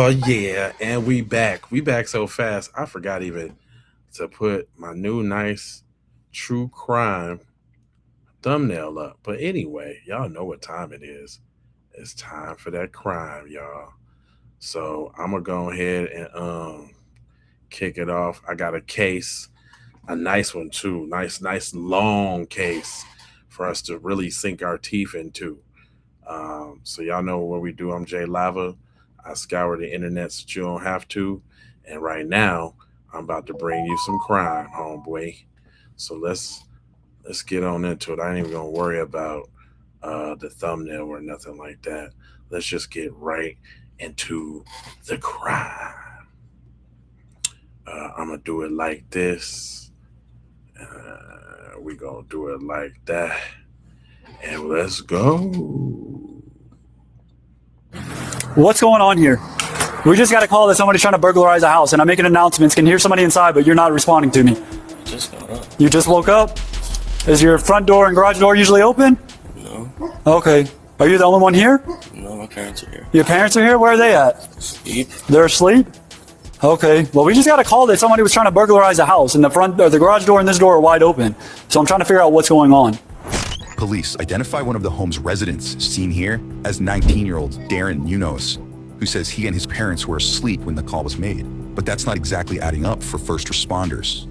Oh yeah, and we back. We back so fast. I forgot even to put my new nice true crime thumbnail up. But anyway, y'all know what time it is. It's time for that crime, y'all. So I'm gonna go ahead and kick it off. I got a case, a nice one too. Nice long case for us to really sink our teeth into. So y'all know what we do. I'm Jay Lava. I scour the internet so you don't have to. And right now, I'm about to bring you some crime, homeboy. So let's get on into it. I ain't even gonna worry about the thumbnail or nothing like that. Let's just get right into the crime. I'm gonna do it like this. We gonna do it like that, and let's go. What's going on here? We just got a call that somebody's trying to burglarize a house, and I'm making announcements. Can hear somebody inside, but you're not responding to me. Just got up. You just woke up? Is your front door and garage door usually open? No. Okay. Are you the only one here? No, my parents are here. Your parents are here? Where are they at? Sleep. They're asleep? Okay. Well, we just got a call that somebody was trying to burglarize a house, and the garage door and this door are wide open. So I'm trying to figure out what's going on. Police identify one of the home's residents, seen here, as 19-year-old Darren Munoz, who says he and his parents were asleep when the call was made. But that's not exactly adding up for first responders.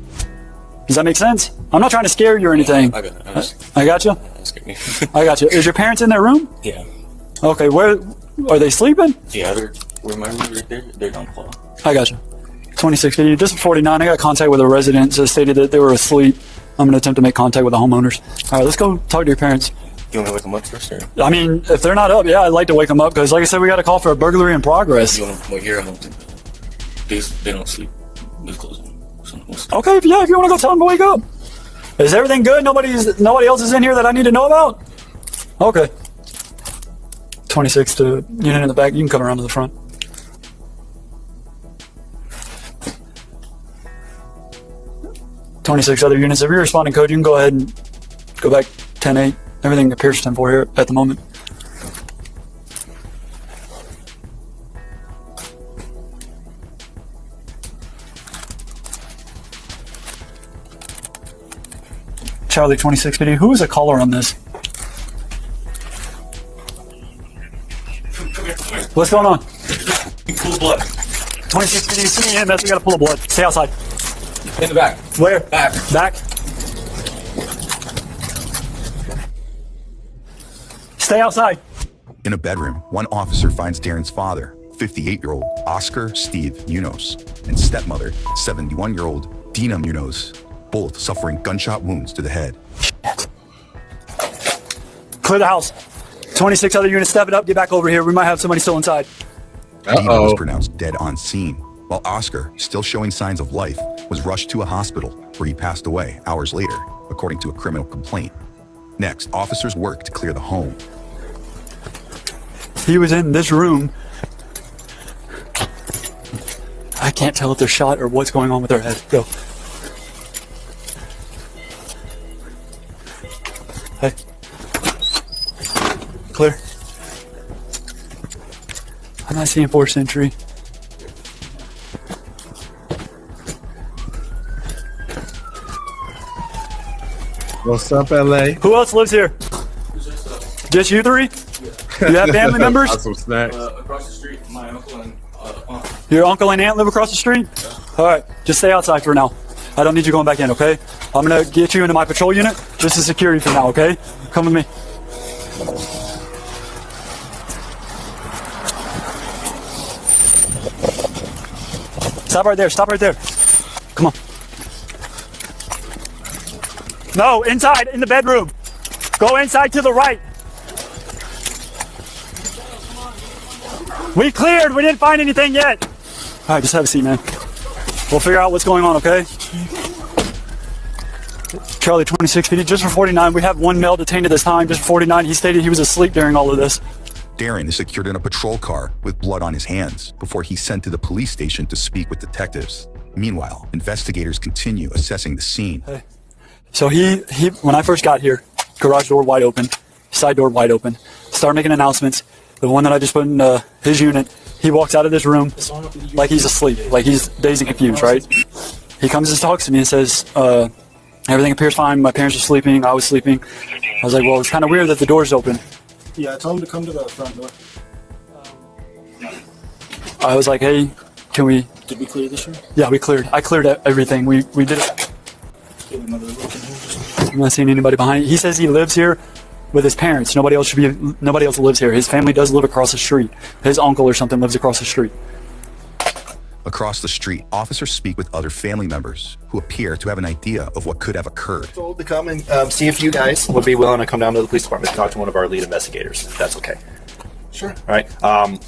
Does that make sense? I'm not trying to scare you or anything. I got it. I got you? That scared me. I got you. Is your parents in their room? Yeah. Okay, where are they sleeping? Yeah, where my room right there, they're down the hall. I got you. 2650, just 49. I got contact with a resident that stated that they were asleep. I'm going to attempt to make contact with the homeowners. All right, let's go talk to your parents. You want me to wake them up first, or? I mean, if they're not up, yeah, I'd like to wake them up because, like I said, we got a call for a burglary in progress. You want them here? I don't think they don't sleep. They close them. Okay, if you want to go tell them to wake up. Is everything good? Nobody else is in here that I need to know about? Okay. 26 to unit in the back. You can come around to the front. "26 other units. If you're responding code, you can go ahead and go back 10-8. Everything appears 10-4 here at the moment. Charlie 2650. Who is a caller on this? What's going on? Pull blood. 2650. Send me in, we got to pull a blood. Stay outside. In the back. Where? Back. Back. Stay outside. In a bedroom, one officer finds Darren's father, 58-year-old Oscar Steve Munoz, and stepmother, 71-year-old Dina Munoz, both suffering gunshot wounds to the head. Clear the house. 26 other units, step it up, get back over here. We might have somebody still inside. Dina was pronounced dead on scene, while Oscar, still showing signs of life, was rushed to a hospital where he passed away hours later, according to a criminal complaint. Next, officers worked to clear the home. He was in this room. I can't tell if they're shot or what's going on with their head. Go. Hey. Clear. I'm not seeing 4th century. What's up, LA? Who else lives here? Just you three? You have family members? Got some snacks. Across the street, my uncle and aunt. Your uncle and aunt live across the street? All right, just stay outside for now. I don't need you going back in, okay? I'm gonna get you into my patrol unit, just as security for now, okay? Come with me. Stop right there, stop right there. Come on. No, inside, in the bedroom. Go inside to the right. We cleared, we didn't find anything yet. All right, just have a seat, man. We'll figure out what's going on, okay? Charlie 2650, just for 49. We have one male detained at this time, just for 49. He stated he was asleep during all of this. Darren is secured in a patrol car with blood on his hands before he's sent to the police station to speak with detectives. Meanwhile, investigators continue assessing the scene. Hey. So he when I first got here, garage door wide open, side door wide open, started making announcements. The one that I just put in his unit, He walks out of this room like he's asleep, like he's dazed and confused, right? He comes and talks to me and says, everything appears fine. My parents are sleeping. I was sleeping. I was like, well, it's kind of weird that the door's open. Yeah, tell him to come to the front door. I was like, hey, can we... Did we clear this room? Yeah, I cleared everything. We did it. I'm not seeing anybody behind. He says he lives here with his parents. Nobody else lives here. His family does live across the street. His uncle or something lives across the street. Across the street, officers speak with other family members who appear to have an idea of what could have occurred. Told to come and see if you guys would be willing to come down to the police department to talk to one of our lead investigators, if that's okay. Sure. All right.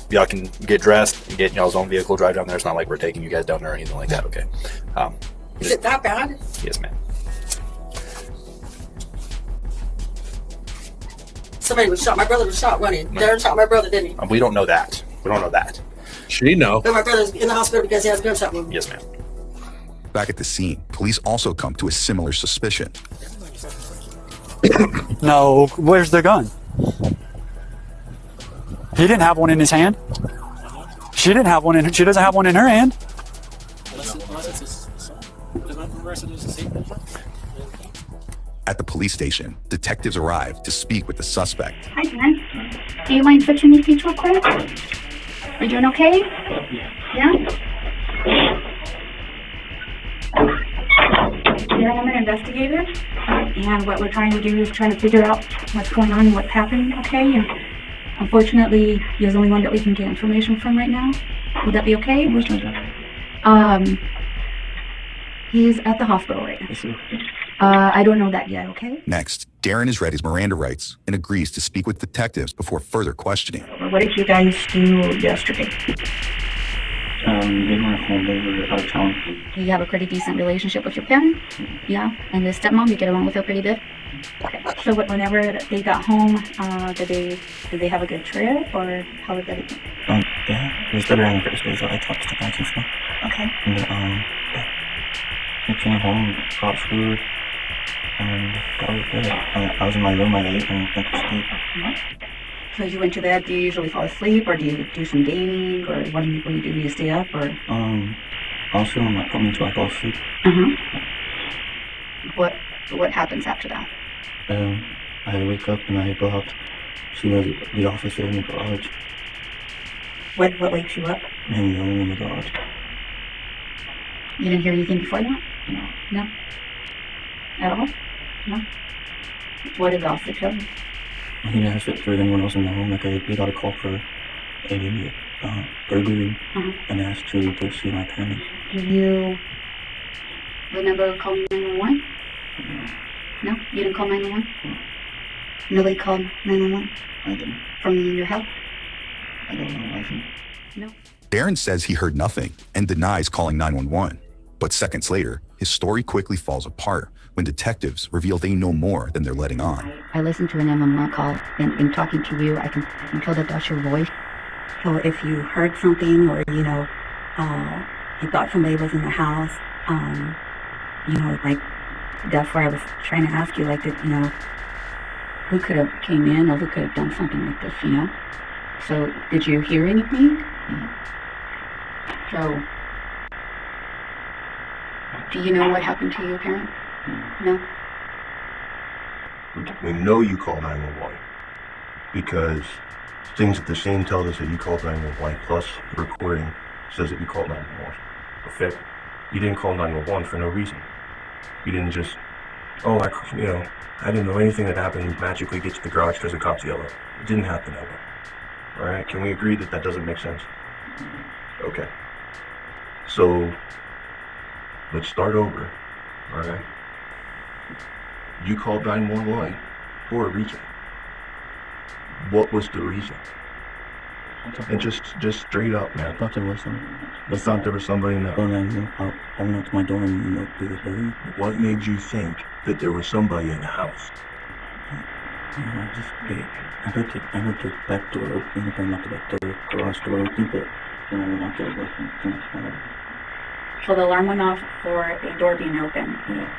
Y'all can get dressed and get in y'all's own vehicle, drive down there. It's not like we're taking you guys down there or anything like that, okay? Is it that bad? Yes, ma'am. Somebody was shot. My brother was shot running. Darren shot my brother, didn't he? We don't know that. We don't know that. She know. But my brother's in the hospital because he has a gunshot wound. Yes, ma'am. Back at the scene, police also come to a similar suspicion. No, where's the gun? He didn't have one in his hand. She didn't have one in. She doesn't have one in her hand. At the police station, detectives arrive to speak with the suspect. Hi, Ken. Do you mind switching your seats real quick? Are you doing okay? Yeah? Yeah, I'm an investigator, and what we're trying to do is trying to figure out what's going on and what's happening, okay? And unfortunately, you're the only one that we can get information from right now. Would that be okay? Where's my dad? He's at the hospital right now. I don't know that yet, okay? Next, Darren has read his Miranda rights and agrees to speak with detectives before further questioning. What did you guys do yesterday? They were home. They were out of town. You have a pretty decent relationship with your parents? Yeah? And the stepmom, you get along with her pretty good? Okay. So whenever they got home, did they have a good trip, or how was everything? Yeah, it was better than the first day, so I talked to the guys and stuff. Okay. And yeah. I came home, got food, and that was good. I was in my room at 8 and went to sleep. So as you went to bed, do you usually fall asleep, or do you do some gaming, or what do you do? Do you stay up, or? I'll sit on my phone until I fall asleep. What happens after that? I wake up and I go out, see the officer in the garage. What wakes you up? And yelling in the garage. You didn't hear anything before that? No. No? At all? No? What did the officer tell you? He asked if there was anyone else in the home. Like, we got a call for a burglary and asked to go see my parents. Do you remember calling 911? No? You didn't call 911? No. Nobody called 911? I didn't. From your help? I don't know. I think. No. Darren says he heard nothing and denies calling 911. But seconds later, his story quickly falls apart when detectives reveal they know more than they're letting on. I listened to an 911 call, and in talking to you, I can tell that that's your voice. So if you heard something, or you thought somebody was in the house, like that's where I was trying to ask you, like, who could have came in or who could have done something like this, So did you hear anything? So, do you know what happened to your parents? No? We know you called 911 because things at the scene tell us that you called 911, plus the recording says that you called 911. In fact, you didn't call 911 for no reason. You didn't just, I didn't know anything that happened, magically get to the garage because the cops yell. It didn't happen that way. Alright, can we agree that that doesn't make sense? Okay. So, let's start over, alright? You called 911 for a reason. What was the reason? And just straight up, man. I thought there was somebody. You thought there was somebody in that. Well, then I went up to my door and through the building. What made you think that there was somebody in the house? I heard the back door open, but not the back door, garage door open, but then I went out there with So the alarm went off for a door being open. Yeah.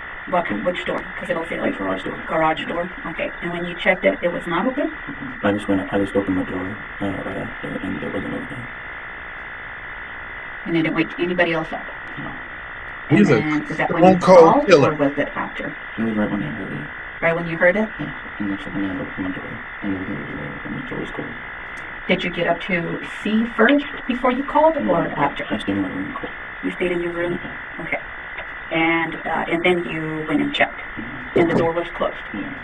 Which door? Because it'll say like garage door. Garage door. Okay. And when you checked it, it was not open? I just opened my door right after, and there wasn't anything. And they didn't wake anybody else up. And He's a then, is that when stone you cold called, killer. or was it after? It was right when I heard it. Right when you heard it? Yeah. And that's when I looked my door. And then it was and the door was cold. Did you get up to see first before you called, or after? I stayed in my room cold. You stayed in your room? Okay. And then you went and checked. And the door was closed. Yeah.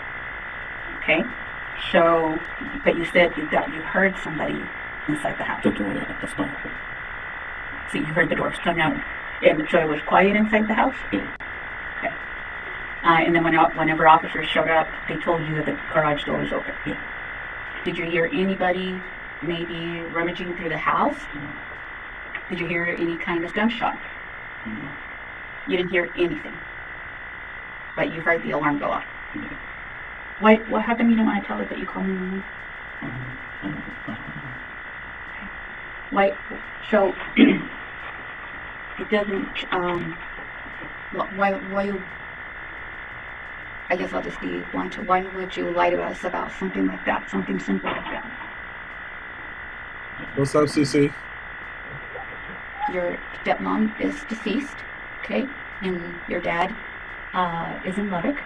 Okay. So, but you said you heard somebody inside the house. The door, yeah, that's not. So you heard the door. So now, and so it was quiet inside the house? Yeah. Okay. And then whenever officers showed up, they told you that the garage door was open? Yeah. Did you hear anybody maybe rummaging through the house? Did you hear any kind of gunshot? No. You didn't hear anything, but you heard the alarm go off. Yeah. What happened? You don't want to tell us that you called 911? Why? So it doesn't. Why? I guess I'll just be blunt. Why would you lie to us about something like that? Something simple like that. What's up, CC? Your stepmom is deceased, okay, and your dad is in Lubbock.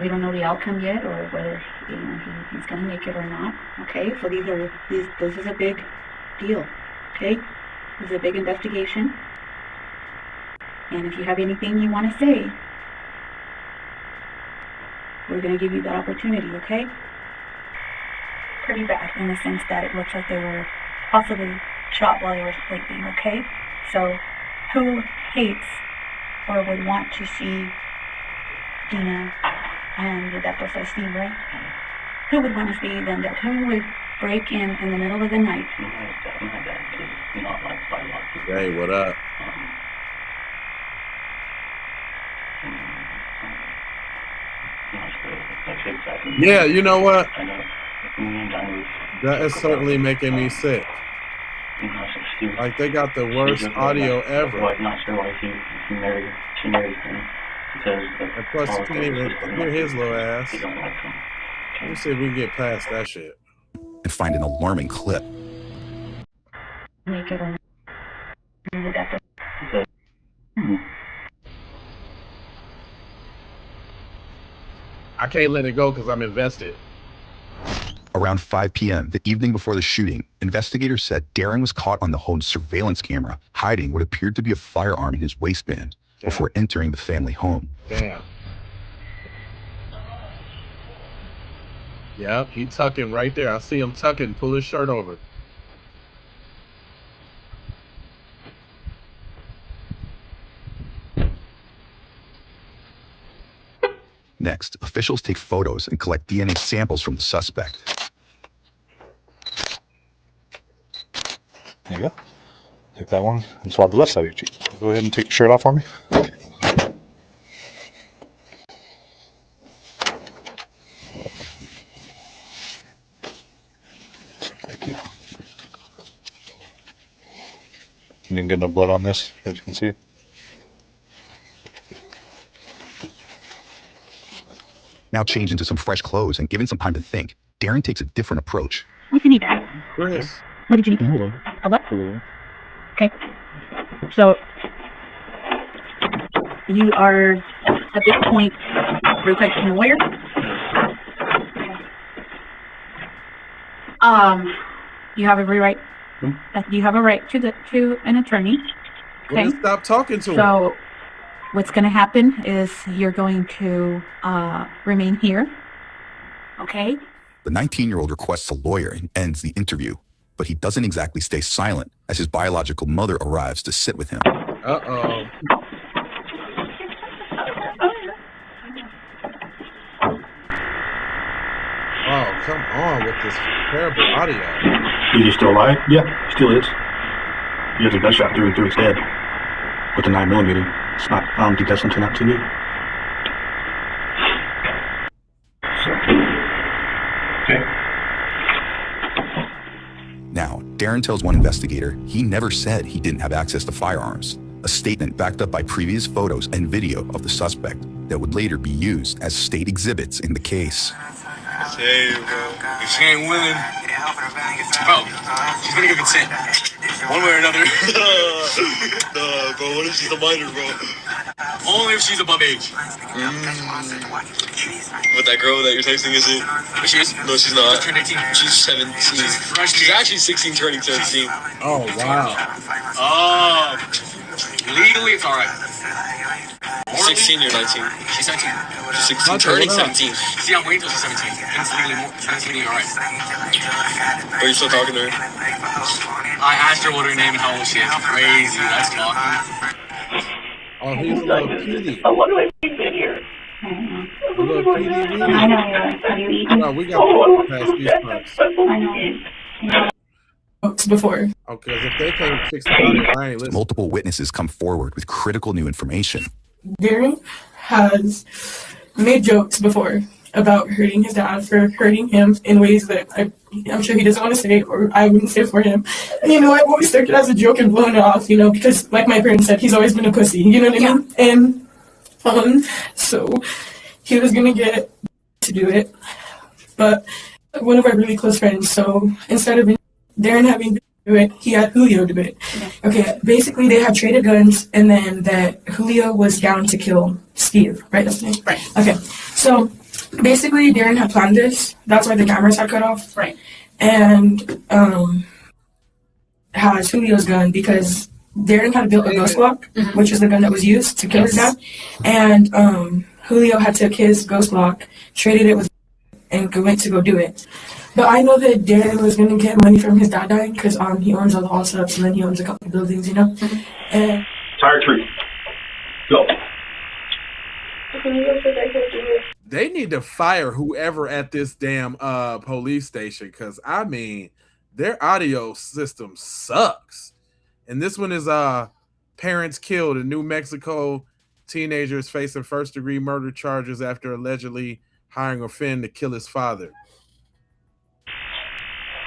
We don't know the outcome yet, or whether he's going to make it or not. Okay, so this is a big deal. Okay, this is a big investigation, and if you have anything you want to say, we're going to give you that opportunity. Okay. Pretty bad in the sense that it looks like they were possibly shot while they were sleeping, okay? So, who hates or would want to see Dina and Roberto Faustine, right? Who would want to see them dead? Who would break in the middle of the night? Hey, what up? Yeah, you know what? That is certainly making me sick. Like, they got the worst audio ever. Not sure why she married him. And plus, you can't even hear his little ass. Let me see if we can get past that shit. And find an alarming clip. Make it or Roberto. I can't let it go because I'm invested. Around 5 p.m., the evening before the shooting, investigators said Darren was caught on the home surveillance camera, hiding what appeared to be a firearm in his waistband before entering the family home. Damn. Yep, he tucking right there. I see him tucking, pull his shirt over. Next, officials take photos and collect DNA samples from the suspect. There you go. Take that one and swab the left side of your cheek. Go ahead and take your shirt off for me. Thank you. You didn't get no blood on this, as you can see. Now changed into some fresh clothes and given some time to think, Darren takes a different approach. What did you need, Dad? Chris. What did you need? Hold on. A what? Hold on. Okay. So, you are, at this point, requesting a lawyer? You have every right. You have a right to an attorney. Okay. Well, stop talking to him. So, what's going to happen is you're going to remain here. Okay. The 19-year-old requests a lawyer and ends the interview, but he doesn't exactly stay silent as his biological mother arrives to sit with him. Uh-oh. Oh, come on with this terrible audio. Is he still alive? Yeah, still is. He has a gunshot through and through his head with a 9mm. It's not. I don't think that's something up to me. Okay. Now, Darren tells one investigator he never said he didn't have access to firearms, a statement backed up by previous photos and video of the suspect that would later be used as state exhibits in the case. Hey, bro. If she ain't willing, oh, she's gonna give consent. One way or another. Bro, what if she's a minor, bro? Only if she's above age. With that girl that you're texting, is it? She is? No, she's not. She turned 18. She's 17. She's actually 16 turning 17. Oh wow. Legally, it's alright. 16 or 19? She's 17. She's 16 turning 17. See, I'm waiting till she's 17. And it's legally alright. Are you still talking to her? I asked her what her name and how old she is. Crazy. That's talking. Oh, he's a little PD. What do I think in here? A little PD. I know. Have you eaten? No, we got to pass these parts. I know. Before. Okay, if they can't fix the audio, I ain't listening. Multiple witnesses come forward with critical new information. Darren has made jokes before about hurting his dad for hurting him in ways that I'm sure he doesn't want to say, or I wouldn't say for him. And, I've always took it as a joke and blown it off, because like my parents said, he's always been a pussy, you know what I mean? And so he was going to get to do it, but one of our really close friends, so instead of Darren having to do it, he had Julio do it. Okay, basically they had traded guns, and then that Julio was down to kill Steve, right? That's his name? Right. Okay, so basically Darren had planned this. That's why the cameras had cut off. Right. And has Julio's gun because Darren had built a ghost lock, which is the gun that was used to kill his dad. And Julio had took his ghost lock, traded it with, and went to go do it. But I know that Darren was going to get money from his dad dying because he owns all the hall subs and then he owns a couple of buildings, And Tire tree. Go. They need to fire whoever at this damn police station, because their audio system sucks. And this one is parents killed in New Mexico. Teenagers facing first-degree murder charges after allegedly hiring a friend to kill his father.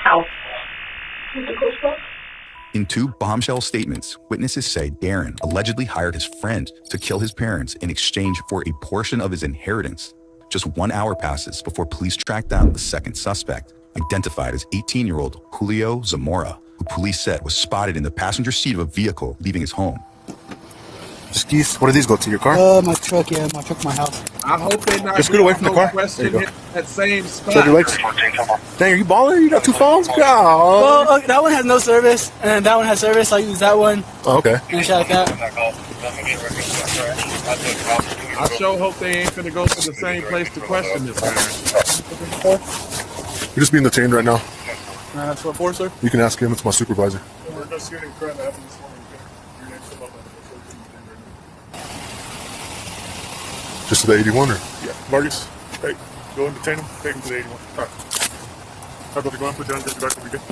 How? In two bombshell statements, witnesses say Darren allegedly hired his friend to kill his parents in exchange for a portion of his inheritance. Just 1 hour passes before police track down the second suspect, identified as 18-year-old Julio Zamora, who police said was spotted in the passenger seat of a vehicle leaving his home. Skis, what do these go to? Your car? My truck, my house. I hope they're not Just scoot away from the car. Question There you go. that same spot. Spread your legs. Dang, are you balling? You got two phones? God. Well, that one has no service, and that one has service. I use that one. Oh, okay. And shit like that. I sure hope they ain't finna go to the same place to question this guy. You're just being detained right now. That's what for, sir? You can ask him. It's my supervisor. We're investigating a crime that happened this morning. Your name's come up on the Just to the 81 or? Yeah. Vargas, hey, go and detain him. Take him to the 81. All right. I'll go to go and put you on, get you back when we get.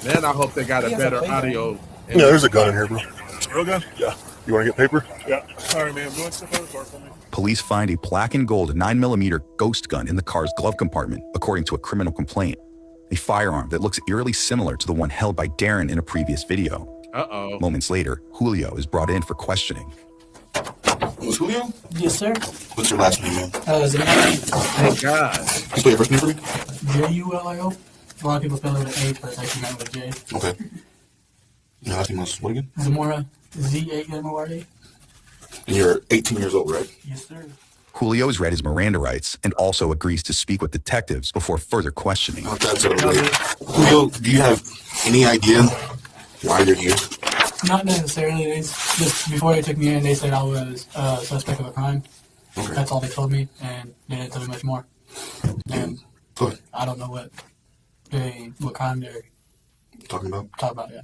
Man, I hope they got a better audio. Yeah, there's a gun in here, bro. Real gun? Yeah. You want to get paper? Yeah. All right, man. I'm doing stuff out of the car for me. Police find a black and gold 9mm ghost gun in the car's glove compartment, according to a criminal complaint. A firearm that looks eerily similar to the one held by Darren in a previous video. Uh-oh. Moments later, Julio is brought in for questioning. Was Julio? Yes, sir. What's your last name, man? Thank God. Can you spell your first name for me? Julio. A lot of people spell it with an H, but it's actually not with a J. Okay. Your last name was what again? Zamora. Z-A-M-O-R-A. And you're 18 years old, right? Yes, sir. Julio has read his Miranda rights and also agrees to speak with detectives before further questioning. That's Julio, do you have any idea why you're here? Not necessarily. Just before they took me in, they said I was a suspect of a crime. Okay. That's all they told me, and they didn't tell me much more. And I don't know what crime they're talking about. Yeah.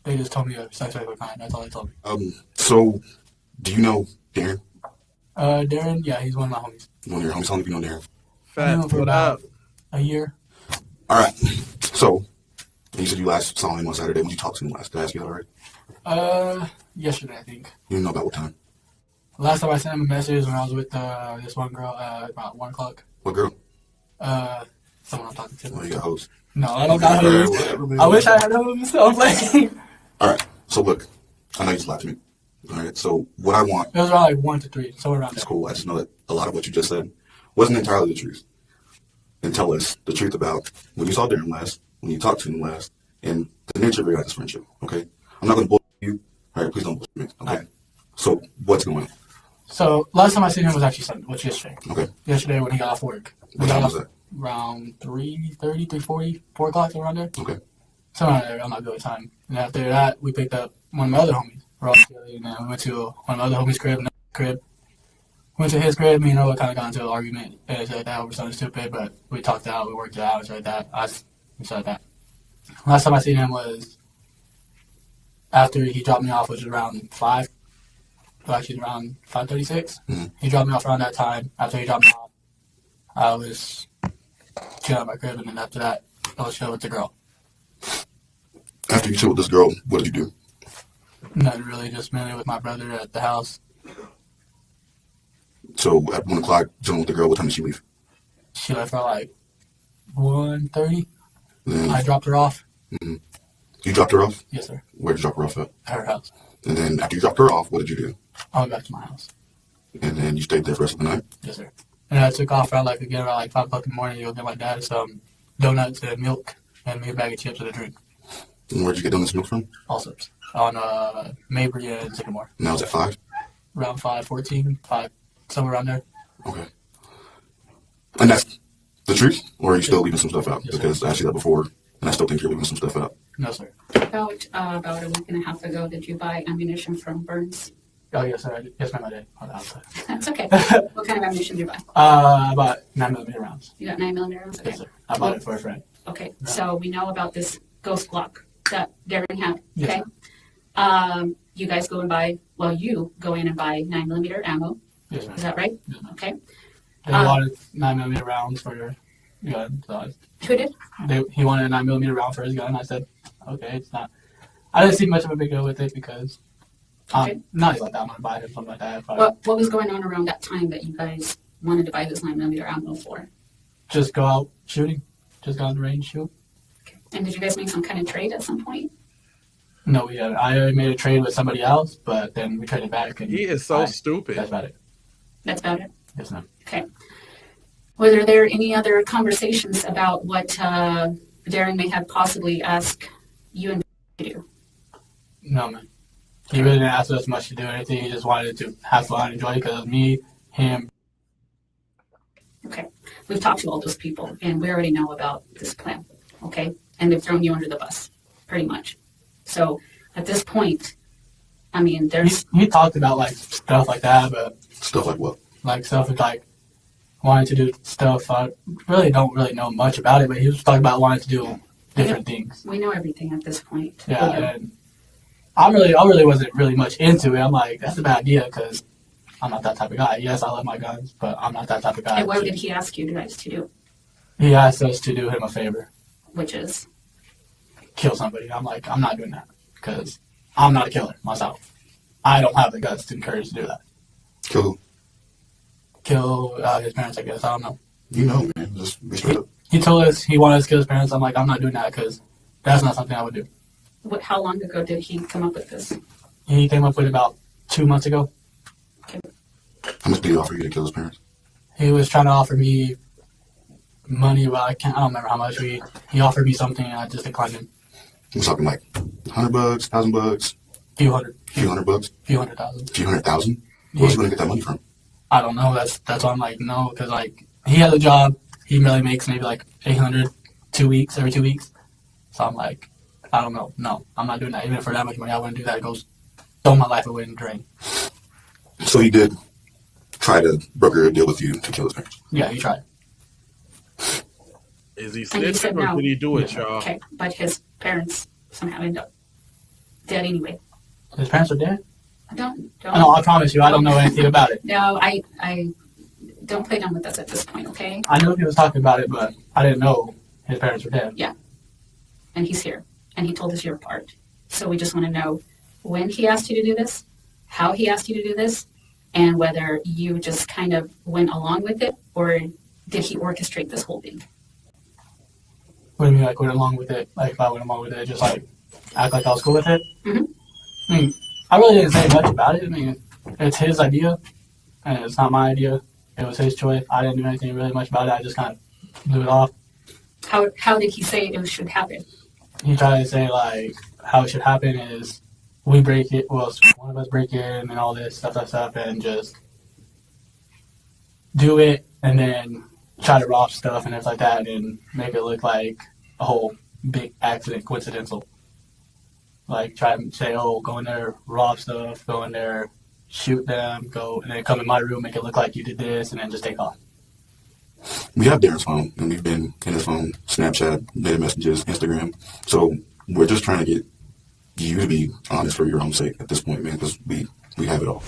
They just told me a suspect of a crime. That's all they told me. So, do you know Darren? Darren, yeah, he's one of my homies. One of your homies. How long have you known Darren? I knew him for about a year. All right. So, you said you last saw him on Saturday. When you talked to him last, did I ask you that already? Yesterday, I think. You didn't know about what time? Last time I sent him a message when I was with this one girl about 1 o'clock. What girl? Someone I'm talking to. Oh, you got hoes. No, I don't got hoes. I wish I had hoes. I'm playing. All right. So look, I know you just lied to me. All right. So what I want. It was around like 1 to 3, somewhere around That's there. cool. I just know that a lot of what you just said wasn't entirely the truth. and tell us the truth about when you saw Darren last, when you talked to him last, and the nature of your guys' friendship, okay? I'm not going to bullshit you. All right, please don't bullshit me, okay? Right. So, what's going on? So last time I seen him was actually Sunday, which yesterday. Okay. Yesterday when he got off work. What time was that? Around 3:30, 3:40, 4 o'clock, around there. Okay. Somewhere around there, I'm not good with time. And after that, we picked up one of my other homies. We're all together, and then we went to one of my other homies' crib, another crib. Went to his crib, me and Noah kind of got into an argument and it's like that over something stupid, but we talked it out, we worked it out, it's like that. It's like that. Last time I seen him was after he dropped me off, which was around 5. Well, actually around 5:36. Mm-hmm. He dropped me off around that time. After he dropped me off, I was chilling at my crib, and then after that, I was chilling with the girl. After you chilled with this girl, what did you do? Nothing really, just mainly with my brother at the house. So, at 1 o'clock, chilling with the girl, what time did she leave? She left around like 1:30. I dropped her off. Mm-hmm. You dropped her off? Yes, sir. Where did you drop her off at? At her house. And then after you dropped her off, what did you do? I went back to my house. And then you stayed there for the rest of the night? Yes, sir. And I took off around around 5 o'clock in the morning to go get my dad some donuts and milk and me a bag of chips and a drink. And where'd you get donuts and milk from? All sorts. On Mabry and Sycamore. And that was at 5? Around 5:14, 5, somewhere around there. Okay. And that's the truth? Or are you still leaving some stuff out? Yes, because I asked you that before, and I still think you're leaving some stuff out. No, sir. About a week and a half ago, did you buy ammunition from Burns? Oh, yes, sir. Yes, ma'am, I did. On the outside. That's okay. What kind of ammunition did you buy? I bought 9mm rounds. You got 9mm rounds? Okay. Yes, sir. I bought it for a friend. Okay, so we know about this ghost Glock that Darren had, Yes, okay? You guys go and buy, you go in and buy 9mm ammo. Yes, ma'am. Is that right? Yes, ma'am. Okay. They wanted 9mm rounds for your gun. So Who did? he wanted a 9mm round for his gun. I said, okay, it's not. I didn't see much of a big deal with it because not like that. I'm going to buy it or something like that. What was going on around that time that you guys wanted to buy this 9mm ammo for? Just go out shooting. Just go out in the range, shoot. And did you guys make some kind of trade at some point? No, we haven't. I made a trade with somebody else, but then we traded back. And He is so stupid. That's about it. That's about it? Yes, ma'am. Okay. Were there any other conversations about what Darren may have possibly asked you and to do? No, man. He really didn't ask us much to do anything. He just wanted to have fun and enjoy it because of me, him. Okay. We've talked to all those people, and we already know about this plan, okay? And they've thrown you under the bus, pretty much. So at this point, I mean, there's... He talked about, stuff like that, but... Stuff like what? Stuff like wanting to do stuff. I really don't know much about it, but he was talking about wanting to do different things. We know everything at this point. Yeah, and I really wasn't really much into it. I'm like, that's a bad idea because I'm not that type of guy. Yes, I love my guns, but I'm not that type of guy. And what did he ask you guys to do? He asked us to do him a favor. Which is? Kill somebody. I'm like, I'm not doing that because I'm not a killer myself. I don't have the guts to encourage to do that. Kill who? Kill his parents, I guess. I don't know. You know, man. Just be straight up. He told us he wanted us to kill his parents. I'm like, I'm not doing that because that's not something I would do. How long ago did he come up with this? He came up with it about 2 months ago. Okay. How much did he offer you to kill his parents? He was trying to offer me money, but I don't remember how much. He offered me something and I just declined him. We're talking like $100, $1,000? Few hundred. Few $100? Few 100,000. Few 100,000? Where's he going to get that money from? I don't know. That's why I'm like, no, because he has a job. He really makes maybe like 800 every 2 weeks. So I'm like, I don't know. No, I'm not doing that. Even for that much money, I wouldn't do that. It goes throw my life away in the drain. So he did try to broker a deal with you to kill his parents? Yeah, he tried. Is he snitching or did he do it, y'all? Okay, but his parents somehow end up dead anyway. His parents are dead? Don't. No, I promise you, I don't know anything about it. No, I don't play dumb with us at this point, okay? I knew he was talking about it, but I didn't know his parents were dead. Yeah. And he's here. And he told us your part. So we just want to know when he asked you to do this, how he asked you to do this, and whether you just kind of went along with it, or did he orchestrate this whole thing? What do you mean, went along with it? If I went along with it, just act like I was cool with it? Mm-hmm. I mean, I really didn't say much about it. I mean, it's his idea, and it's not my idea. It was his choice. I didn't do anything really much about it. I just kind of blew it off. How did he say it should happen? He tried to say like how it should happen is we break it. Well, one of us break in and all this stuff, and just do it, and then try to rob stuff and everything like that, and make it look like a whole big accident, coincidental. Like try to say, oh, go in there, rob stuff, go in there, shoot them, go, and then come in my room, make it look like you did this, and then just take off. We have Darren's phone, and we've been in his phone, Snapchat, data messages, Instagram. So we're just trying to get you to be honest for your own sake at this point, man, because we have it all.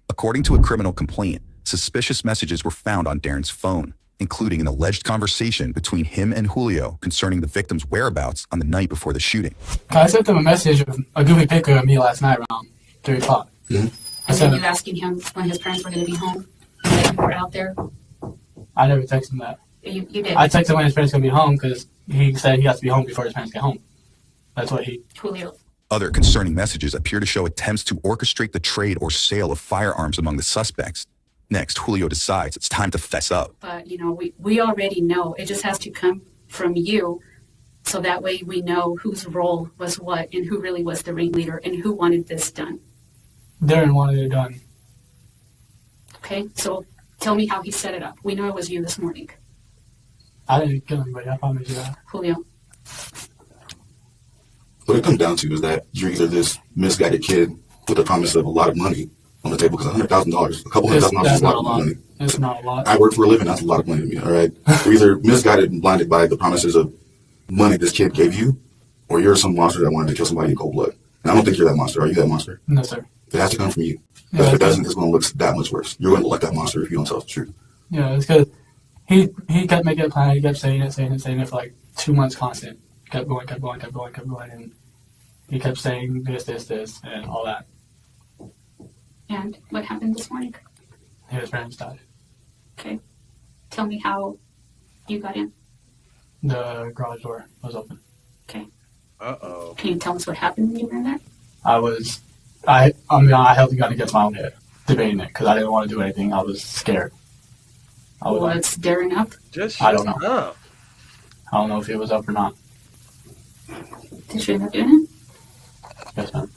According to a criminal complaint, suspicious messages were found on Darren's phone, including an alleged conversation between him and Julio concerning the victim's whereabouts on the night before the shooting. I sent them a message of a goofy picture of me last night around 3 o'clock. Mm-hmm. And then you asking him when his parents were going to be home, and you were out there. I never texted him that. You did. I texted him when his parents going to be home because he said he has to be home before his parents get home. That's what he. Julio. Other concerning messages appear to show attempts to orchestrate the trade or sale of firearms among the suspects. Next, Julio decides it's time to fess up. But, we already know. It just has to come from you, so that way we know whose role was what and who really was the ringleader and who wanted this done. Darren wanted it done. Okay, so tell me how he set it up. We know it was you this morning. I didn't kill anybody, I promise you that. Julio. What it comes down to is that you're either this misguided kid with the promise of a lot of money on the table, because $100,000, a couple $100,000 is a lot of money. It's not a lot. I work for a living, that's a lot of money to me, all right? You're either misguided and blinded by the promises of money this kid gave you, or you're some monster that wanted to kill somebody in cold blood. And I don't think you're that monster. Are you that monster? No, sir. It has to come from you. Yeah, if it doesn't, it's going to look that much worse. You're going to look like that monster if you don't tell us the truth. Yeah, it's because he kept making a plan. He kept saying it for like 2 months constant. Kept going, and he kept saying this, and all that. And what happened this morning? His parents died. Okay. Tell me how you got in. The garage door was open. Okay. Uh-oh. Can you tell us what happened when you were in there? I held the gun against my own head, debating it, because I didn't want to do anything. I was scared. What's Darren up? I don't know. I don't know if he was up or not. Did you end up doing it? Yes, ma'am.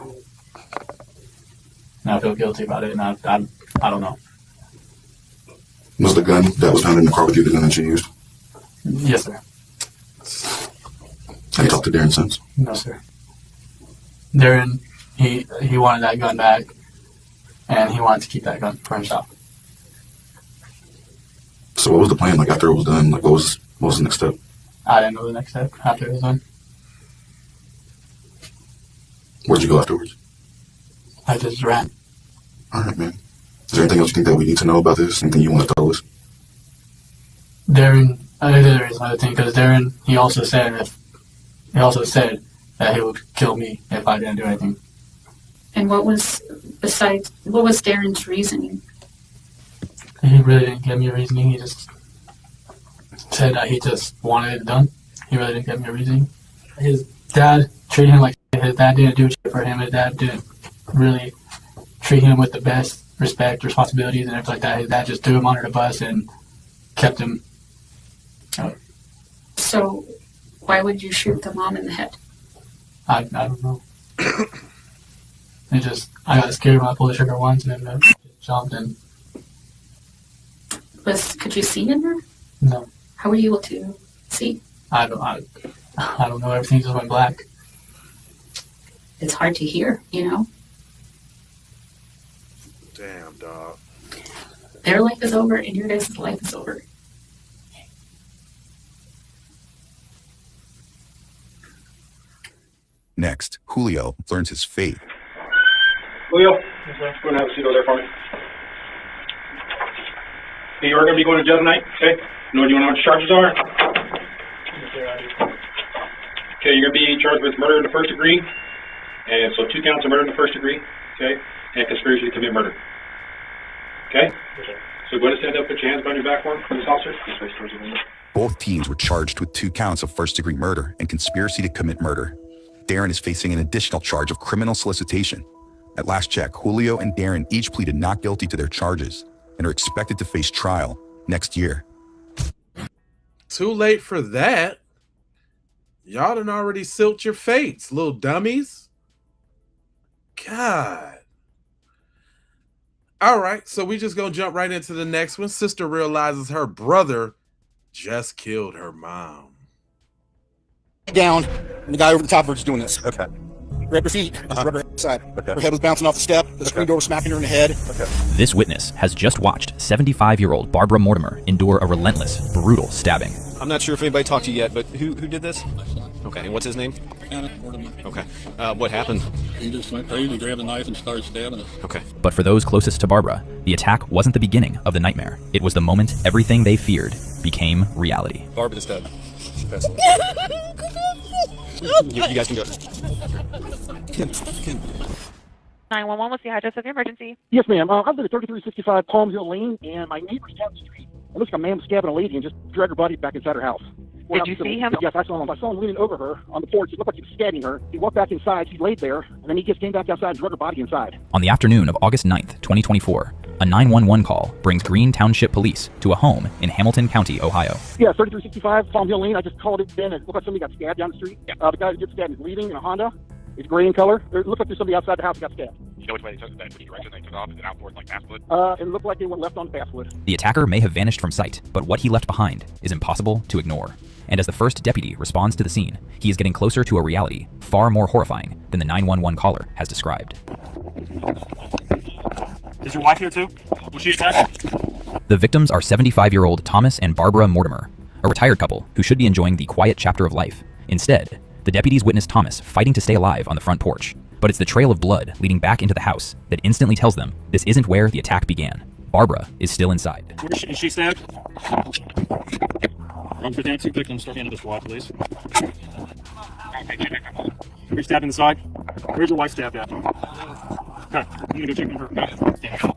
And I feel guilty about it, and I don't know. Was the gun that was found in the car with you the gun that you used? Yes, sir. Have you talked to Darren since? No, sir. Darren, he wanted that gun back, and he wanted to keep that gun for himself. So what was the plan like after it was done? Like what was the next step? I didn't know the next step after it was done. Where'd you go afterwards? I just ran. All right, man. Is there anything else you think that we need to know about this? Anything you want to tell us? Darren, I think there is another thing, because Darren, he also said that he would kill me if I didn't do anything. And what was Darren's reasoning? He really didn't give me a reasoning. He just said that he just wanted it done. He really didn't give me a reasoning. His dad treated him like shit. His dad didn't do shit for him. His dad didn't really treat him with the best respect, responsibilities, and everything like that. His dad just threw him under the bus and kept him. So, why would you shoot the mom in the head? I don't know. I got scared when I pulled the trigger once, and then jumped and. Could you see in there? No. How were you able to see? I don't know. Everything just went black. It's hard to hear, Damn, dog. Their life is over, and your guys' life is over. Next, Julio learns his fate. Julio, go and have a seat over there for me. Hey, you are going to be going to jail tonight, okay? You know what the charges are? Okay, you're going to be charged with murder in the first degree, and so 2 counts of murder in the first degree, okay, and conspiracy to commit murder. Okay? So go ahead and stand up, put your hands behind your back for this officer. Both teams were charged with 2 counts of first-degree murder and conspiracy to commit murder. Darren is facing an additional charge of criminal solicitation. At last check, Julio and Darren each pleaded not guilty to their charges and are expected to face trial next year. Too late for that. Y'all done already sealed your fates, little dummies. God. All right, so we just gonna jump right into the next one. Sister realizes her brother just killed her mom. Down, and the guy over the top of her is doing this. Okay. Grab her feet, just rub her side. Okay. Her head was bouncing off the step, the screen door was smacking her in the head. Okay. This witness has just watched 75-year-old Barbara Mortimer endure a relentless, brutal stabbing. I'm not sure if anybody talked to you yet, but who did this? Okay, and what's his name? Okay. What happened? He just went crazy, grabbed a knife and started stabbing us. Okay. But for those closest to Barbara, the attack wasn't the beginning of the nightmare. It was the moment everything they feared became reality. Barbara is dead. You guys can go. 911, what's the address of your emergency? Yes, ma'am. I live at 3365 Palm Hill Lane, and my neighbor's down the street. It looks like a man was stabbing a lady and just dragged her body back inside her house. Did you see him? Yes, I saw him. I saw him leaning over her on the porch. It looked like he was stabbing her. He walked back inside. She laid there, and then he just came back outside and dragged her body inside. On the afternoon of August 9th, 2024, a 911 call brings Greene Township Police to a home in Hamilton County, Ohio. Yeah, 3365 Palm Hill Lane. I just called it in. It looked like somebody got stabbed down the street. The guy who gets stabbed is leaving in a Honda. It's gray in color. It looked like there's somebody outside the house who got stabbed. You know which way they took that? Which direction they took off? Is it outboard like Basswood? It looked like they went left on Basswood. The attacker may have vanished from sight, but what he left behind is impossible to ignore. And as the first deputy responds to the scene, he is getting closer to a reality far more horrifying than the 911 caller has described. Is your wife here too? Was she attacked? The victims are 75-year-old Thomas and Barbara Mortimer, a retired couple who should be enjoying the quiet chapter of life. Instead, the deputies witness Thomas fighting to stay alive on the front porch, but it's the trail of blood leading back into the house that instantly tells them this isn't where the attack began. Barbara is still inside. Is she stabbed? Run for 2 victims, start into the squad, please. You're stabbed in the side? Where's your wife stabbed at? Okay, I'm gonna go check on her.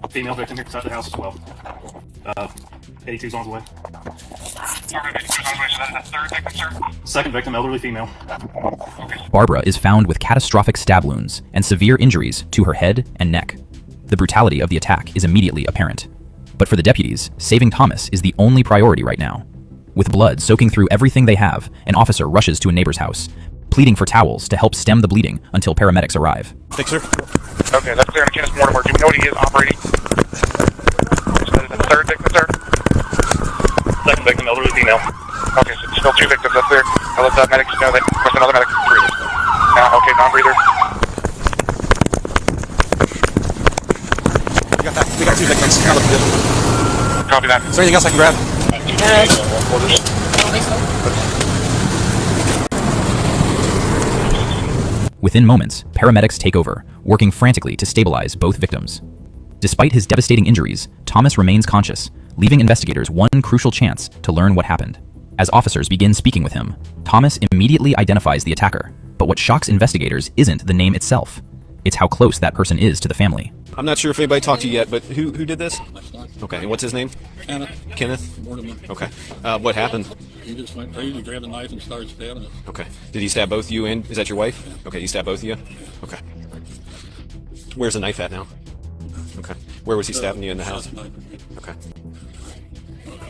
Female victim here inside the house as well. 82's on the way. Second victim, elderly female. Barbara is found with catastrophic stab wounds and severe injuries to her head and neck. The brutality of the attack is immediately apparent. But for the deputies, saving Thomas is the only priority right now. With blood soaking through everything they have, an officer rushes to a neighbor's house, pleading for towels to help stem the bleeding until paramedics arrive. Fixer. Okay, that's clear. Kenneth Mortimer. Do we know what he is operating? That is the third victim, sir? Second victim, elderly female. Okay, so still 2 victims. That's clear. I'll let the medics know that there's another medic breather. Now, okay, non-breather. We got 2 victims. Copy that. Is there anything else I can grab? Within moments, paramedics take over, working frantically to stabilize both victims. Despite his devastating injuries, Thomas remains conscious, leaving investigators one crucial chance to learn what happened. As officers begin speaking with him, Thomas immediately identifies the attacker. But what shocks investigators isn't the name itself. It's how close that person is to the family. I'm not sure if anybody talked to you yet, but who did this? Okay, and what's his name? Kenneth? Okay. What happened? He just went crazy, grabbed a knife and started stabbing us. Okay. Did he stab both you and... Is that your wife? Okay, he stabbed both of you? Okay. Where's the knife at now? Okay. Where was he stabbing you in the house? Okay.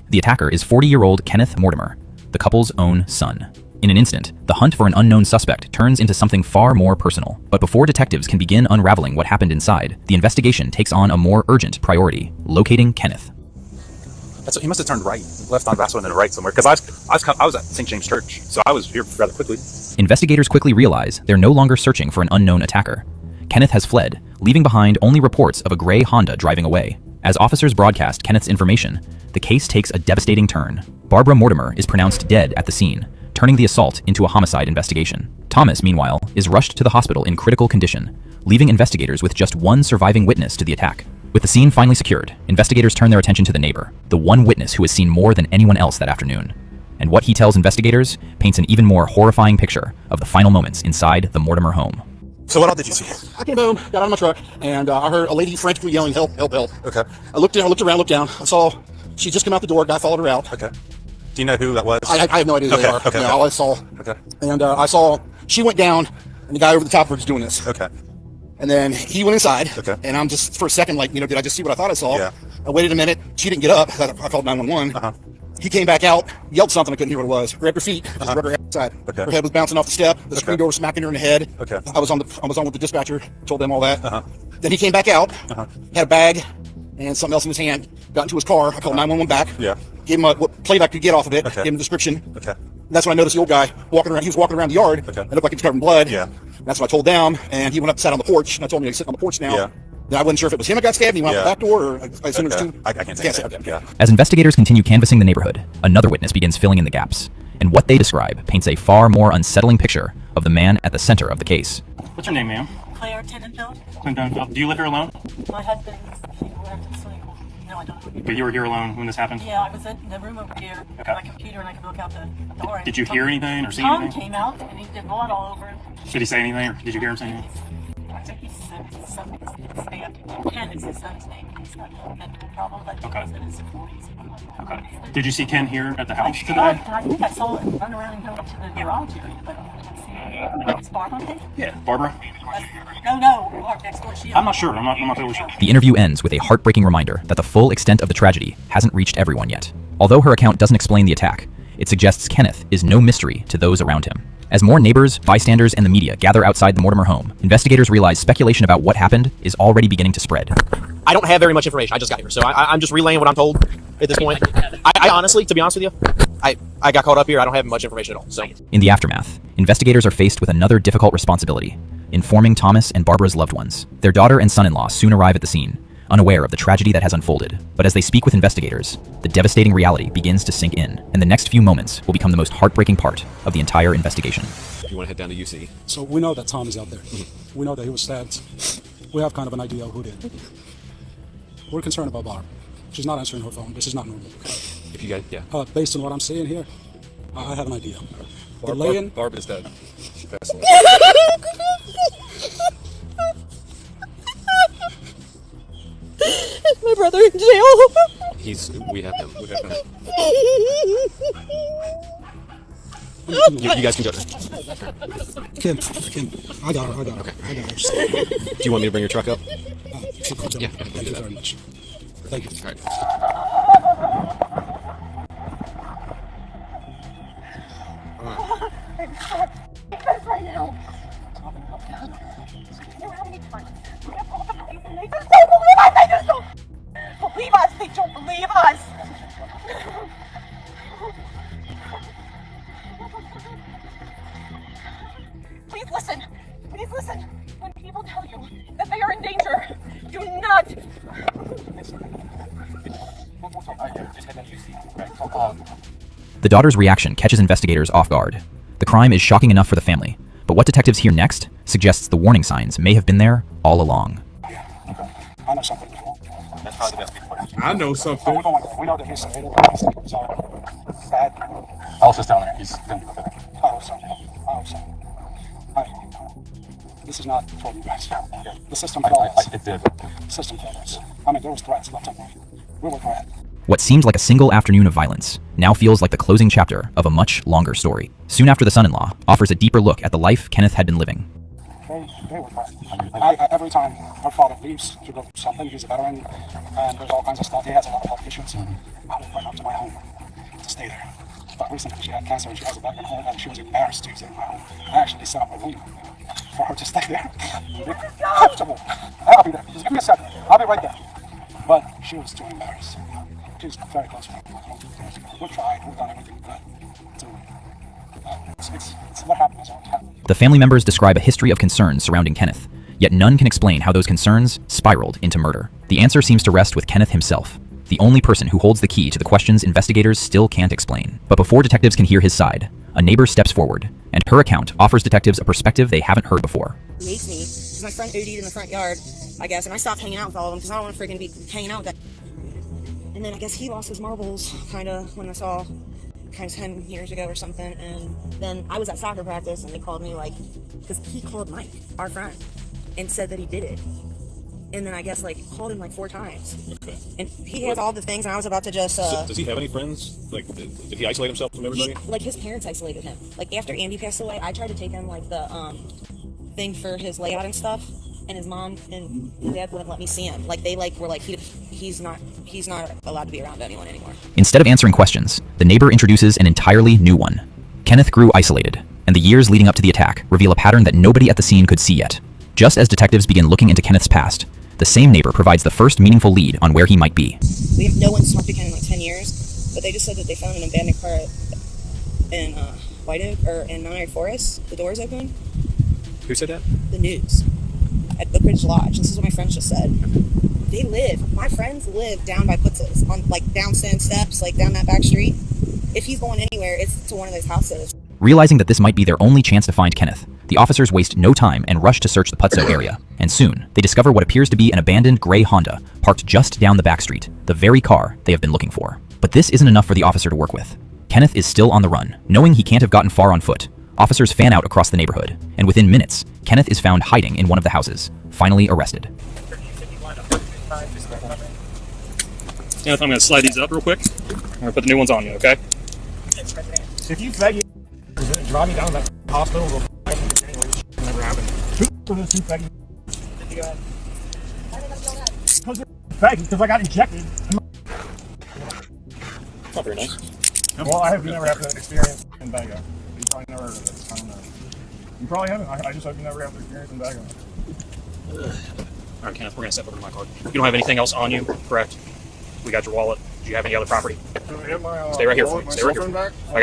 The attacker is 40-year-old Kenneth Mortimer, the couple's own son. In an instant, the hunt for an unknown suspect turns into something far more personal. But before detectives can begin unraveling what happened inside, the investigation takes on a more urgent priority: locating Kenneth. He must have turned right, left on Basswood and then right somewhere. Because I was at St. James Church, so I was here rather quickly. Investigators quickly realize they're no longer searching for an unknown attacker. Kenneth has fled, leaving behind only reports of a gray Honda driving away. As officers broadcast Kenneth's information, the case takes a devastating turn. Barbara Mortimer is pronounced dead at the scene, turning the assault into a homicide investigation. Thomas, meanwhile, is rushed to the hospital in critical condition, leaving investigators with just one surviving witness to the attack. With the scene finally secured, investigators turn their attention to the neighbor, the one witness who has seen more than anyone else that afternoon. And what he tells investigators paints an even more horrifying picture of the final moments inside the Mortimer home. So what else did you see? I came home, got out of my truck, and I heard a lady frantically yelling, "Help, help, help." Okay. I looked around, looked down. I saw she just come out the door. Guy followed her out. Okay. Do you know who that was? I have no idea who they are. Okay. All I saw. Okay. And I saw she went down, and the guy over the top of her was doing this. Okay. And then he went inside. Okay. And I'm just for a second like, did I just see what I thought I saw? Yeah. I waited a minute. She didn't get up. I called 911. he came back out, yelled something, I couldn't hear what it was. Grabbed her feet, rubbed her head outside. Okay. Her head was bouncing off the step. The screen door was smacking her in the head. Okay. I was on with the dispatcher, told them all that. Then he came back out, had a bag and something else in his hand, got into his car. I called 911 back. Yeah. Gave him what plate I could get off of it. Gave him a description. Okay. And that's when I noticed the old guy walking around. He was walking around the yard. It looked like he was covered in blood. Yeah. That's when I told down, and he went up and sat on the porch. And I told him he's sitting on the porch now. Yeah. Then I wasn't sure if it was him that got stabbed. And he went out the back door, or I assume it was two. I can't say. Okay. As investigators continue canvassing the neighborhood, another witness begins filling in the gaps. And what they describe paints a far more unsettling picture of the man at the center of the case. What's your name, ma'am? Claire Tenenfield. Do you live here alone? My husband went to sleep. No, I don't. But you were here alone when this happened? Yeah, I was in the room over here with my computer and I could look out the door. Did you hear anything or see Tom anything? came out and he did blood all over him. Did he say anything or did you hear him say anything? I think he said something stabbed him. Ken is his son's name. He's got a mental problem, but he's in his 40s. Okay. Did you see Ken here at the house today? I think I saw him run around and go up to the garage area, but I didn't see him. It's Barbara, I think? Yeah. Barbara? No, next door. I'm not sure. I'm not totally sure. The interview ends with a heartbreaking reminder that the full extent of the tragedy hasn't reached everyone yet. Although her account doesn't explain the attack, it suggests Kenneth is no mystery to those around him. As more neighbors, bystanders, and the media gather outside the Mortimer home, investigators realize speculation about what happened is already beginning to spread. I don't have very much information. I just got here, so I'm just relaying what I'm told at this point. I honestly, to be honest with you, I got caught up here. I don't have much information at all. So In the aftermath, investigators are faced with another difficult responsibility: informing Thomas and Barbara's loved ones. Their daughter and son-in-law soon arrive at the scene, unaware of the tragedy that has unfolded. But as they speak with investigators, the devastating reality begins to sink in, and the next few moments will become the most heartbreaking part of the entire investigation. You want to head down to UC? So we know that Tom is out there. We know that he was stabbed. We have kind of an idea of who did. We're concerned about Barb. She's not answering her phone. This is not normal. If you guys, yeah. Based on what I'm seeing here, I have an idea. The lay-in. Barb is dead. She passed away. My brother in jail. We have him. You guys can go. Kim, I got her. Okay. I got her. Do you want me to bring your truck up? Yeah. Thank you very much. Thank you. All right. Right now. Believe us, they don't believe us. Please listen. When people tell you that they are in danger, do not. The daughter's reaction catches investigators off guard. The crime is shocking enough for the family, but what detectives hear next suggests the warning signs may have been there all along. I know something. That's probably the best people. I know something. We know that he's bad. Alice down there. He's been I hope so. This is not for you guys. The system failed us. It did. The system failed us. I mean, there was threats left and right. We were threatened. What seemed like a single afternoon of violence now feels like the closing chapter of a much longer story. Soon after, the son-in-law offers a deeper look at the life Kenneth had been living. They were threatened. Every time our father leaves to go do something, he's a veteran, and there's all kinds of stuff. He has a lot of health issues. I would run up to my home to stay there. But recently she had cancer and she has a back at home, and she was embarrassed to stay in my home. I actually set up a room for her to stay there. Comfortable. I'll be there. Just give me a second. I'll be right there. But she was too embarrassed. She's very close to me. We've tried. We've done everything we could to. It's what happened is what happened. The family members describe a history of concerns surrounding Kenneth, yet none can explain how those concerns spiraled into murder. The answer seems to rest with Kenneth himself, the only person who holds the key to the questions investigators still can't explain. But before detectives can hear his side, a neighbor steps forward, and her account offers detectives a perspective they haven't heard before. It makes me, because my friend OD'd in the front yard, I guess, and I stopped hanging out with all of them because I don't want to freaking be hanging out with that. And then I guess he lost his marbles, kind of, when I saw, kind of 10 years ago or something, and then I was at soccer practice, and they called me, like, because he called Mike, our friend, and said that he did it. And then I guess, like, called him, like, 4 times. Okay. And he has all the things, and I was about to just, So, does he have any friends? Like, did he isolate himself from everybody? Like, his parents isolated him. Like, after Andy passed away, I tried to take him, like, the, thing for his layout and stuff, and his mom and his dad wouldn't let me see him. Like, they, like, were like, he's not allowed to be around anyone anymore. Instead of answering questions, the the neighbor introduces an entirely new one. Kenneth grew isolated, and the years leading up to the attack reveal a pattern that nobody at the scene could see yet. Just as detectives begin looking into Kenneth's past, the same neighbor provides the first meaningful lead on where he might be. No one's talked to Ken in like 10 years, but they just said that they found an abandoned car in White Oak, or in Mount Airy Forest. The doors open. Who said that? The news at Oak Ridge Lodge. This is what my friends just said. My friends live down by Putz's, on like down stone steps, like down that back street. If he's going anywhere, it's to one of those houses. Realizing that this might be their only chance to find Kenneth, the officers waste no time and rush to search the Putzo area. And soon, they discover what appears to be an abandoned gray Honda parked just down the back street, the very car they have been looking for. But this isn't enough for the officer to work with. Kenneth is still on the run. Knowing he can't have gotten far on foot, officers fan out across the neighborhood, and within minutes, Kenneth is found hiding in one of the houses, finally arrested. Kenneth, I'm going to slide these up real quick. I'm going to put the new ones on you, okay? If you faggot drive me down to that hospital, never happened. Who are those two faggot? Because they're faggot, because I got injected. Not very nice. Well, I have never had that experience in Bago. You probably never heard of it. I don't know. You probably haven't. I just hope you never have the experience in Bago. All right, Kenneth, we're going to step over to my car. You don't have anything else on you, correct? We got your wallet. Do you have any other property? Stay right here for me. Stay right here. I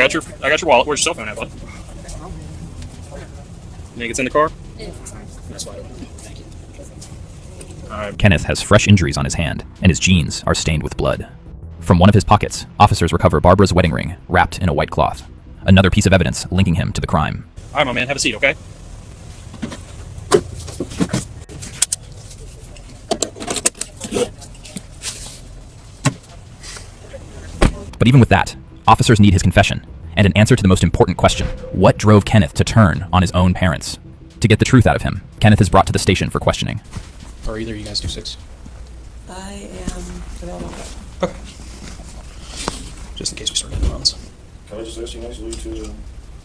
got your wallet. Where's your cell phone at, bud? You think it's in the car? That's fine. Thank you. Kenneth has fresh injuries on his hand, and his jeans are stained with blood. From one of his pockets, officers recover Barbara's wedding ring, wrapped in a white cloth. Another piece of evidence linking him to the crime. All right, my man. Have a seat, okay? But even with that, officers need his confession, and an answer to the most important question. What drove Kenneth to turn on his own parents? To get the truth out of him, Kenneth is brought to the station for questioning. Are either of you guys 2'6"? I am available. Okay. Just in case we start getting runs. Can I just ask you nicely to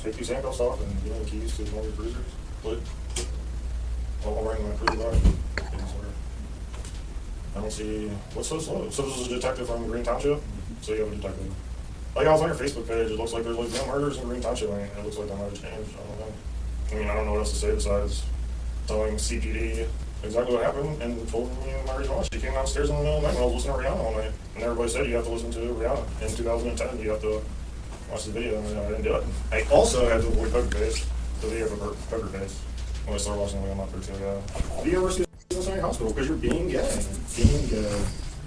take these handcuffs off and give me the keys to one of your cruisers? Please? I'll ring my cruiser bar. I don't see... What's so slow? So this is a detective from Green Township? So you have a detective. Like I was on your Facebook page, it looks like there's like no murders in Green Township. I mean, it looks like that might have changed. I don't know. I mean, I don't know what else to say besides telling CPD exactly what happened and told me my reason why. She came downstairs in the middle of the night when I was listening to Rihanna all night. And everybody said you have to listen to Rihanna. In 2010, you have to watch the video, and I didn't do it. I also had to avoid Poker Face, the video for Poker Face, when I started watching the video a month or two ago. The University of Cincinnati Hospital, because you're being gay. Being gay.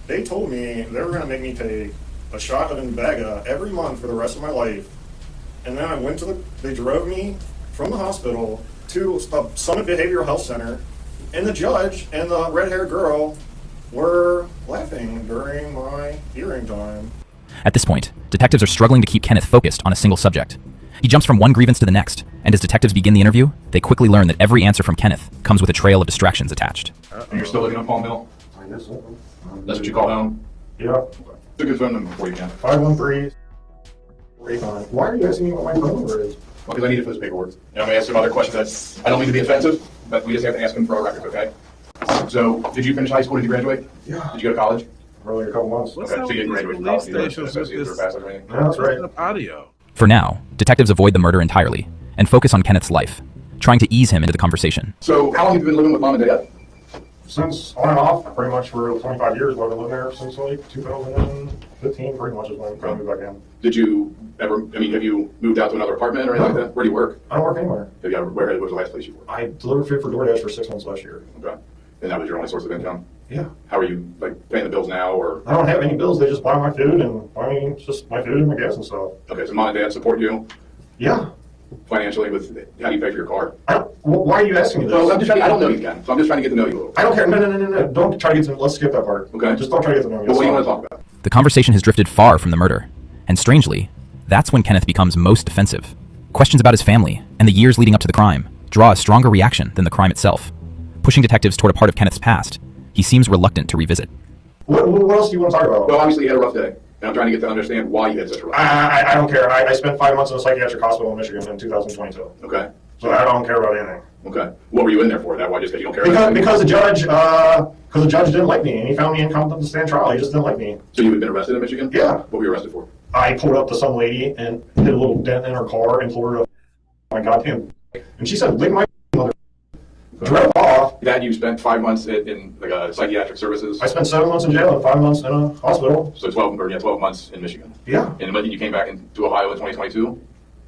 They told me they were going to make me take a shot of Invega every month for the rest of my life. And then I went to they drove me from the hospital to a Summit Behavioral Health Center, and the judge and the red-haired girl were laughing during my hearing time. At this point, detectives are struggling to keep Kenneth focused on a single subject. He jumps from one grievance to the next, and as detectives begin the interview, they quickly learn that every answer from Kenneth comes with a trail of distractions attached. You're still living on Palm Hill? I guess so. That's what you call home? Yeah. It's a good phone number for you, Ken. 513. Why are you asking me what my phone number is? Well, because I need it for this paperwork. I'm going to ask some other questions that I don't mean to be offensive, but we just have to ask them for our records, okay? So, did you finish high school? Did you graduate? Yeah. Did you go to college? Earlier a couple months. What's Okay, up so you with didn't these graduate from police college. stations with this Yeah, that's right. audio? For now, detectives avoid the murder entirely and focus on Kenneth's life, trying to ease him into the conversation. So, how long have you been living with mom and dad? Since on and off, pretty much for 25 years. I've been living there since like 2015, pretty much is when I moved back in. Did you ever, have you moved out to another apartment or anything like that? Where do you work? I don't work anywhere. Have you ever, where was the last place you worked? I delivered food for DoorDash for 6 months last year. Okay. And that was your only source of income? Yeah. How are you, paying the bills now, or? I don't have any bills. They just buy my food and just my food and my gas and stuff. Okay, so mom and dad support you? Yeah. Financially with, how do you pay for your car? Why are you asking me this? Well, I don't know you, Ken, so I'm just trying to get to know you a little. I don't care. No. Don't try to get to, let's skip that part. Okay. Just don't try to get to know me. Well, what do you want to talk about? The conversation has drifted far from the murder, and strangely, that's when Kenneth becomes most defensive. Questions about his family and the years leading up to the crime draw a stronger reaction than the crime itself. Pushing detectives toward a part of Kenneth's past, he seems reluctant to revisit. What else do you want to talk about? Well, obviously you had a rough day, and I'm trying to get to understand why you had such a rough day. I don't care. I spent 5 months in a psychiatric hospital in Michigan in 2022. Okay. So I don't care about anything. Okay. What were you in there for? That why? Just because you don't care? Because the judge didn't like me, and he found me incompetent to stand trial. He just didn't like me. So you had been arrested in Michigan? Yeah. What were you arrested for? I pulled up to some lady and hit a little dent in her car and told her to my goddamn. And she said, "Lick my mother." Drove off. Dad, you spent 5 months in like psychiatric services. I spent 7 months in jail and 5 months in a hospital. So 12 months in Michigan. Yeah. And when you came back to Ohio in 2022.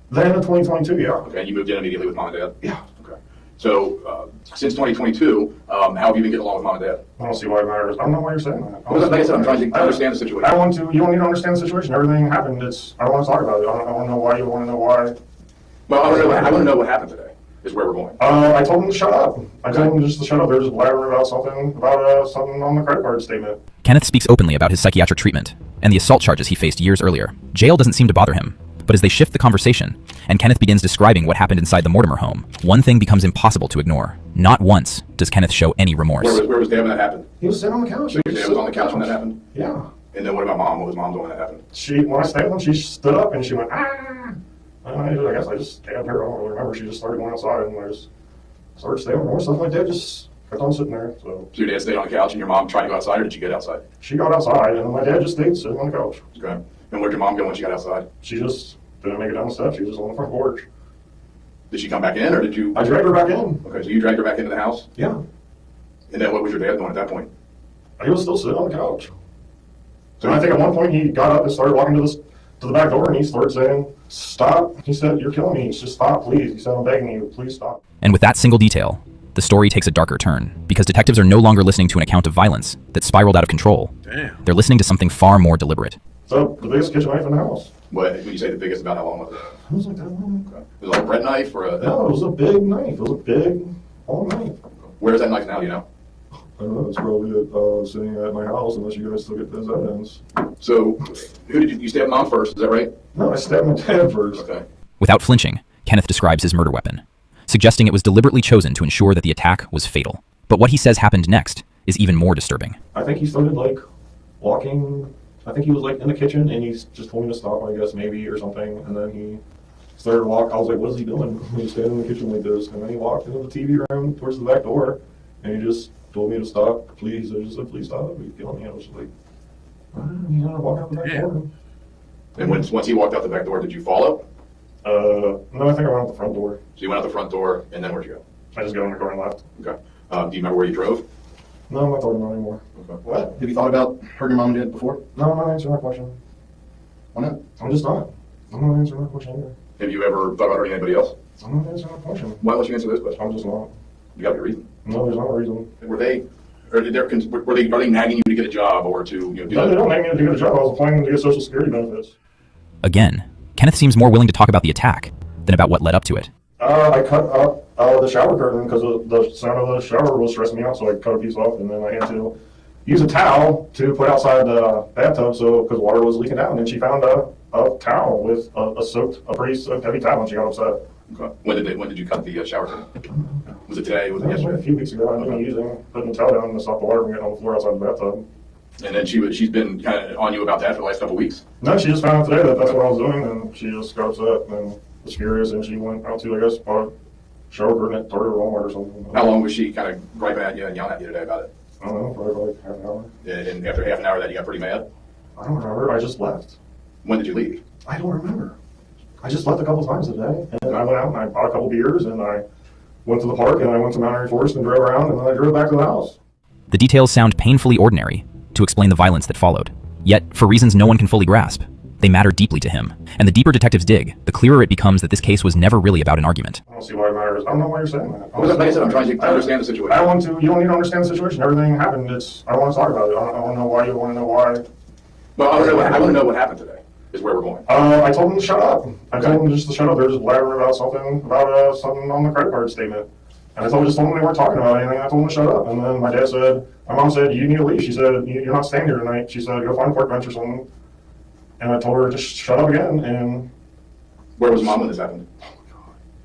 Then in 2022, yeah. Okay, and you moved in immediately with mom and dad. Yeah. Okay. So since 2022, how have you been getting along with mom and dad? I don't see why it matters. I don't know why you're saying that. Well, like I said, I'm trying to understand the situation. I want to. You don't need to understand the situation. Everything happened. I don't want to talk about it. I don't know why you want to know why. Well, I want to know what happened today. Is where we're going. I told him to shut up. I told him just to shut up. They're just blabbering about something on the credit card statement. Kenneth speaks openly about his psychiatric treatment and the assault charges he faced years earlier. Jail doesn't seem to bother him, but as they shift the conversation and Kenneth begins describing what happened inside the Mortimer home, one thing becomes impossible to ignore. Not once does Kenneth show any remorse. Where was Dad when that happened? He was sitting on the couch. So your dad was on the couch when that happened? Yeah. And then what about mom? What was mom doing when that happened? When I stayed with him, she stood up and she went, ah. I guess I just stayed up here. I don't really remember. She just started going outside and I just started staying more stuff like that. Just kept on sitting there. So your dad stayed on the couch and your mom tried to go outside, or did you get outside? She got outside and my dad just stayed sitting on the couch. Okay. And where'd your mom go when she got outside? She just didn't make it down the steps. She was just on the front porch. Did she come back in, or did you? I dragged her back in. Okay, so you dragged her back into the house? Yeah. And then what was your dad doing at that point? He was still sitting on the couch. So I think at one point he got up and started walking to the back door and he started saying, "Stop." He said, "You're killing me. Just stop, please." He said, "I'm begging you, please stop." And with that single detail, the story takes a darker turn because detectives are no longer listening to an account of violence that spiraled out of control. Damn. They're listening to something far more deliberate. So the biggest kitchen knife in the house. What, when you say the biggest, about how long was it? It was like that long. Okay. Was it like a bread knife or a? No, it was a big knife. It was a big, long knife. Where's that knife now, do you know? I don't know. It's probably sitting at my house unless you guys still get those evidence. So, who did you stab mom first? Is that right? No, I stabbed my dad first. Okay. Without flinching, Kenneth describes his murder weapon, suggesting it was deliberately chosen to ensure that the attack was fatal. But what he says happened next is even more disturbing. I think he started walking. I think he was in the kitchen and he just told me to stop, I guess, maybe, or something. And then he started to walk. I was like, what is he doing? He was standing in the kitchen like this. And then he walked into the TV room towards the back door and he just told me to stop, please. I just said, please stop. You're killing me. I was just like, you gotta walk out the back door. And once he walked out the back door, did you follow? No, I think I went out the front door. So you went out the front door, and then where'd you go? I just got in the car and left. Okay. Do you remember where you drove? No, I'm not talking about it anymore. Okay. What? Have you thought about hurting your mom and dad before? No, I'm not answering that question. Why not? I'm just not. I'm not answering that question either. Have you ever thought about hurting anybody else? I'm not answering that question. Why don't you answer this question? I'm just not. You got a reason. No, there's not a reason. Are they nagging you to get a job or to do No, they don't nag me to get a job. I was applying to get Social Security benefits. Again, Kenneth seems more willing to talk about the attack than about what led up to it. I cut up the shower curtain because the sound of the shower was stressing me out, so I cut a piece off, and then I had to use a towel to put outside the bathtub because water was leaking down, and she found a towel with a pretty soaked heavy towel, and she got upset. Okay. When did you cut the shower curtain? Was it today? Was it yesterday? A few weeks ago. I've been putting the towel down to stop the water from getting on the floor outside the bathtub. And then she's been kind of on you about that for the last couple of weeks? No, she just found out today that that's what I was doing, and she just got upset and was furious, and she went out to, I guess, bought a shower curtain at Target or Walmart or something. How long was she kind of griping at you and yelling at you today about it? I don't know, probably half an hour. And after half an hour of that, you got pretty mad? I don't remember. I just left. When did you leave? I don't remember. I just left a couple times today, and I went out and I bought a couple beers, and I went to the park, and I went to Mount Airy Forest and drove around, and then I drove back to the house. The details sound painfully ordinary to explain the violence that followed. Yet, for reasons no one can fully grasp, they matter deeply to him. And the deeper detectives dig, the clearer it becomes that this case was never really about an argument. I don't see why it matters. I don't know why you're saying that. Like I said, I'm trying to understand the situation. I want to. You don't need to understand the situation. Everything happened. I don't want to talk about it. I don't know why you want to know why. Well, I want to know what happened today. Is where we're going. I told him to shut up. I told him just to shut up. They're just blabbering about something on the credit card statement. And I just told them they weren't talking about anything. I told them to shut up. And then my mom said, you need to leave. She said, you're not staying here tonight. She said, go find a park bench or something. And I told her to just shut up again. And where was mom when this happened?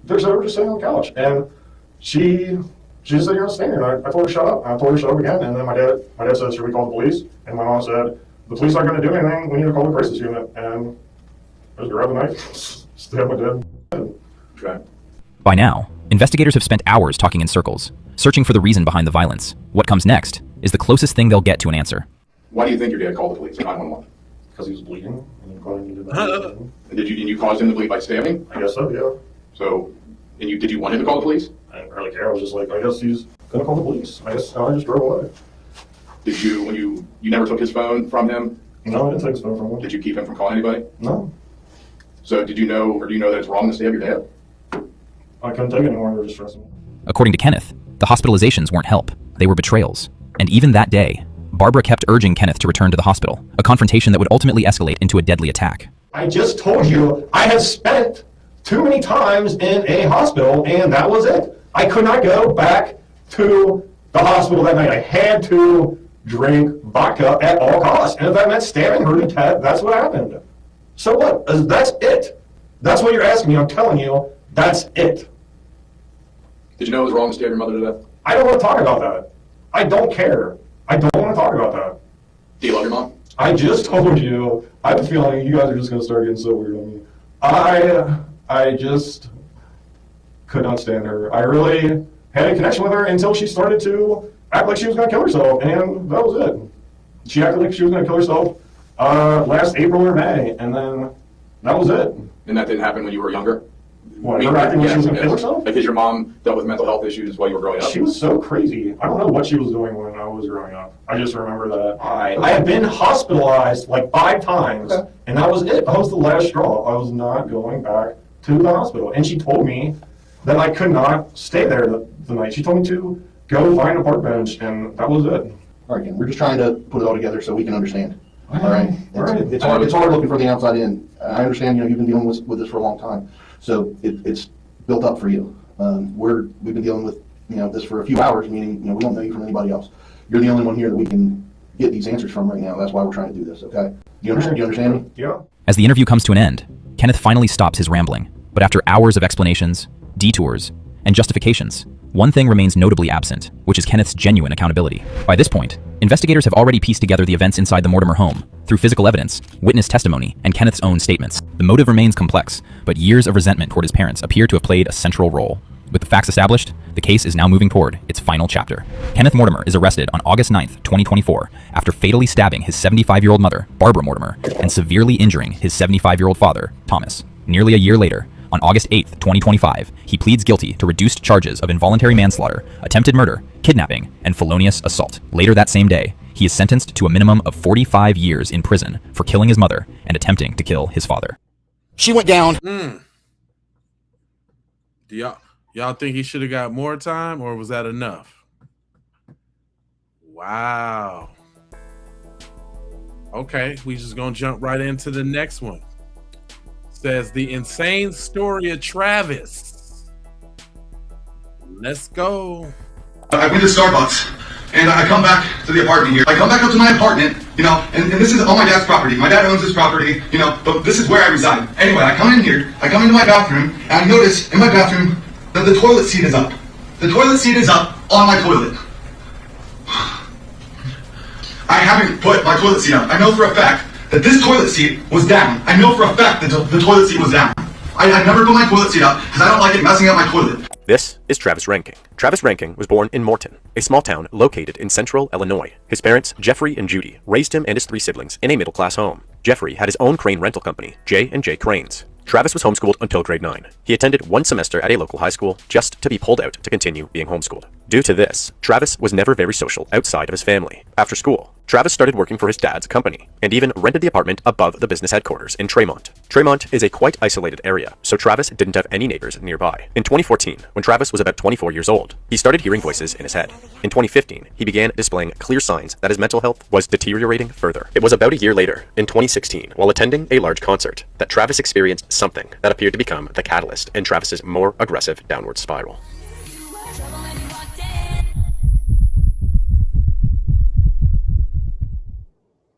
They were just sitting on the couch. And she just said, you're not staying here tonight. I told her to shut up. And I told her to shut up again. And then my dad said, should we call the police? And my mom said, the police aren't going to do anything. We need to call the crisis unit. And I just grabbed a knife, stabbed my dad. Okay. By now, investigators have spent hours talking in circles, searching for the reason behind the violence. What comes next is the closest thing they'll get to an answer. Why do you think your dad called the police at 911? because he was bleeding. And according to that, And you caused him to bleed by stabbing? I guess so, yeah. So, did you want him to call the police? I didn't really care. I was just like, I guess he's gonna call the police. I guess I just drove away. Did you, when you never took his phone from him? No, I didn't take his phone from him. Did you keep him from calling anybody? No. So do you know that it's wrong to stab your dad? I couldn't take it anymore. They were just stressing me. According to Kenneth, the hospitalizations weren't help. They were betrayals. And even that day, Barbara kept urging Kenneth to return to the hospital, a confrontation that would ultimately escalate into a deadly attack. I just told you I have spent too many times in a hospital, and that was it. I could not go back to the hospital that night. I had to drink vodka at all costs. And if that meant stabbing her to death, that's what happened. So what? That's it. That's what you're asking me. I'm telling you, that's it. Did you know it was wrong to stab your mother to death? I don't want to talk about that. I don't care. I don't want to talk about that. Do you love your mom? I just told you, I have a feeling you guys are just going to start getting so weird on me. I just could not stand her. I really had a connection with her until she started to act like she was going to kill herself, and that was it. She acted like she was going to kill herself last April or May, and then that was it. And that didn't happen when you were younger? What, her acting like she was going to kill herself? Because your mom dealt with mental health issues while you were growing up? She was so crazy. I don't know what she was doing when I was growing up. I just remember that I had been hospitalized like 5 times, and that was it. That was the last straw. I was not going back to the hospital. And she told me that I could not stay there the night. She told me to go find a park bench, and that was it. All right, again, we're just trying to put it all together so we can understand. All right? Right. It's hard looking from the outside in. I understand, you've been dealing with this for a long time. So it's built up for you. We've been dealing with, this for a few hours, meaning, we don't know you from anybody else. You're the only one here that we can get these answers from right now. That's why we're trying to do this, okay? Do you understand me? Yeah. As the interview comes to an end, Kenneth finally stops his rambling. But after hours of explanations, detours, and justifications, one thing remains notably absent, which is Kenneth's genuine accountability. By this point, investigators have already pieced together the events inside the Mortimer home through physical evidence, witness testimony, and Kenneth's own statements. The motive remains complex, but years of resentment toward his parents appear to have played a central role. With the facts established, the case is now moving toward its final chapter. Kenneth Mortimer is arrested on August 9th, 2024, after fatally stabbing his 75-year-old mother, Barbara Mortimer, and severely injuring his 75-year-old father, Thomas. Nearly a year later, on August 8th, 2025, he pleads guilty to reduced charges of involuntary manslaughter, attempted murder, kidnapping, and felonious assault. Later that same day, he is sentenced to a minimum of 45 years in prison for killing his mother and attempting to kill his father. She went down. Do y'all think he should have got more time, or was that enough? Wow. Okay, we just gonna jump right into the next one. Says the insane story of Travis. Let's go. I went to Starbucks and I come back to the apartment here. I come back up to my apartment, and this is on my dad's property. My dad owns this property, but this is where I reside. Anyway, I come in here, I come into my bathroom, and I notice in my bathroom that the toilet seat is up. The toilet seat is up on my toilet. I haven't put my toilet seat up. I know for a fact that this toilet seat was down. I know for a fact that the toilet seat was down. I never put my toilet seat up because I don't like it messing up my toilet. This is Travis Ranking. Travis Ranking was born in Morton, a small town located in central Illinois. His parents, Jeffrey and Judy, raised him and his 3 siblings in a middle-class home. Jeffrey had his own crane rental company, J&J Cranes. Travis was homeschooled until grade 9. He attended 1 semester at a local high school just to be pulled out to continue being homeschooled. Due to this, Travis was never very social outside of his family. After school, Travis started working for his dad's company and even rented the apartment above the business headquarters in Tremont. Tremont is a quite isolated area, so Travis didn't have any neighbors nearby. In 2014, when Travis was about 24 years old, he started hearing voices in his head. In 2015, he began displaying clear signs that his mental health was deteriorating further. It was about a year later, in 2016, while attending a large concert, that Travis experienced something that appeared to become the catalyst in Travis's more aggressive downward spiral.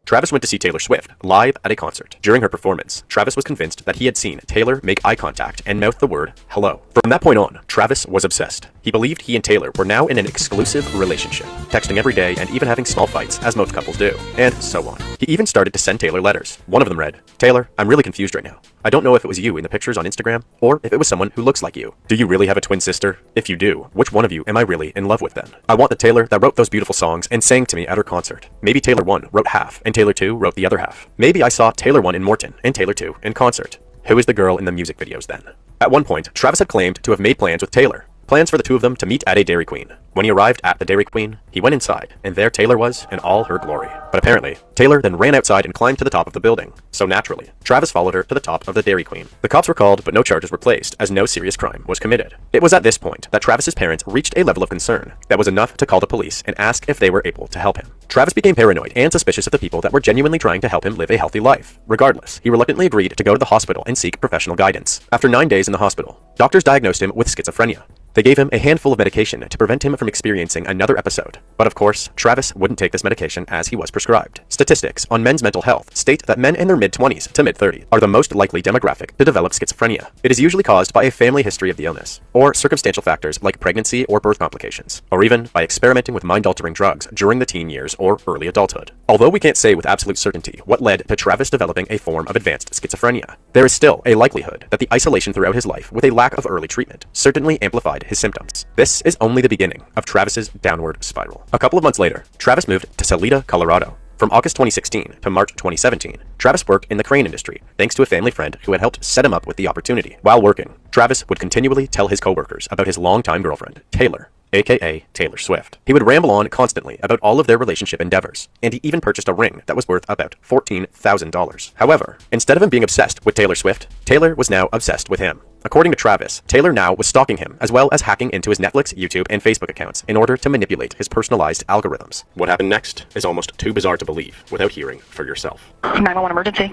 Travis went to see Taylor Swift live at a concert. During her performance, Travis was convinced that he had seen Taylor make eye contact and mouth the word hello. From that point on, Travis was obsessed. He believed he and Taylor were now in an exclusive relationship, texting every day and even having small fights as most couples do, and so on. He even started to send Taylor letters. One of them read, "Taylor, I'm really confused right now. I don't know if it was you in the pictures on Instagram, or if it was someone who looks like you. Do you really have a twin sister? If you do, which one of you am I really in love with then? I want the Taylor that wrote those beautiful songs and sang to me at her concert. Maybe Taylor 1 wrote half, and Taylor 2 wrote the other half. Maybe I saw Taylor 1 in Morton and Taylor 2 in concert. Who is the girl in the music videos then? At one point, Travis had claimed to have made plans with Taylor. Plans for the two of them to meet at a Dairy Queen. When he arrived at the Dairy Queen, he went inside, and there Taylor was in all her glory. But apparently, Taylor then ran outside and climbed to the top of the building. So naturally, Travis followed her to the top of the Dairy Queen. The cops were called, but no charges were placed, as no serious crime was committed. It was at this point that Travis's parents reached a level of concern that was enough to call the police and ask if they were able to help him. Travis became paranoid and suspicious of the people that were genuinely trying to help him live a healthy life. Regardless, he reluctantly agreed to go to the hospital and seek professional guidance. After 9 days in the hospital, doctors diagnosed him with schizophrenia. They gave him a handful of medication to prevent him from experiencing another episode. But of course, Travis wouldn't take this medication as he was prescribed. Statistics on men's mental health state that men in their mid-20s to mid-30s are the most likely demographic to develop schizophrenia. It is usually caused by a family history of the illness, or circumstantial factors like pregnancy or birth complications, or even by experimenting with mind-altering drugs during the teen years or early adulthood. Although we can't say with absolute certainty what led to Travis developing a form of advanced schizophrenia, there is still a likelihood that the isolation throughout his life with a lack of early treatment certainly amplified his symptoms. This is only the beginning of Travis's downward spiral. A couple of months later, Travis moved to Salida, Colorado. From August 2016 to March 2017, Travis worked in the crane industry thanks to a family friend who had helped set him up with the opportunity. While working, Travis would continually tell his coworkers about his longtime girlfriend, Taylor, aka Taylor Swift. He would ramble on constantly about all of their relationship endeavors, and he even purchased a ring that was worth about $14,000. However, instead of him being obsessed with Taylor Swift, Taylor was now obsessed with him. According to Travis, Taylor now was stalking him, as well as hacking into his Netflix, YouTube, and Facebook accounts in order to manipulate his personalized algorithms. What happened next is almost too bizarre to believe without hearing for yourself. 911 emergency.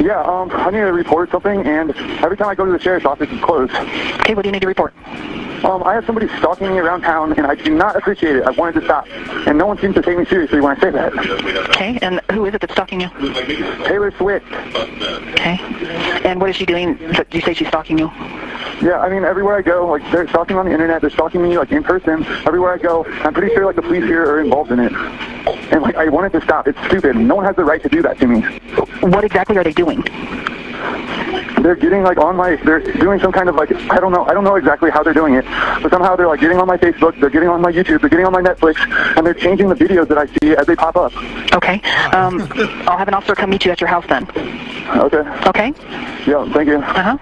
Yeah, I need to report something, and every time I go to the sheriff's office, it's closed. Okay, what do you need to report? I have somebody stalking me around town, and I do not appreciate it. I wanted to stop, and no one seems to take me seriously when I say that. Okay, and who is it that's stalking you? Taylor Swift. Okay, and what is she doing? Do you say she's stalking you? Yeah, I mean, everywhere I go, like, they're stalking on the internet, they're stalking me, like, in person. Everywhere I go, I'm pretty sure, like, the police here are involved in it. And, like, I wanted to stop. It's stupid. No one has the right to do that to me. What exactly are they doing? They're getting, like, they're doing some kind of, like, I don't know exactly how they're doing it, but somehow they're, like, getting on my Facebook, they're getting on my YouTube, they're getting on my Netflix, and they're changing the videos that I see as they pop up. Okay, I'll have an officer come meet you at your house then. Okay. Okay? Yeah, thank you. Uh-huh.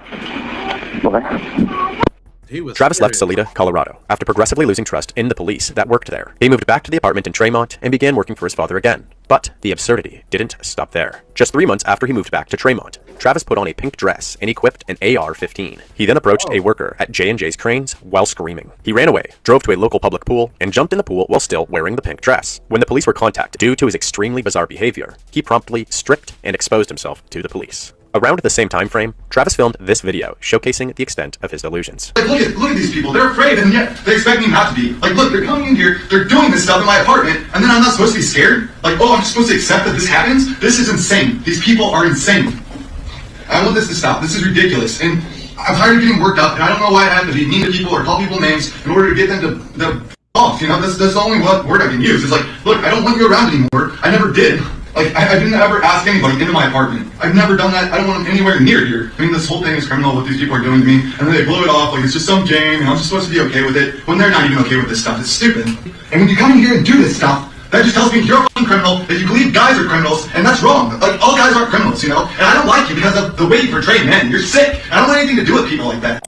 Bye. Travis left Salida, Colorado, after progressively losing trust in the police that worked there. He moved back to the apartment in Tremont and began working for his father again. But the absurdity didn't stop there. Just 3 months after he moved back to Tremont, Travis put on a pink dress and equipped an AR-15. He then approached a worker at J&J's Cranes while screaming. He ran away, drove to a local public pool, and jumped in the pool while still wearing the pink dress. When the police were contacted due to his extremely bizarre behavior, he promptly stripped and exposed himself to the police. Around the same time frame, Travis filmed this video showcasing the extent of his delusions. Like, look at these people. They're afraid, and yet they expect me not to be. Like, look, they're coming in here, they're doing this stuff in my apartment, and then I'm not supposed to be scared? Like, oh, I'm just supposed to accept that this happens? This is insane. These people are insane. I want this to stop. This is ridiculous. And I'm tired of getting worked up, and I don't know why I have to be mean to people or call people names in order to get them to off. You know, that's the only word I can use. It's like, look, I don't want you around anymore. I never did. Like, I didn't ever ask anybody into my apartment. I've never done that. I don't want them anywhere near here. I mean, this whole thing is criminal, what these people are doing to me, and then they blow it off like it's just some game, and I'm just supposed to be okay with it, when they're not even okay with this stuff. It's stupid. And when you come in here and do this stuff, that just tells me you're a fucking criminal, that you believe guys are criminals, and that's wrong. Like, all guys aren't criminals, you know? And I don't like you because of the way you portray men. You're sick. I don't want anything to do with people like that.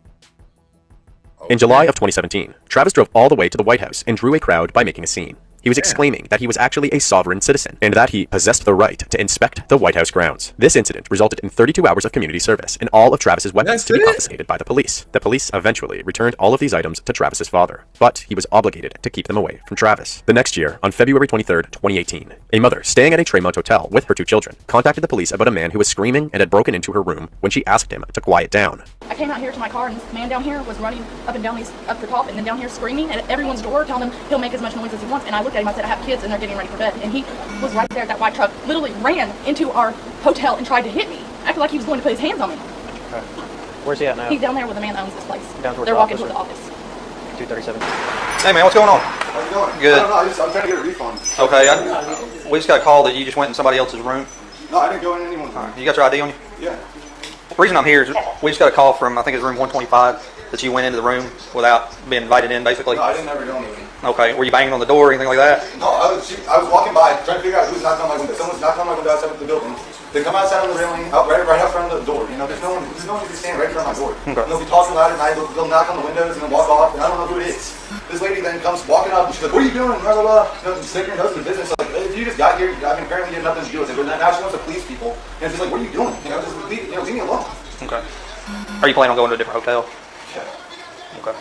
In July of 2017, Travis drove all the way to the White House and drew a crowd by making a scene. He was exclaiming that he was actually a sovereign citizen, and that he possessed the right to inspect the White House grounds. This incident resulted in 32 hours of community service and all of Travis's weapons to be confiscated by the police. The police eventually returned all of these items to Travis's father, but he was obligated to keep them away from Travis. The next year, on February 23rd, 2018, a mother staying at a Tremont hotel with her 2 children contacted the police about a man who was screaming and had broken into her room when she asked him to quiet down. I came out here to my car, and this man down here was running up and down up the top, and then down here screaming at everyone's door, telling them he'll make as much noise as he wants. And I looked at him, I said, I have kids, and they're getting ready for bed. And he was right there at that white truck, literally ran into our hotel and tried to hit me. Acted like he was going to put his hands on me. Okay. Where's he at now? He's down there with the man that owns this place. Down towards they're the walking office, toward the office. 237. Hey man, what's going on? How's it going? Good. I don't know, I'm trying to get a refund. Okay, we just got a call that you just went in somebody else's room. No, I didn't go in anyone's room. You got your ID on you? Yeah. The reason I'm here is we just got a call from, I think it's room 125. That you went into the room without being invited in, basically? No, I didn't ever do anything. Okay. Were you banging on the door or anything like that? No, I was walking by trying to figure out who's knocking on my window. Someone's knocking on my window outside of the building. They come outside on the railing, right out front of the door. You know, there's no one who's standing right in front of my door. Okay. And they'll be talking loud at night. They'll knock on the windows and then walk off, and I don't know who it is. This lady then comes walking up and she's like, "What are you doing?" Blah blah blah. You know, sticking her nose in the business. Like, if you just got here, I mean, apparently you have nothing to do with it. But now she wants to police people, and she's like, "What are you doing? You know, just leave me alone." Okay. Are you planning on going to a different hotel? Yeah. Okay.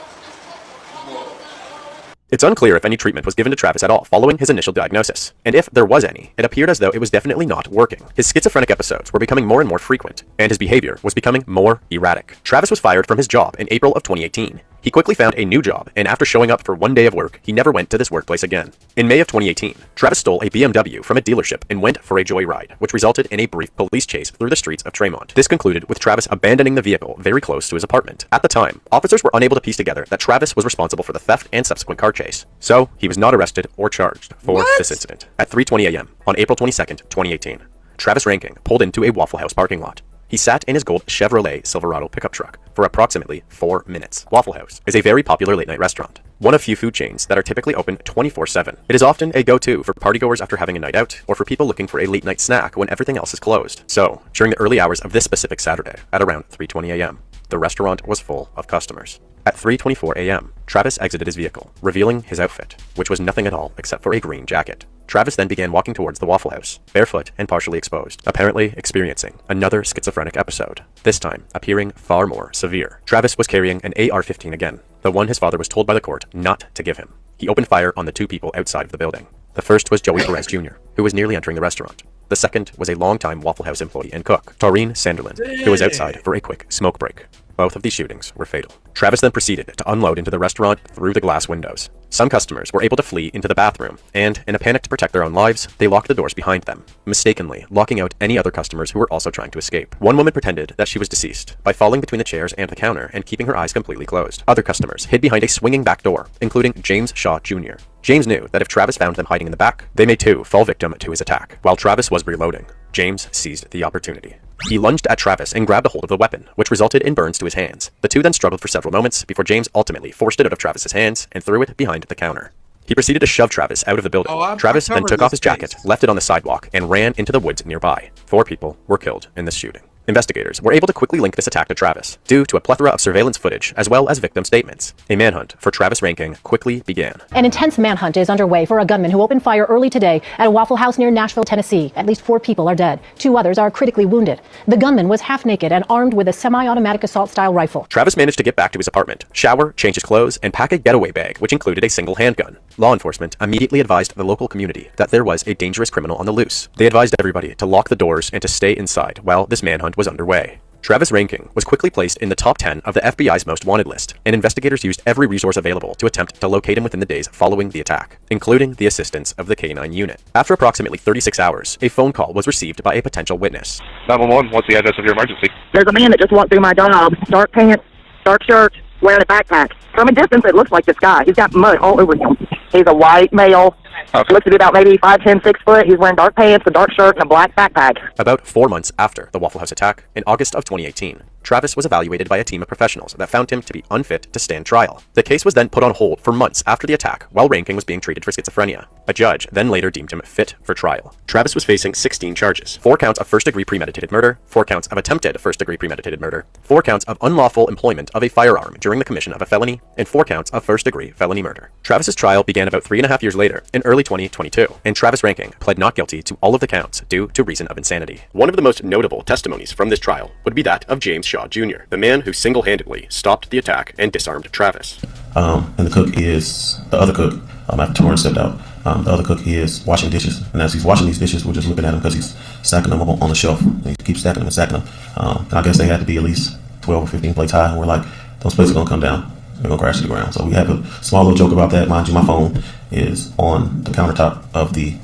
It's unclear if any treatment was given to Travis at all following his initial diagnosis, and if there was any, it appeared as though it was definitely not working. His schizophrenic episodes were becoming more and more frequent, and his behavior was becoming more erratic. Travis was fired from his job in April of 2018. He quickly found a new job, and after showing up for one day of work, he never went to this workplace again. In May of 2018, Travis stole a BMW from a dealership and went for a joyride, which resulted in a brief police chase through the streets of Tremont. This concluded with Travis abandoning the vehicle very close to his apartment. At the time, officers were unable to piece together that Travis was responsible for the theft and subsequent car chase, so he was not arrested or charged for this incident. At 3:20 a.m. on April 22nd, 2018, Travis Ranking pulled into a Waffle House parking lot. He sat in his gold Chevrolet Silverado pickup truck for approximately 4 minutes. Waffle House is a very popular late-night restaurant, one of few food chains that are typically open 24/7. It is often a go-to for partygoers after having a night out, or for people looking for a late-night snack when everything else is closed. So, during the early hours of this specific Saturday, at around 3:20 a.m., the restaurant was full of customers. At 3:24 a.m., Travis exited his vehicle, revealing his outfit, which was nothing at all except for a green jacket. Travis then began walking towards the Waffle House, barefoot and partially exposed, apparently experiencing another schizophrenic episode, this time appearing far more severe. Travis was carrying an AR-15 again, the one his father was told by the court not to give him. He opened fire on the two people outside of the building. The first was Joey Perez Jr., who was nearly entering the restaurant. The second was a longtime Waffle House employee and cook, Taurine Sanderlin, who was outside for a quick smoke break. Both of these shootings were fatal. Travis then proceeded to unload into the restaurant through the glass windows. Some customers were able to flee into the bathroom, and in a panic to protect their own lives, they locked the doors behind them, mistakenly locking out any other customers who were also trying to escape. One woman pretended that she was deceased by falling between the chairs and the counter and keeping her eyes completely closed. Other customers hid behind a swinging back door, including James Shaw Jr. James knew that if Travis found them hiding in the back, they may too fall victim to his attack. While Travis was reloading, James seized the opportunity. He lunged at Travis and grabbed a hold of the weapon, which resulted in burns to his hands. The two then struggled for several moments before James ultimately forced it out of Travis's hands and threw it behind the counter. He proceeded to shove Travis out of the building. Travis then took off his jacket, left it on the sidewalk, and ran into the woods nearby. 4 people were killed in this shooting. Investigators were able to quickly link this attack to Travis, due to a plethora of surveillance footage as well as victim statements. A manhunt for Travis Ranking quickly began. An intense manhunt is underway for a gunman who opened fire early today at a Waffle House near Nashville, Tennessee. At least 4 people are dead. 2 others are critically wounded. The gunman was half naked and armed with a semi-automatic assault-style rifle. Travis managed to get back to his apartment, shower, change his clothes, and pack a getaway bag, which included a single handgun. Law enforcement immediately advised the local community that there was a dangerous criminal on the loose. They advised everybody to lock the doors and to stay inside while this manhunt was underway. Travis Ranking was quickly placed in the top 10 of the FBI's most wanted list, and investigators used every resource available to attempt to locate him within the days following the attack, including the assistance of the K-9 unit. After approximately 36 hours, a phone call was received by a potential witness. 911, what's the address of your emergency? There's a man that just walked through my job. Dark pants, dark shirt, wearing a backpack. From a distance, it looks like this guy. He's got mud all over him. He's a white male. Okay. Looks to be about maybe 5'10", 6 foot. He's wearing dark pants, a dark shirt, and a black backpack. About 4 months after the Waffle House attack, in August of 2018, Travis was evaluated by a team of professionals that found him to be unfit to stand trial. The case was then put on hold for months after the attack while Ranking was being treated for schizophrenia. A judge then later deemed him fit for trial. Travis was facing 16 charges: 4 counts of first-degree premeditated murder, 4 counts of attempted first-degree premeditated murder, 4 counts of unlawful employment of a firearm during the commission of a felony, and 4 counts of first-degree felony murder. Travis's trial began about 3.5 years later, in early 2022, and Travis Ranking pled not guilty to all of the counts due to reason of insanity. One of the most notable testimonies from this trial would be that of James Shaw Jr., the man who single-handedly stopped the attack and disarmed Travis. And the cook is the other cook. After Torrance stepped out, the other cook is washing dishes. And as he's washing these dishes, we're just looking at him because he's stacking them on the shelf. And he keeps stacking them and stacking them. And I guess they had to be at least 12 or 15 plates high. And we're like, those plates are going to come down. They're going to crash to the ground. So we have a small little joke about that. Mind you, my phone is on the countertop of the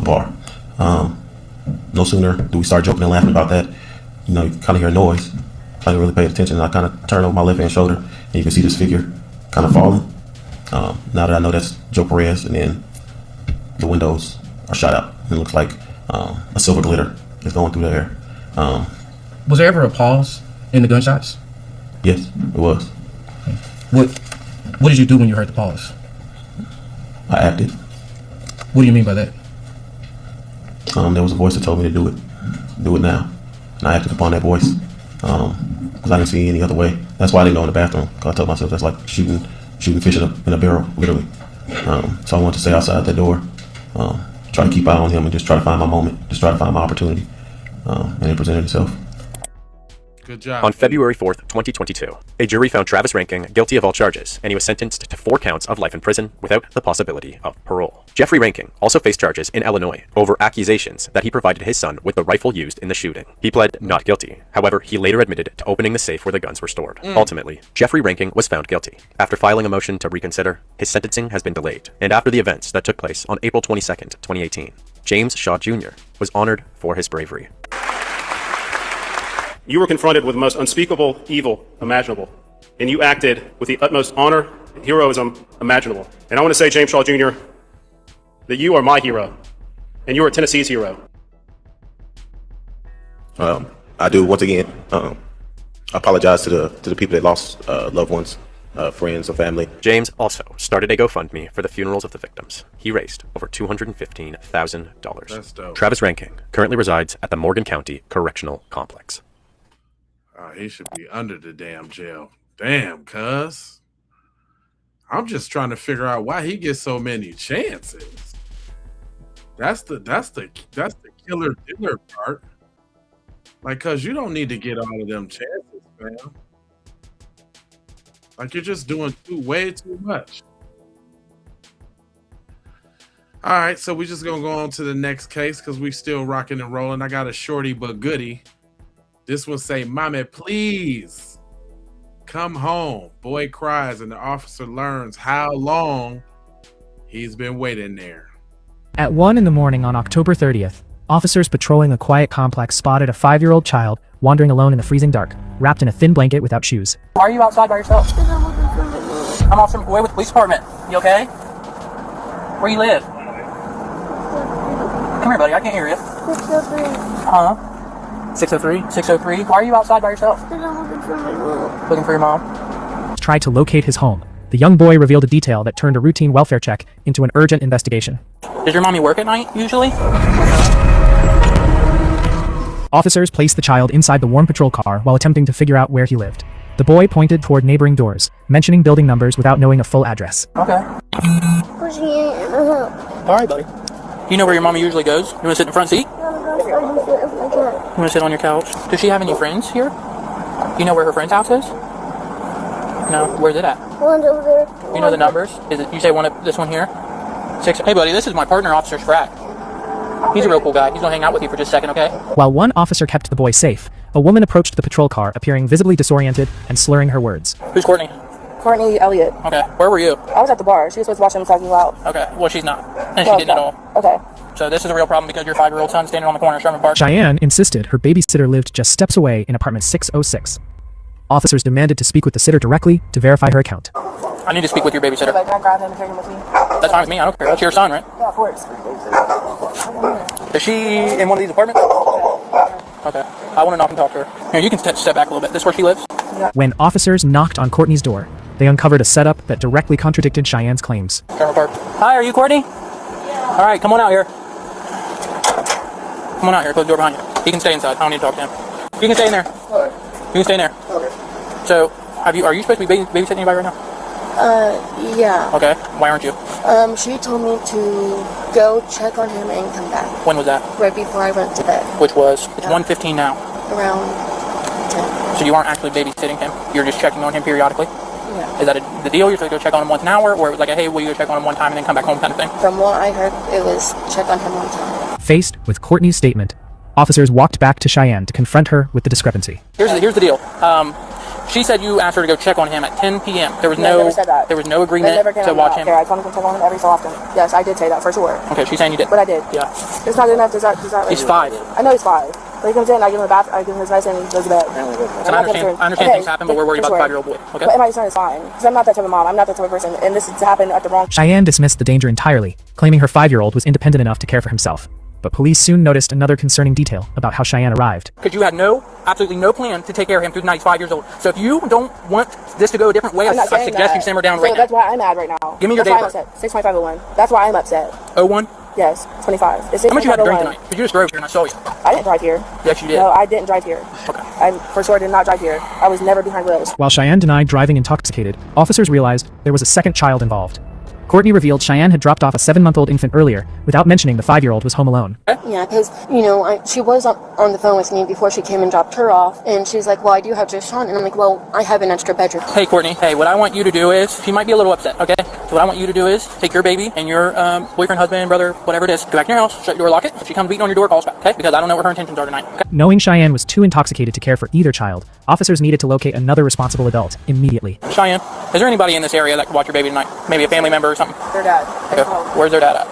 bar. No sooner do we start joking and laughing about that, you know, you kind of hear a noise. I didn't really pay attention. I kind of turn over my left hand shoulder, and you can see this figure kind of falling. Now that I know that's Joe Perez, and then the windows are shot out. It looks like a silver glitter is going through the air. Was there ever a pause in the gunshots? Yes, it was. What did you do when you heard the pause? I acted. What do you mean by that? There was a voice that told me to do it. Do it now. And I acted upon that voice. Because I didn't see any other way. That's why I didn't go in the bathroom. Because I told myself that's like shooting fish in a barrel, literally. So I wanted to stay outside that door. Try to keep eye on him and just try to find my moment. Just try to find my opportunity. And it presented itself. Good job. On February 4th, 2022, a jury found Travis Ranking guilty of all charges, and he was sentenced to 4 counts of life in prison without the possibility of parole. Jeffrey Ranking also faced charges in Illinois over accusations that he provided his son with the rifle used in the shooting. He pled not guilty. However, he later admitted to opening the safe where the guns were stored. Ultimately, Jeffrey Ranking was found guilty. After filing a motion to reconsider, his sentencing has been delayed. And after the events that took place on April 22nd, 2018, James Shaw Jr. was honored for his bravery. You were confronted with the most unspeakable evil imaginable, and you acted with the utmost honor and heroism imaginable. And I want to say, James Shaw Jr., that you are my hero, and you are Tennessee's hero. I do once again apologize to the people that lost loved ones, friends or family. James also started a GoFundMe for the funerals of the victims. He raised over $215,000. That's dope. Travis Ranking currently resides at the Morgan County Correctional Complex. He should be under the damn jail. Damn, cuz. I'm just trying to figure out why he gets so many chances. That's the killer dealer part. Like, cuz you don't need to get all of them chances, man. Like, you're just doing way too much. All right, so we just gonna go on to the next case because we still rocking and rolling. I got a shorty but goodie. This one say, "Mommy, please come home." Boy cries and the officer learns how long he's been waiting there. At 1 in the morning on October 30th, officers patrolling a quiet complex spotted a 5-year-old child wandering alone in the freezing dark, wrapped in a thin blanket without shoes. Why are you outside by yourself? I'm off away with the police department. You okay? Where you live? Come here, buddy. I can't hear you. 603. Huh? 603? 603? Why are you outside by yourself? I'm looking for my mom. Looking for your mom? Tried to locate his home. The young boy revealed a detail that turned a routine welfare check into an urgent investigation. Does your mommy work at night, usually? Officers placed the child inside the warm patrol car while attempting to figure out where he lived. The boy pointed toward neighboring doors, mentioning building numbers without knowing a full address. Okay. Pushing it in the house. Alright, buddy. You know where your mommy usually goes? You want to sit in the front seat? You want to sit on your couch? Does she have any friends here? You know where her friend's house is? No. Where's it at? One's over there. You know the numbers? Is it? You say this one here? 6. Hey, buddy, this is my partner, Officer Sprack. He's a real cool guy. He's gonna hang out with you for just a second, okay? While one officer kept the boy safe, a woman approached the patrol car, appearing visibly disoriented and slurring her words. Who's Courtney? Courtney Elliott. Okay. Where were you? I was at the bar. She was supposed to watch him talking loud. Okay. Well, she's not. And she didn't at all. Okay. So this is a real problem because your 5-year-old son's standing on the corner of Sherman Park. Cheyenne insisted her babysitter lived just steps away in apartment 606. Officers demanded to speak with the sitter directly to verify her account. I need to speak with your babysitter. Like, I grab him and take him with me. That's fine with me. I don't care. That's your son, right? Yeah, of course. Is she in one of these apartments? Okay. I want to knock and talk to her. Here, you can step back a little bit. This is where she lives? Yeah. When officers knocked on Courtney's door, they uncovered a setup that directly contradicted Cheyenne's claims. Sherman Park. Hi, are you Courtney? Yeah. All right, come on out here. Come on out here. Close the door behind you. He can stay inside. I don't need to talk to him. You can stay in there. Okay. You can stay in there. Okay. So, are you supposed to be babysitting anybody right now? Yeah. Okay. Why aren't you? She told me to go check on him and come back. When was that? Right before I went to bed. Which was? It's 1:15 now. Around 10. So you aren't actually babysitting him? You're just checking on him periodically? Yeah. Is that the deal? You're supposed to go check on him once an hour? Or like a, hey, will you go check on him one time and then come back home kind of thing? From what I heard, it was check on him one time. Faced with Courtney's statement, officers walked back to Cheyenne to confront her with the discrepancy. Here's the deal. She said you asked her to go check on him at 10 p.m. There was no agreement to watch him. I told him to check on him every so often. Yes, I did say that for sure. Okay, she's saying you did. But I did. Yeah. It's not good enough. Does that He's 5. I know he's 5. But he comes in, I give him a bath, I give him his medicine, and he goes to bed. So I understand things happen, but we're worried about the 5-year-old boy. Okay. But my son is fine. Because I'm not that type of mom. I'm not that type of person. And this has happened at the wrong. Cheyenne dismissed the danger entirely, claiming her 5-year-old was independent enough to care for himself. But police soon noticed another concerning detail about how Cheyenne arrived. Because you had absolutely no plan to take care of him through the night he's 5 years old. So if you don't want this to go a different way, I suggest you simmer down right now. That's why I'm mad right now. Give me your date of birth. 62501. That's why I'm upset. 01? Yes, 25. It's How much you had to drink 62501. tonight? Because you just drove here and I saw you. I didn't drive here. Yes, you did. No, I didn't drive here. Okay. I for sure did not drive here. I was never behind wheels. While Cheyenne denied driving intoxicated, officers realized there was a second child involved. Courtney revealed Cheyenne had dropped off a 7-month-old infant earlier, without mentioning the 5-year-old was home alone. Yeah, because, she was on the phone with me before she came and dropped her off, and she's like, well, I do have just Sean, and I'm like, well, I have an extra bedroom. Hey, Courtney. Hey, what I want you to do is, she might be a little upset, okay? So what I want you to do is take your baby and your boyfriend, husband, brother, whatever it is, go back in your house, shut your door, lock it. If she comes beating on your door, call us back, okay? Because I don't know what her intentions are tonight, okay? Knowing Cheyenne was too intoxicated to care for either child, officers needed to locate another responsible adult immediately. Cheyenne, is there anybody in this area that could watch your baby tonight? Maybe a family member or something? Their dad. Okay. Where's their dad at?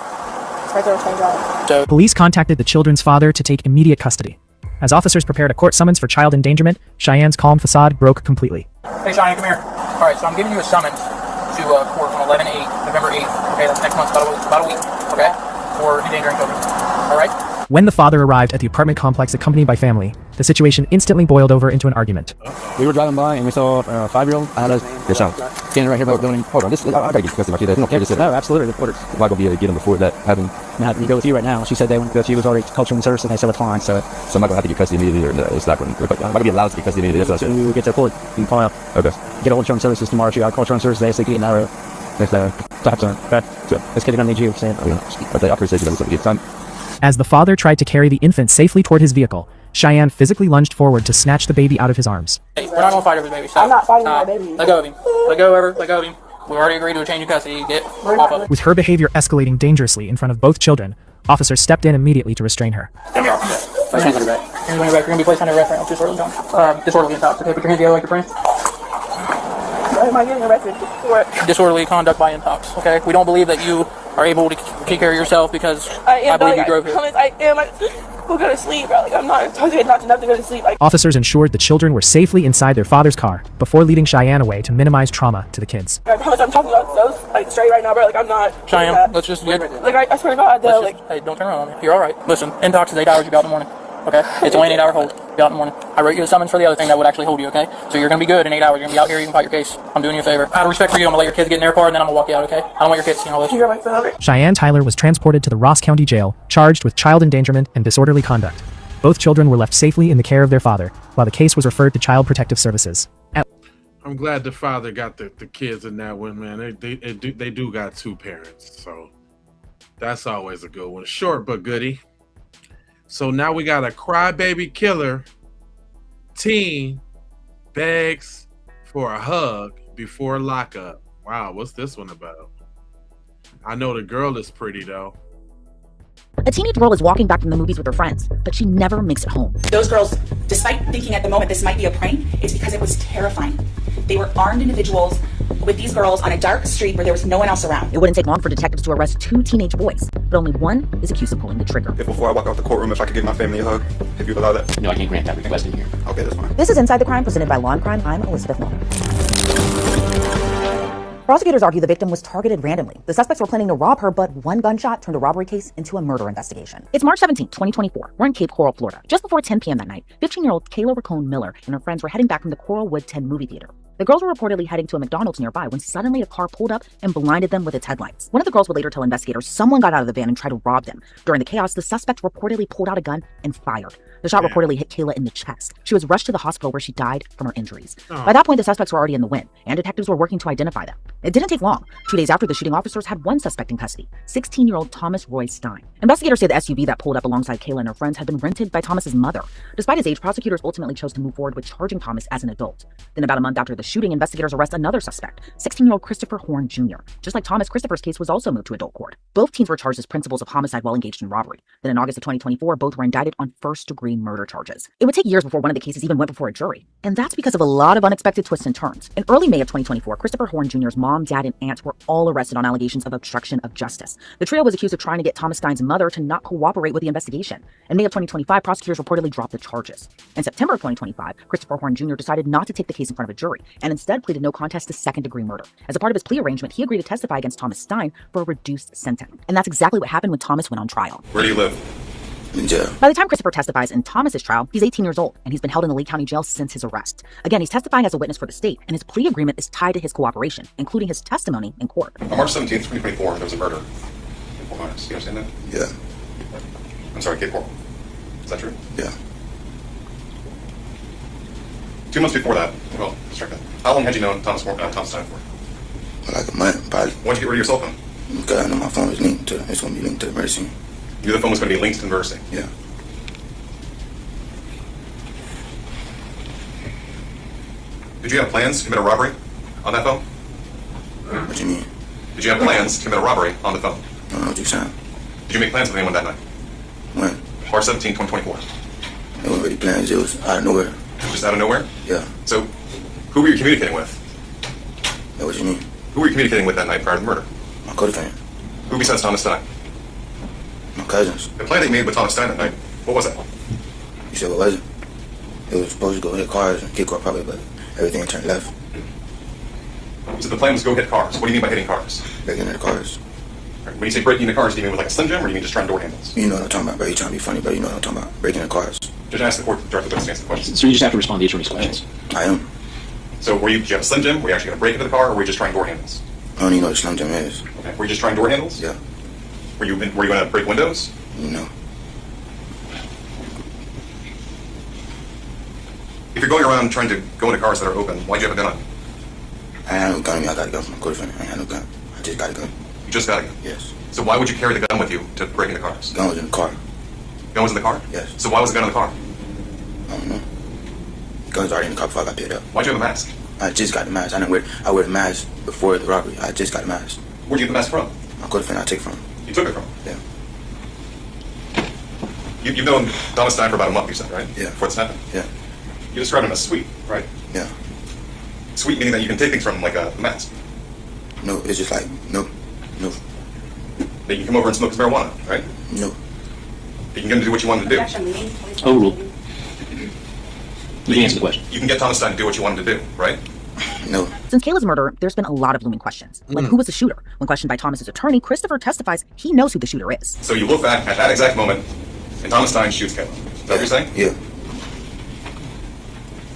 It's right there with my job. So, Police contacted the children's father to take immediate custody. As officers prepared a court summons for child endangerment, Cheyenne's calm facade broke completely. hey, Cheyenne, come here. All right, so I'm giving you a summons to court on 11/8, November 8th. Okay, that's next month, about a week. Okay, for endangering children. All right. When the father arrived at the apartment complex accompanied by family, the situation instantly boiled over into an argument. We were driving by and we saw a 5-year-old. I had your son standing right here by the building. Hold on, I gotta get custody of my kid. No, just no, absolutely. Reporters. Am I gonna be able to get him before that happened? Now, we go with you right now. She said she was already cultural service and they said it's fine. So am I gonna have to get custody immediately, or no, it's not going? Am I gonna be allowed to get custody immediately? That's what I said. we get to the court. You can call out. Okay. Get a children's services tomorrow. She got cultural services ASAP and now there's the stop sign. Okay. So this kid gonna need you. Saying. I appreciate you. That was time. As the father tried to carry the infant safely toward his vehicle, Cheyenne physically lunged forward to snatch the baby out of his arms. Hey, we're not gonna fight over the baby. Stop. I'm not fighting my baby. Let go of him. Let go of him. We already agreed to a change of custody. Get off of it. With her behavior escalating dangerously in front of both children, officers stepped in immediately to restrain her. Come here. Place hands on your back. Hands on your back. You're gonna be placed under arrest right now. Disorderly intox. Okay, put your hands together like your friend. Why am I getting arrested? What? Disorderly conduct by intox. Okay, we don't believe that you are able to take care of yourself because I believe you drove here. I am. We'll go to sleep, bro. Like, I'm not intoxicated, not enough to go to sleep. Officers ensured the children were safely inside their father's car before leading Cheyenne away to minimize trauma to the kids. I promise I'm talking about so straight right now, bro. Like, I'm not. Cheyenne, let's just get. I swear to God, though. Hey, don't turn around on me. You're all right. Listen, intox is 8 hours. You be out in the morning. Okay, it's only an 8-hour hold. Be out in the morning. I wrote you a summons for the other thing that would actually hold you. Okay, so you're gonna be good in 8 hours. You're gonna be out here. You can fight your case. I'm doing you a favor. Out of respect for you, I'm gonna let your kids get in their car and then I'm gonna walk you out. Okay, I don't want your kids seeing all this. You're my father. Cheyenne Tyler was transported to the Ross County Jail, charged with child endangerment and disorderly conduct. Both children were left safely in the care of their father, while the case was referred to Child Protective Services. I'm glad the father got the kids in that one, man. They do got 2 parents, so that's always a good one. Short but goody. So now we got a crybaby killer teen begs for a hug before lockup. Wow, what's this one about? I know the girl is pretty though. A teenage girl is walking back from the movies with her friends, but she never makes it home. Those girls, despite thinking at the moment this might be a prank, it's because it was terrifying. They were armed individuals with these girls on a dark street where there was no one else around. It wouldn't take long for detectives to arrest 2 teenage boys, but only one is accused of pulling the trigger. If before I walk out the courtroom, if I could give my family a hug, if you would allow that. No, I can't grant that request in here. Okay, that's fine. This is Inside the Crime, presented by Law and Crime. I'm Elizabeth Long. Prosecutors argue the victim was targeted randomly. The suspects were planning to rob her, but one gunshot turned a robbery case into a murder investigation. It's March 17, 2024. We're in Cape Coral, Florida. Just before 10 p.m. that night, 15-year-old Kayla Racone Miller and her friends were heading back from the Coralwood 10 movie theater. The girls were reportedly heading to a McDonald's nearby when suddenly a car pulled up and blinded them with its headlights. One of the girls would later tell investigators someone got out of the van and tried to rob them. During the chaos, the suspect reportedly pulled out a gun and fired. The shot reportedly hit Kayla in the chest. She was rushed to the hospital where she died from her injuries. By that point, the suspects were already in the wind, and detectives were working to identify them. It didn't take long. 2 days after the shooting, officers had one suspect in custody, 16-year-old Thomas Roy Stein. Investigators say the SUV that pulled up alongside Kayla and her friends had been rented by Thomas's mother. Despite his age, prosecutors ultimately chose to move forward with charging Thomas as an adult. Then about a month after the shooting, investigators arrest another suspect, 16-year-old Christopher Horn Jr. Just like Thomas, Christopher's case was also moved to adult court. Both teens were charged as principals of homicide while engaged in robbery. Then in August of 2024, both were indicted on first-degree murder charges. It would take years before one of the cases even went before a jury, and that's because of a lot of unexpected twists and turns. In early May of 2024, Christopher Horn Jr.'s mom, dad, and aunt were all arrested on allegations of obstruction of justice. The trio was accused of trying to get Thomas Stein's mother to not cooperate with the investigation. In May of 2025, prosecutors reportedly dropped the charges. In September of 2025, Christopher Horn Jr. decided not to take the case in front of a jury, and instead pleaded no contest to second-degree murder. As a part of his plea arrangement, he agreed to testify against Thomas Stein for a reduced sentence. And that's exactly what happened when Thomas went on trial. Where do you live? In jail. By the time Christopher testifies in Thomas's trial, he's 18 years old, and he's been held in the Lake County Jail since his arrest. Again, he's testifying as a witness for the state, and his plea agreement is tied to his cooperation, including his testimony in court. On March 17th, 2024, there was a murder in Fort Myers. You understand that? Yeah. I'm sorry, Cape Coral. Is that true? Yeah. 2 months before that, well, let's check that. How long had you known Thomas Stein for? Like a month, probably. Why'd you get rid of your cell phone? Because I know my phone is linked to, it's going to be linked to the murder scene. You knew the phone was going to be linked to the murder scene? Yeah. Did you have plans to commit a robbery on that phone? What do you mean? Did you have plans to commit a robbery on the phone? I don't know what you're saying. Did you make plans with anyone that night? When? March 17, 2024. It wasn't really plans, it was out of nowhere. Just out of nowhere? Yeah. So, who were you communicating with? Yeah, what do you mean? Who were you communicating with that night prior to the murder? My co-defendant. Who besides Thomas Stein? My cousins. The plan that you made with Thomas Stein that night, what was that? You said what was it? It was supposed to go hit cars and kick off probably, but everything turned left. So the plan was go hit cars. What do you mean by hitting cars? Breaking into cars. Right. When you say breaking into cars, do you mean with like a Slim Jim, or do you mean just trying door handles? You know what I'm talking about, bro. You trying to be funny, but you know what I'm talking about. Breaking into cars. Just ask the court directly to answer the questions. So you just have to respond to each of these questions. I am. So did you have a Slim Jim? Were you actually going to break into the car, or were you just trying door handles? I don't even know what a Slim Jim is. Okay. Were you just trying door handles? Yeah. Were you going to break windows? No. If you're going around trying to go into cars that are open, why'd you have a gun on? I ain't had no gun on me. I got a gun from my co-defendant. I ain't had no gun. I just got a gun. You just got a gun? Yes. So why would you carry the gun with you to break into cars? The gun was in the car. Gun was in the car? Yes. So why was the gun in the car? I don't know. The gun was already in the car before I got picked up. Why'd you have a mask? I just got the mask. I wear the mask before the robbery. I just got the mask. Where'd you get the mask from? My co-defendant I take from. You took it from? Yeah. You've known Thomas Stein for about a month, you said, right? Yeah. Before this happened? Yeah. You described him as sweet, right? Yeah. Sweet meaning that you can take things from him like a mask. No, it's just like, no. That you can come over and smoke his marijuana, right? No. You can get him to do what you want him to do. Overruled. You can answer the question. You can get Thomas Stein to do what you want him to do, right? No. Since Kayla's murder, there's been a lot of looming questions. Like, who was the shooter? When questioned by Thomas's attorney, Christopher testifies he knows who the shooter is. So you look back at that exact moment, and Thomas Stein shoots Kayla. Is that what you're saying? Yeah.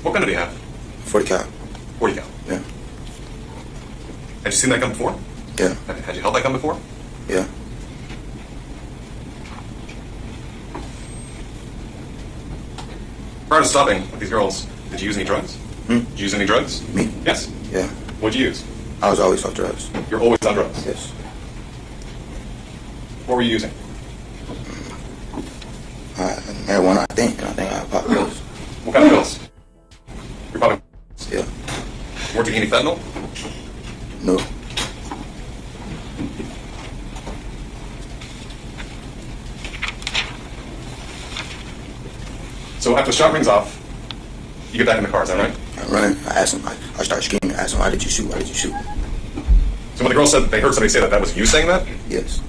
What gun did he have? 40 cal. 40 cal. Yeah. Had you seen that gun before? Yeah. Had you held that gun before? Yeah. Prior to stopping with these girls, did you use any drugs? Did you use any drugs? Me? Yes. Yeah. What'd you use? I was always off drugs. You're always on drugs? Yes. What were you using? Marijuana, I think, and I think I popped pills. What kind of pills? You're popping. Yeah. Weren't you any fentanyl? No. So after the shot rings off, you get back in the car, is that right? I run. I asked him. I started screaming. I asked him, why did you shoot? Why did you shoot? So when the girls said they heard somebody say that was you saying that? Yes.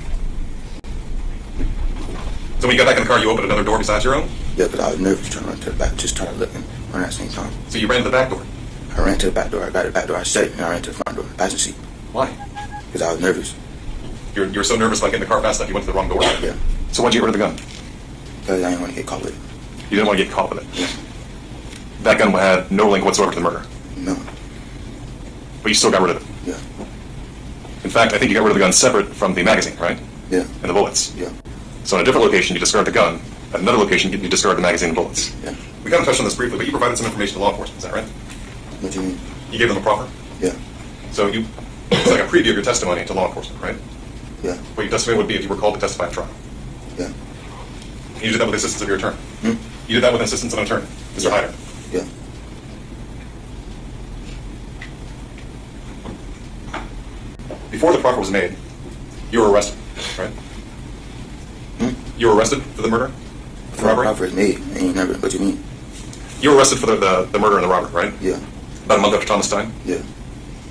So when you got back in the car, you opened another door besides your own? Yeah, because I was nervous trying to run to the back, just trying to look and run at the same time. So you ran to the back door? I ran to the back door. I got to the back door. I shut it, and I ran to the front door, passenger seat. Why? Because I was nervous. You were so nervous about getting the car fast enough, you went to the wrong door? Yeah. So why'd you get rid of the gun? Because I didn't want to get caught with it. You didn't want to get caught with it? Yeah. That gun had no link whatsoever to the murder? No. But you still got rid of it? Yeah. In fact, I think you got rid of the gun separate from the magazine, right? Yeah. And the bullets? Yeah. So in a different location, you discard the gun. At another location, you discard the magazine and bullets. Yeah. We kind of touched on this briefly, but you provided some information to law enforcement, is that right? What do you mean? You gave them a proffer? Yeah. So it's like a preview of your testimony to law enforcement, right? Yeah. What your testimony would be if you were called to testify at trial. Yeah. And you did that with the assistance of your attorney? You did that with the assistance of an attorney, Mr. Hyder? Yeah. Before the proffer was made, you were arrested, right? You were arrested for the murder? The robbery? The proffer is made. I ain't never. What do you mean? You were arrested for the murder and the robbery, right? Yeah. About a month after Thomas Stein? Yeah.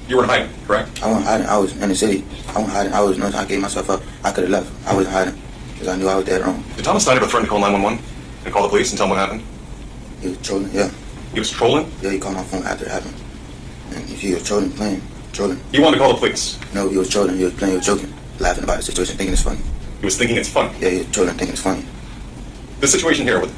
You were in hiding, correct? I wasn't hiding. I was in the city. I wasn't hiding. I gave myself up. I could have left. I wasn't hiding because I knew I was dead wrong. Did Thomas Stein ever threaten to call 911 and call the police and tell them what happened? He was trolling, yeah. He was trolling? Yeah, he called my phone after it happened. And he was trolling, playing, trolling. He wanted to call the police? No, he was trolling. He was playing, he was joking, laughing about the situation, thinking it's funny. He was thinking it's funny? Yeah, he was trolling, thinking it's funny. this situation here with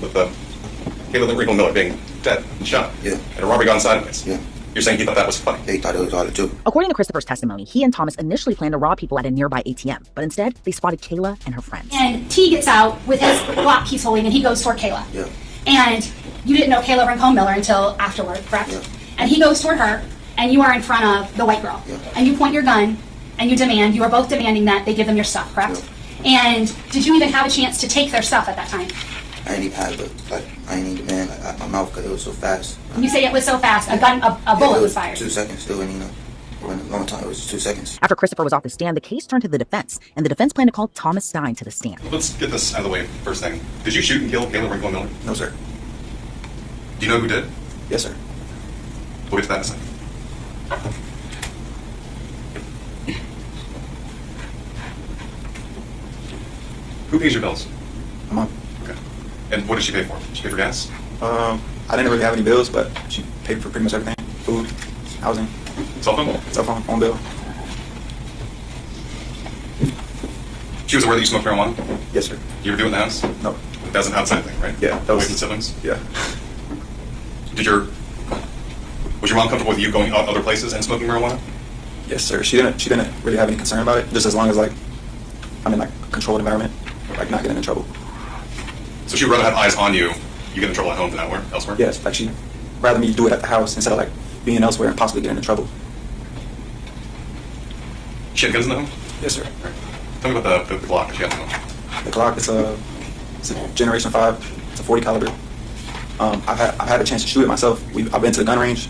Caleb Rico Miller being dead and shot, and a robbery gone sideways. You're saying he thought that was funny? He thought it was all a joke. According to Christopher's testimony, he and Thomas initially planned to rob people at a nearby ATM, but instead they spotted Kayla and her friends. And T gets out with his Glock he's holding, and he goes toward Kayla. Yeah. And you didn't know Kayla Rincon Miller until afterward, correct? Yeah. And he goes toward her, and you are in front of the white girl. Yeah. And you point your gun, and you are both demanding that they give them your stuff, correct? Yeah. And did you even have a chance to take their stuff at that time? I didn't even have it, but I didn't even demand like my mouth because it was so fast. When you say it was so fast, a bullet was fired. 2 seconds still, and it wasn't a long time. It was 2 seconds. After Christopher was off the stand, the case turned to the defense, and the defense planned to call Thomas Stein to the stand. Let's get this out of the way first thing. Did you shoot and kill Caleb Rico Miller? No, sir. Do you know who did? Yes, sir. We'll get to that in a second. Who pays your bills? My mom. Okay. And what did she pay for? Did she pay for gas? I didn't really have any bills, but she paid for pretty much everything. Food, housing. Cell phone? Cell phone bill. She was aware that you smoked marijuana? Yes, sir. You ever do it in the house? No. That was an outside thing, right? Yeah. Away from the siblings? Yeah. Was your mom comfortable with you going out other places and smoking marijuana? Yes, sir. She didn't really have any concern about it, just as long as like I'm in like a controlled environment, like not getting in trouble. So she'd rather have eyes on you, you get in trouble at home than elsewhere? Yes, like she'd rather me do it at the house instead of like being elsewhere and possibly getting in trouble. She had guns in the home? Yes, sir. Right. Tell me about the Glock that she had in the home. The Glock, it's a Generation 5. It's a 40 caliber. I've had a chance to shoot it myself. I've been to the gun range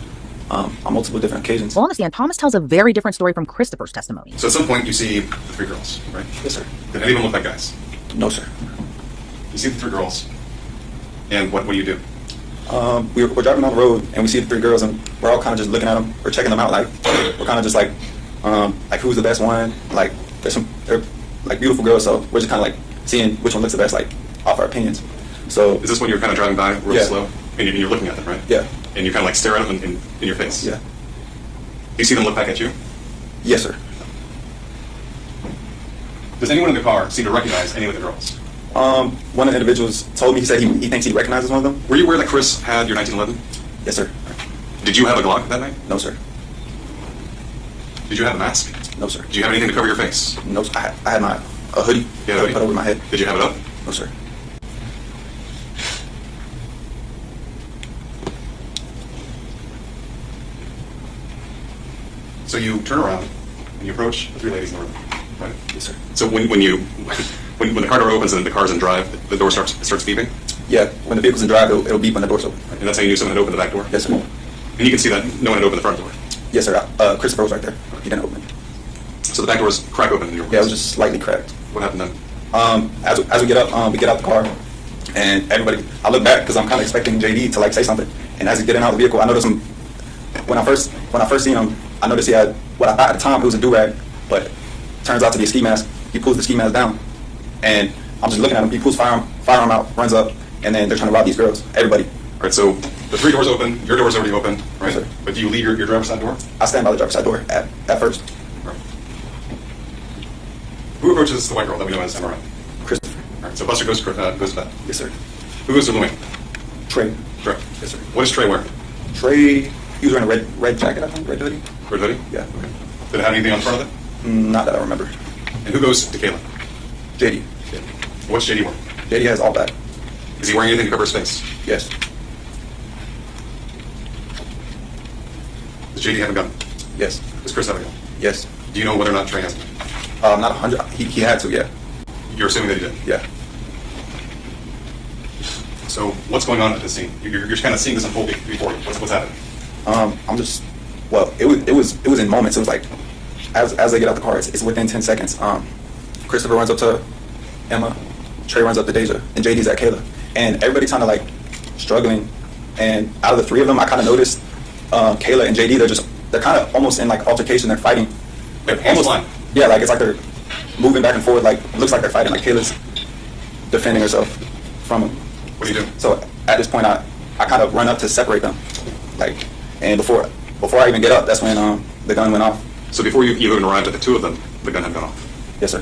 on multiple different occasions. While on the stand, Thomas tells a very different story from Christopher's testimony. So at some point you see the 3 girls, right? Yes, sir. Did any of them look like guys? No, sir. You see the 3 girls, and what do you do? We're driving down the road, and we see the 3 girls, and we're all kind of just looking at them. We're checking them out, like we're kind of just like who's the best one? Like they're like beautiful girls, so we're just kind of like seeing which one looks the best, like off our opinions. So is this when you're kind of driving by real slow, and you're looking at them, right? Yeah. And you kind of like stare at them in your face? Yeah. Do you see them look back at you? Yes, sir. Does anyone in the car seem to recognize any of the girls? One of the individuals told me, he said he thinks he recognizes one of them. Were you aware that Chris had your 1911? Yes, sir. Did you have a Glock that night? No, sir. Did you have a mask? No, sir. Did you have anything to cover your face? No, sir. I had a hoodie put over my head. Did you have it up? No, sir. So you turn around and you approach the 3 ladies in the room, right? Yes, sir. So when the car door opens and the car's in drive, the door starts beeping? Yeah, when the vehicle's in drive, it'll beep when the door's open. And that's how you knew someone had opened the back door? Yes, sir. And you can see that no one had opened the front door? Yes, sir. Christopher was right there. He didn't open it. So the back door was crack open in your room? Yeah, it was just slightly cracked. What happened then? As we get up, we get out the car, and everybody, I look back because I'm kind of expecting JD to like say something. And as he's getting out of the vehicle, I notice him. When I first seen him, I noticed he had what I thought at the time it was a do-rag, but turns out to be a ski mask. He pulls the ski mask down, and I'm just looking at him. He pulls firearm out, runs up, and then they're trying to rob these girls. Everybody. All right. So the 3 doors open. Your door's already open, right? Yes, sir. But do you leave your driver's side door? I stand by the driver's side door at first. Right. Who approaches the white girl that we know as Emma? Christopher. All right. So Buster goes to bed. Yes, sir. Who goes to the wing? Trey. Trey. Yes, sir. What does Trey wear? Trey. He was wearing a red jacket, I think, red hoodie. Red hoodie? Yeah. Okay. Did it have anything on front of it? Not that I remember. And who goes to Caleb? JD. What's JD wearing? JD has all black. Is he wearing anything to cover his face? Yes. Does JD have a gun? Yes. Does Chris have a gun? Yes. Do you know whether or not Trey has a gun? Not 100. He had to, yeah. You're assuming that he did? Yeah. So what's going on at this scene? You're just kind of seeing this unfold before you. What's happening? I'm just, well, it was in moments. It was like, as they get out the car, it's within 10 seconds. Christopher runs up to Emma, Trey runs up to Deja, and JD's at Kayla. And everybody kind of like struggling. And out of the 3 of them, I kind of noticed Kayla and JD, they're kind of almost in like altercation. They're fighting. Like almost line? Yeah, like it's like they're moving back and forth. Like it looks like they're fighting. Like Kayla's defending herself from him. What do you do? So at this point, I kind of run up to separate them. Like, and before I even get up, that's when the gun went off. So before you even arrived at the 2 of them, the gun had gone off? Yes, sir.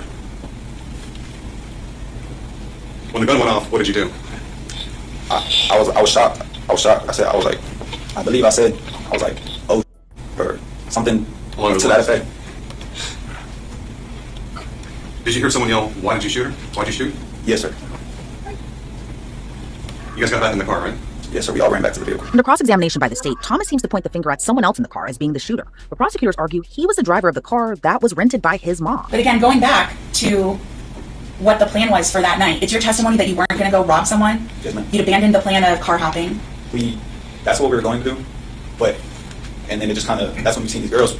When the gun went off, what did you do? I was shocked. I was shocked. I was like, I believe I said, I was like, oh, or something to that effect. Did you hear someone yell, "Why did you shoot her? Why'd you shoot?" Yes, sir. You guys got back in the car, right? Yes, sir. We all ran back to the vehicle. Under cross-examination by the state, Thomas seems to point the finger at someone else in the car as being the shooter. But prosecutors argue he was the driver of the car that was rented by his mom. But again, going back to what the plan was for that night, it's your testimony that you weren't going to go rob someone. Yes, ma'am. You'd abandoned the plan of car hopping. That's what we were going to do, and then it just kind of, that's when we seen these girls.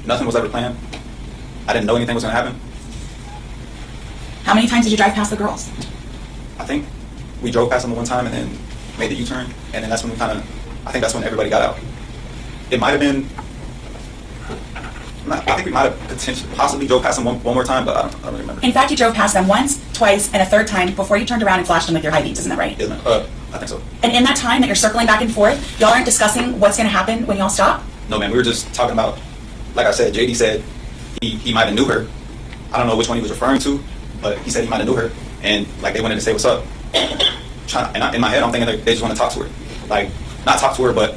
Nothing was ever planned. I didn't know anything was going to happen. How many times did you drive past the girls? I think we drove past them one time and then made the U-turn, and then that's when I think that's when everybody got out. It might have been, I think we might have possibly drove past them one more time, but I don't really remember. In fact, you drove past them once, twice, and a third time before you turned around and flashed them with your high beams, isn't that right? Isn't it? I think so. And in that time that you're circling back and forth, y'all aren't discussing what's going to happen when y'all stop? No, man, we were just talking about, like I said, JD said he might have knew her. I don't know which one he was referring to, but he said he might have knew her, and like they wanted to say what's up. And in my head, I'm thinking they just want to talk to her. Like, not talk to her, but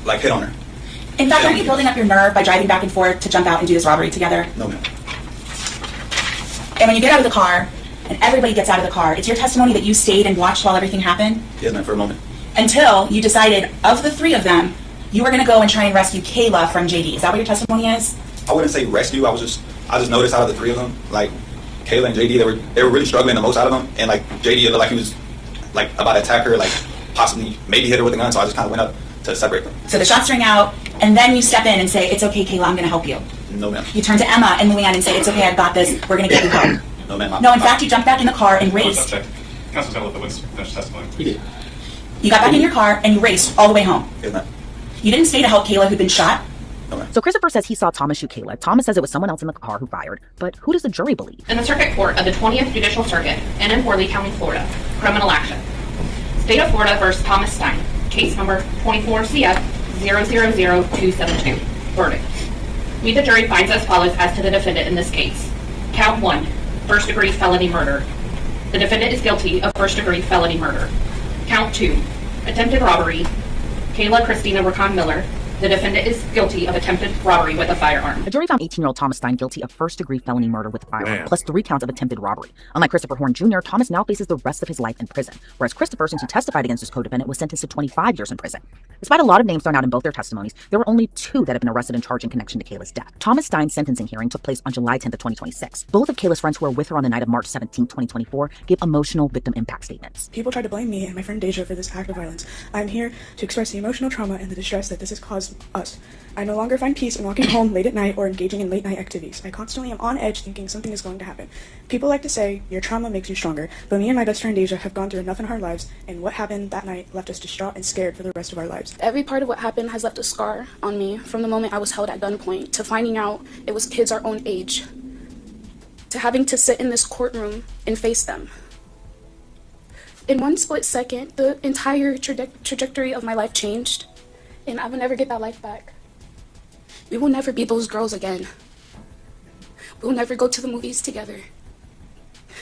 like hit on her. In fact, aren't you building up your nerve by driving back and forth to jump out and do this robbery together? No, ma'am. And when you get out of the car, and everybody gets out of the car, it's your testimony that you stayed and watched while everything happened? Yes, ma'am, for a moment. Until you decided, of the three of them, you were going to go and try and rescue Kayla from JD. Is that what your testimony is? I wouldn't say rescue. I just noticed out of the three of them, like Kayla and JD, they were really struggling the most out of them, and like JD looked like he was like about to attack her, like possibly maybe hit her with a gun. So I just kind of went up to separate them. So the shots ring out, and then you step in and say, "It's okay, Kayla, I'm going to help you." No, ma'am. You turn to Emma and Luann and say, "It's okay, I've got this. We're going to get you help." No, ma'am. No, in fact, you jumped back in the car and raced. Counselor's gotta let the witness finish testifying. He did. You got back in your car and you raced all the way home. Yes, ma'am. You didn't stay to help Kayla, who'd been shot. So Christopher says he saw Thomas shoot Kayla. Thomas says it was someone else in the car who fired. But who does the jury believe? In the Circuit Court of the 20th Judicial Circuit in Worley County, Florida, criminal action. State of Florida versus Thomas Stein, case number 24 CF 000272. Verdict. We, the jury, finds as follows as to the defendant in this case. Count 1, first-degree felony murder. The defendant is guilty of first-degree felony murder. Count 2, attempted robbery. Kayla Christina Racon Miller. The defendant is guilty of attempted robbery with a firearm. A jury found 18-year-old Thomas Stein guilty of first-degree felony murder with a firearm, plus 3 counts of attempted robbery. Unlike Christopher Horn Jr., Thomas now faces the rest of his life in prison, whereas Christopher, since he testified against his co-defendant, was sentenced to 25 years in prison. Despite a lot of names thrown out in both their testimonies, there were only 2 that have been arrested and charged in connection to Kayla's death. Thomas Stein's sentencing hearing took place on July 10th of 2026. Both of Kayla's friends who were with her on the night of March 17th, 2024, gave emotional victim impact statements. People try to blame me and my friend Deja for this act of violence. I am here to express the emotional trauma and the distress that this has caused us. I no longer find peace in walking home late at night or engaging in late night activities. I constantly am on edge thinking something is going to happen. People like to say, your trauma makes you stronger, but me and my best friend Deja have gone through enough in our lives, and what happened that night left us distraught and scared for the rest of our lives. Every part of what happened has left a scar on me, from the moment I was held at gunpoint, to finding out it was kids our own age, to having to sit in this courtroom and face them. In one split second, the entire trajectory of my life changed, and I will never get that life back. We will never be those girls again. We'll never go to the movies together.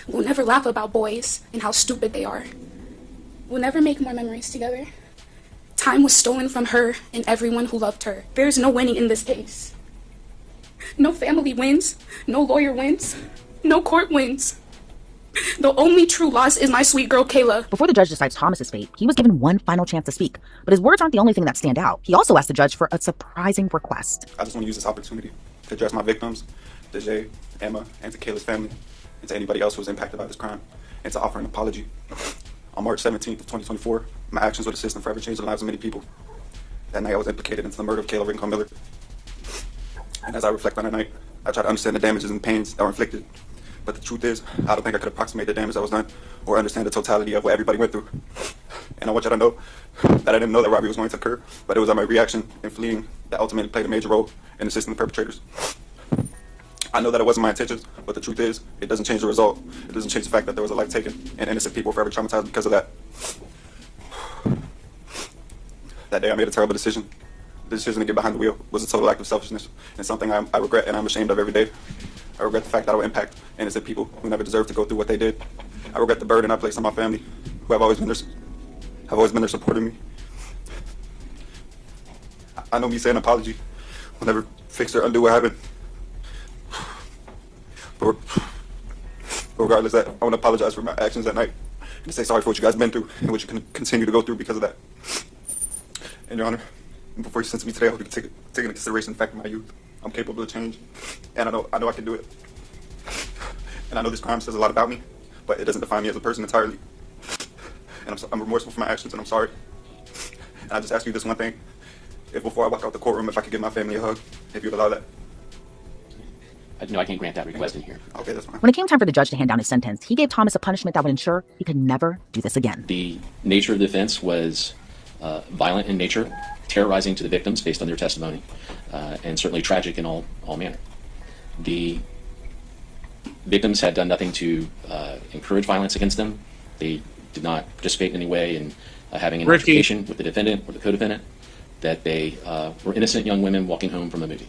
We'll never laugh about boys and how stupid they are. We'll never make more memories together. Time was stolen from her and everyone who loved her. There is no winning in this case. No family wins. No lawyer wins. No court wins. The only true loss is my sweet girl, Kayla. Before the judge decides Thomas's fate, he was given one final chance to speak. But his words aren't the only thing that stand out. He also asked the judge for a surprising request. I just want to use this opportunity to address my victims, to Jay, Emma, and to Kayla's family, and to anybody else who was impacted by this crime, and to offer an apology. On March 17th of 2024, my actions with the system forever changed the lives of many people. That night I was implicated into the murder of Kayla Racon Miller. And as I reflect on that night, I try to understand the damages and pains that were inflicted. But the truth is, I don't think I could approximate the damage that was done or understand the totality of what everybody went through. And I want you to know that I didn't know that robbery was going to occur, but it was my reaction in fleeing that ultimately played a major role in assisting the perpetrators. I know that it wasn't my intentions, but the truth is, it doesn't change the result. It doesn't change the fact that there was a life taken and innocent people forever traumatized because of that. That day I made a terrible decision. The decision to get behind the wheel was a total act of selfishness and something I regret and I'm ashamed of every day. I regret the fact that I will impact innocent people who never deserved to go through what they did. I regret the burden I placed on my family, who have always been have always been there supporting me. I know me saying an apology will never fix or undo what happened. But regardless of that, I want to apologize for my actions that night and say sorry for what you guys been through and what you can continue to go through because of that. And Your Honor, before you sentence me today, I hope you can take into consideration the fact of my youth. I'm capable of change, and I know I can do it. And I know this crime says a lot about me, but it doesn't define me as a person entirely. And I'm remorseful for my actions, and I'm sorry. And I just ask you this one thing: if before I walk out the courtroom, if I could give my family a hug, if you'd allow that. No, I can't grant that request in here. Okay, that's fine. When it came time for the judge to hand down his sentence, he gave Thomas a punishment that would ensure he could never do this again. The nature of the offense was violent in nature, terrorizing to the victims based on their testimony, and certainly tragic in all manner. The victims had done nothing to encourage violence against them. They did not participate in any way in having an altercation with the defendant or the co-defendant, that they were innocent young women walking home from a movie.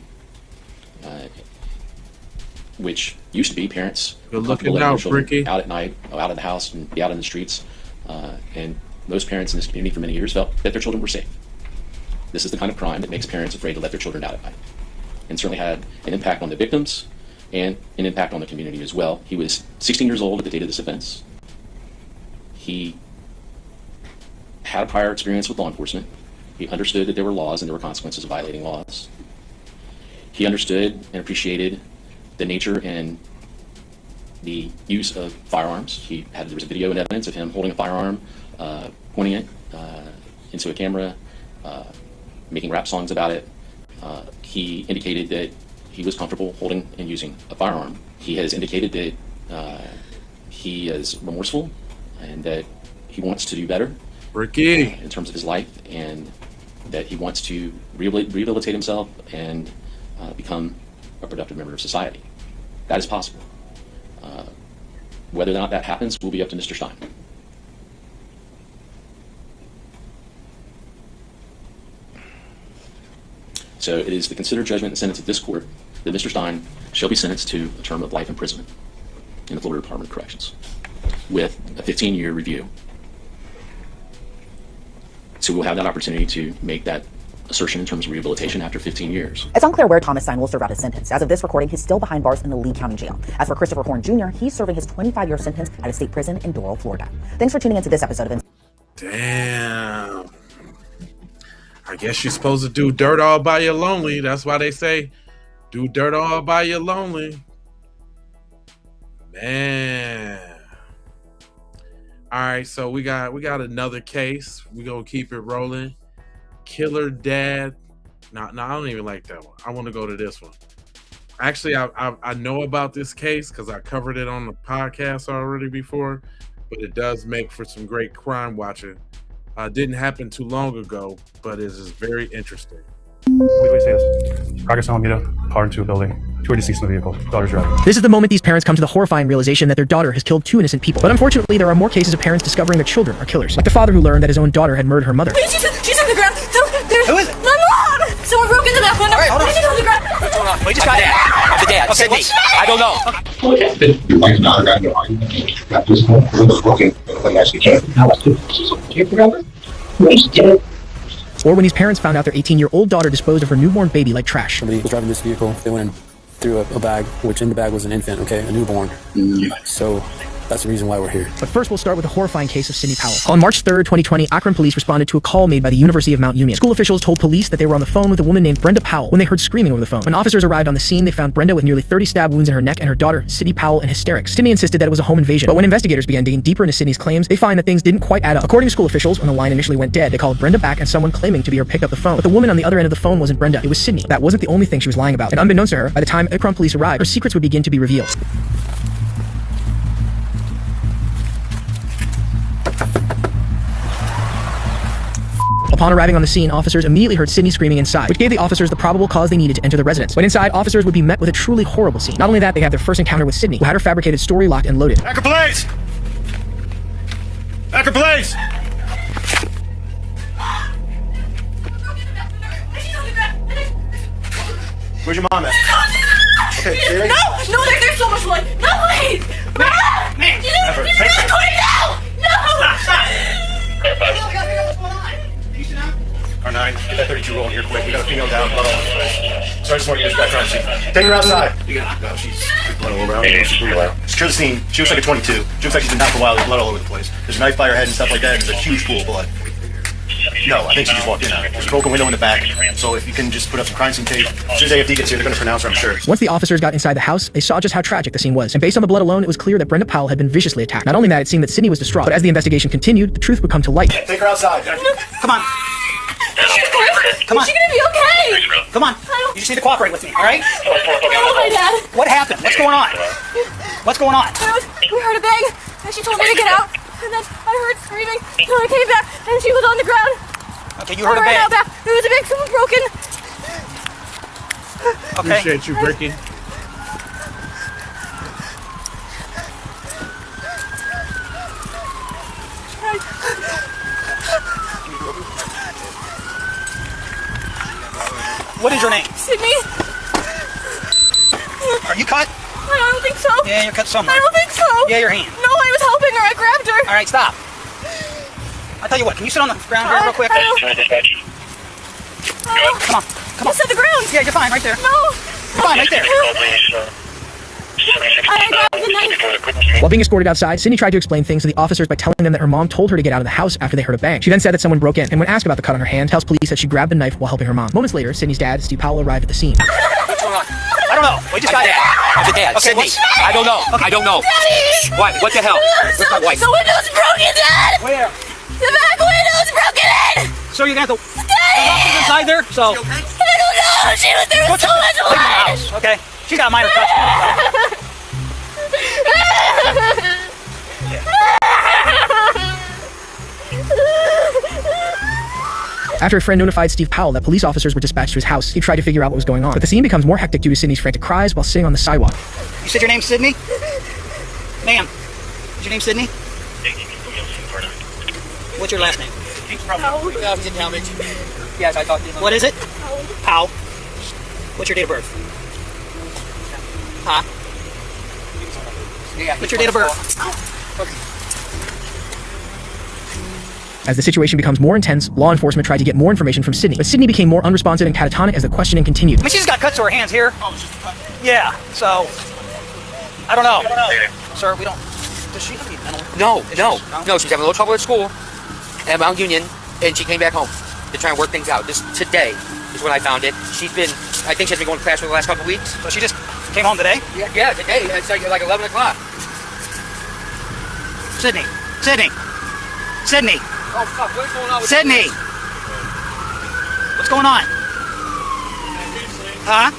Which used to be parents Good comfortable looking letting their out, children Ricky. out at night, out of the house, and be out in the streets. And most parents in this community for many years felt that their children were safe. This is the kind of crime that makes parents afraid to let their children out at night, and certainly had an impact on the victims and an impact on the community as well. He was 16 years old at the date of this offense. He had a prior experience with law enforcement. He understood that there were laws and there were consequences of violating laws. He understood and appreciated the nature and the use of firearms. There was a video and evidence of him holding a firearm, pointing it into a camera, making rap songs about it. He indicated that he was comfortable holding and using a firearm. He has indicated that he is remorseful and that he wants to do better in terms of his life, and that he wants to rehabilitate himself and become a productive member of society. That is possible. Whether or not that happens will be up to Mr. Stein. So it is the considered judgment and sentence of this court that Mr. Stein shall be sentenced to a term of life imprisonment in the Florida Department of Corrections with a 15-year review. So we'll have that opportunity to make that assertion in terms of rehabilitation after 15 years. It's unclear where Thomas Stein will serve out his sentence. As of this recording, he's still behind bars in the Lee County Jail. As for Christopher Horn Jr., he's serving his 25-year sentence at a state prison in Doral, Florida. Thanks for tuning into this episode of Damn. I guess you're supposed to do dirt all by your lonely. That's why they say, do dirt all by your lonely. Man. All right, so we got another case. We're gonna keep it rolling. Killer dad. No, I don't even like that one. I want to go to this one. Actually, I know about this case because I covered it on the podcast already before, but it does make for some great crime watching. Didn't happen too long ago, but it is very interesting. Wait, say this. Progress Alameda, car into a building. 2 are deceased in the vehicle. Daughter's driving. This is the moment these parents come to the horrifying realization that their daughter has killed 2 innocent people. But unfortunately, there are more cases of parents discovering their children are killers. Like the father who learned that his own daughter had murdered her mother. She's on the ground. Who is it? My mom! Someone broke into that window. All right, hold on. She's on the ground. What's going on? We just got dad. The dad. Okay, Sydney. I don't know. Your wife's daughter got into an argument. Got this one. We was looking when she came. Now let's do it. Or when these parents found out their 18-year-old daughter disposed of her newborn baby like trash. Somebody was driving this vehicle. They went and threw a bag, which in the bag was an infant, okay, a newborn. So that's the reason why we're here. But first, we'll start with the horrifying case of Sydney Powell. On March 3rd, 2020, Akron police responded to a call made by the University of Mount Union. School officials told police that they were on the phone with a woman named Brenda Powell when they heard screaming over the phone. When officers arrived on the scene, they found Brenda with nearly 30 stab wounds in her neck and her daughter, Sydney Powell, in hysterics. Sydney insisted that it was a home invasion. But when investigators began digging deeper into Sydney's claims, they find that things didn't quite add up. According to school officials, when the line initially went dead, they called Brenda back and someone claiming to be her picked up the phone. But the woman on the other end of the phone wasn't Brenda, it was Sydney. That wasn't the only thing she was lying about. And unbeknownst to her, by the time Akron police arrived, her secrets would begin to be revealed. Upon arriving on the scene, officers immediately heard Sydney screaming inside, which gave the officers the probable cause they needed to enter the residence. But inside, officers would be met with a truly horrible scene. Not only that, they had their first encounter with Sydney, who had her fabricated story locked and loaded. Akron Police! Akron Police! Where's your mom at? Okay, Jerry? No, there's so much blood. No, please! She's not going down! No! Stop! I just want you to scratch around the scene. Take her outside. No, she's blood all around. Secure the scene. She looks like a 22. She looks like she's been knocked for a while. There's blood all over the place. There's a knife by her head and stuff like that, and there's a huge pool of blood. No, I think she just walked in on it. There's a broken window in the back. So if you can just put up some crime scene tape. As soon as AFD gets here, they're going to pronounce her, I'm sure. Once the officers got inside the house, they saw just how tragic the scene was. And based on the blood alone, it was clear that Brenda Powell had been viciously attacked. Not only that, it seemed that Sydney was distraught, but as the investigation continued, the truth would come to light. Take her outside. Come on. Come on. Is she gonna be okay? Come on. You just need to cooperate with me, all right? Oh, my dad. What happened? What's going on? What's going on? We heard a bang, and she told me to get out. And then I heard screaming, so I came back, and she was on the ground. Okay, you heard a I ran bang. out back. There was a bang, someone broken. Okay. Appreciate you breaking. What is your name? Sydney? Are you cut? I don't think so. Yeah, you're cut somewhere. I don't think so. Yeah, your hand. No, I was helping her. I grabbed her. All right, stop. I tell you what, can you sit on the ground here real quick? Come on. Come on. Sit the ground. Yeah, you're fine right there. No. You're fine right there. I grabbed the knife. While being escorted outside, Sydney tried to explain things to the officers by telling them that her mom told her to get out of the house after they heard a bang. She then said that someone broke in, and when asked about the cut on her hand, tells police that she grabbed the knife while helping her mom. Moments later, Sydney's dad, Steve Powell, arrived at the scene. What's going on? I don't know. We just got The dad, Okay, Sydney. I don't know. I don't know. Daddy! What the hell? Where's my wife? The window's broken, Dad! Where? The back window's broken in! So you're gonna have to Daddy! inside there? So I don't know! There was so much leave the blood! house, okay? She's got a minor cut. After a friend notified Steve Powell that police officers were dispatched to his house, he tried to figure out what was going on. But the scene becomes more hectic due to Sydney's frantic cries while sitting on the sidewalk. You said your name's Sydney? Ma'am, is your name Sydney? What's your last name? Didn't tell me. Yes, I talked to him. What is it? Powell. What's your date of birth? Huh? Yeah. What's your date of birth? Okay. As the situation becomes more intense, law enforcement tried to get more information from Sydney, but Sydney became more unresponsive and catatonic as the questioning continued. I mean, she's got cuts to her hands here. Yeah, so I don't know. Sir, we don't. Does she have any mental? No. She's having a little trouble at school at Mount Union, and she came back home to try and work things out. Just today is when I found it. I think she's been going to class for the last couple of weeks. So she just came home today? Yeah, today. It's like 11 o'clock. Sydney. Oh, fuck, what's going on with Sydney! What's going on? Huh?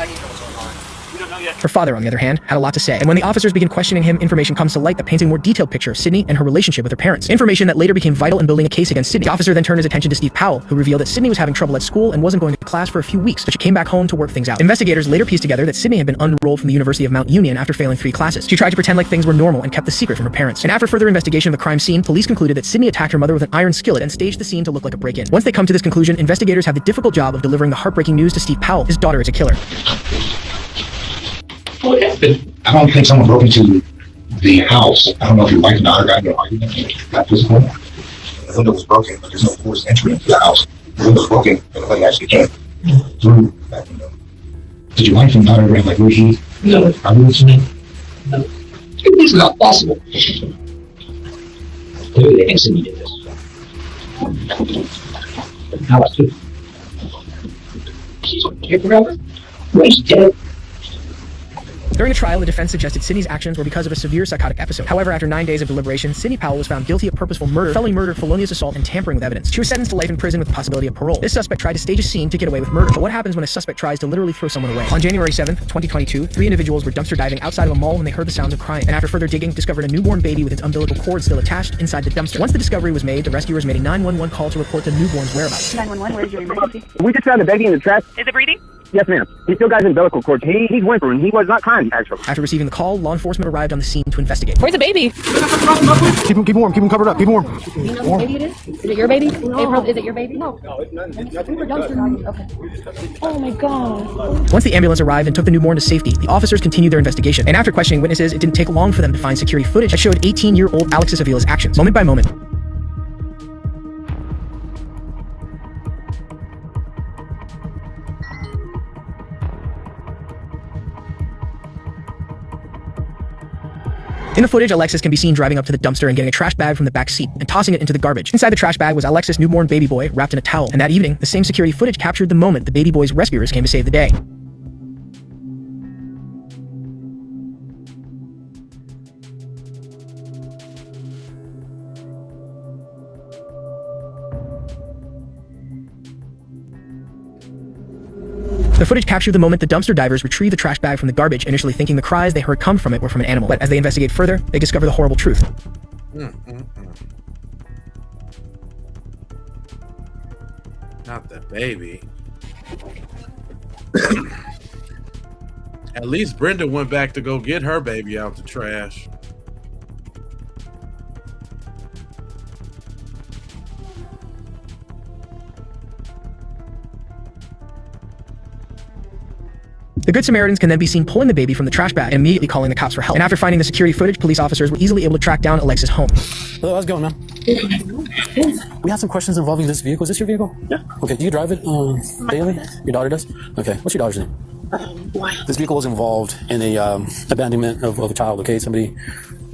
I need to know what's going on. You don't know yet. Her father, on the other hand, had a lot to say, and when the officers begin questioning him, information comes to light that paints a more detailed picture of Sydney and her relationship with her parents. Information that later became vital in building a case against Sydney. The officer then turned his attention to Steve Powell, who revealed that Sydney was having trouble at school and wasn't going to class for a few weeks, but she came back home to work things out. Investigators later pieced together that Sydney had been unenrolled from the University of Mount Union after failing 3 classes. She tried to pretend like things were normal and kept the secret from her parents. And after further investigation of the crime scene, police concluded that Sydney attacked her mother with an iron skillet and staged the scene to look like a break-in. Once they come to this conclusion, investigators have the difficult job of delivering the heartbreaking news to Steve Powell. His daughter is a killer. I don't think someone broke into the house. I don't know if your wife and daughter got into an argument at this point. The window was broken, but there's no forced entry into the house. The window was broken, and nobody actually came through that window. Did your wife and daughter ever have like reheat? No. Arguments in it? No. It's not possible. Clearly, they think Sydney did this. How about you? She's on here forever? She's dead. During the trial, the defense suggested Sydney's actions were because of a severe psychotic episode. However, after 9 days of deliberation, Sydney Powell was found guilty of purposeful murder, felony murder, felonious assault, and tampering with evidence. She was sentenced to life in prison with the possibility of parole. This suspect tried to stage a scene to get away with murder. But what happens when a suspect tries to literally throw someone away? On January 7th, 2022, 3 individuals were dumpster diving outside of a mall when they heard the sounds of crying, and after further digging, discovered a newborn baby with its umbilical cord still attached inside the dumpster. Once the discovery was made, the rescuers made a 911 call to report the newborn's whereabouts. 911, where's your emergency? We just found the baby in the trash. Is it breathing? Yes, ma'am. He still got his umbilical cord. He's whimpering. He was not crying, actually. After receiving the call, law enforcement arrived on the scene to investigate. Where's the baby? Keep warm. Keep him covered up. Keep warm. Do you know whose baby it is? Is it your baby? No. April, is it your baby? No. It's not. Okay. Oh my God. Once the ambulance arrived and took the newborn to safety, the officers continued their investigation. And after questioning witnesses, it didn't take long for them to find security footage that showed 18-year-old Alexis Avila's actions, moment by moment. In the footage, Alexis can be seen driving up to the dumpster and getting a trash bag from the back seat and tossing it into the garbage. Inside the trash bag was Alexis' newborn baby boy wrapped in a towel. And that evening, the same security footage captured the moment the baby boy's rescuers came to save the day. The footage captured the moment the dumpster divers retrieved the trash bag from the garbage, initially thinking the cries they heard come from it were from an animal. But as they investigate further, they discover the horrible truth. Not the baby. At least Brenda went back to go get her baby out the trash. The Good Samaritans can then be seen pulling the baby from the trash bag and immediately calling the cops for help. And after finding the security footage, police officers were easily able to track down Alexis' home. Hello, how's it going, man? We have some questions involving this vehicle. Is this your vehicle? Yeah. Okay, do you drive it daily? Your daughter does? Okay, what's your daughter's name? Why? This vehicle was involved in a abandonment of a child, okay? Somebody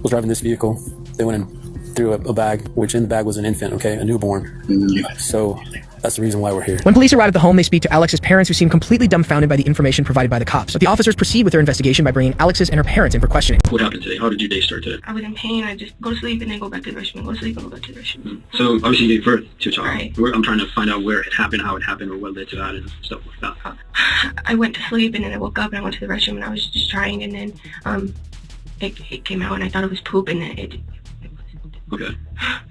was driving this vehicle. They went and threw a bag, which in the bag was an infant, okay? A newborn. So that's the reason why we're here. When police arrive at the home, they speak to Alex's parents, who seem completely dumbfounded by the information provided by the cops. But the officers proceed with their investigation by bringing Alexis and her parents in for questioning. What happened today? How did your day start today? I was in pain. I just go to sleep and then go back to the restroom. Go to sleep and go back to the restroom. So obviously you gave birth to a child. Right. I'm trying to find out where it happened, how it happened, or what led to that and stuff like that. I went to sleep and then I woke up and I went to the restroom and I was just trying, and then it came out and I thought it was poop, and then it. Okay.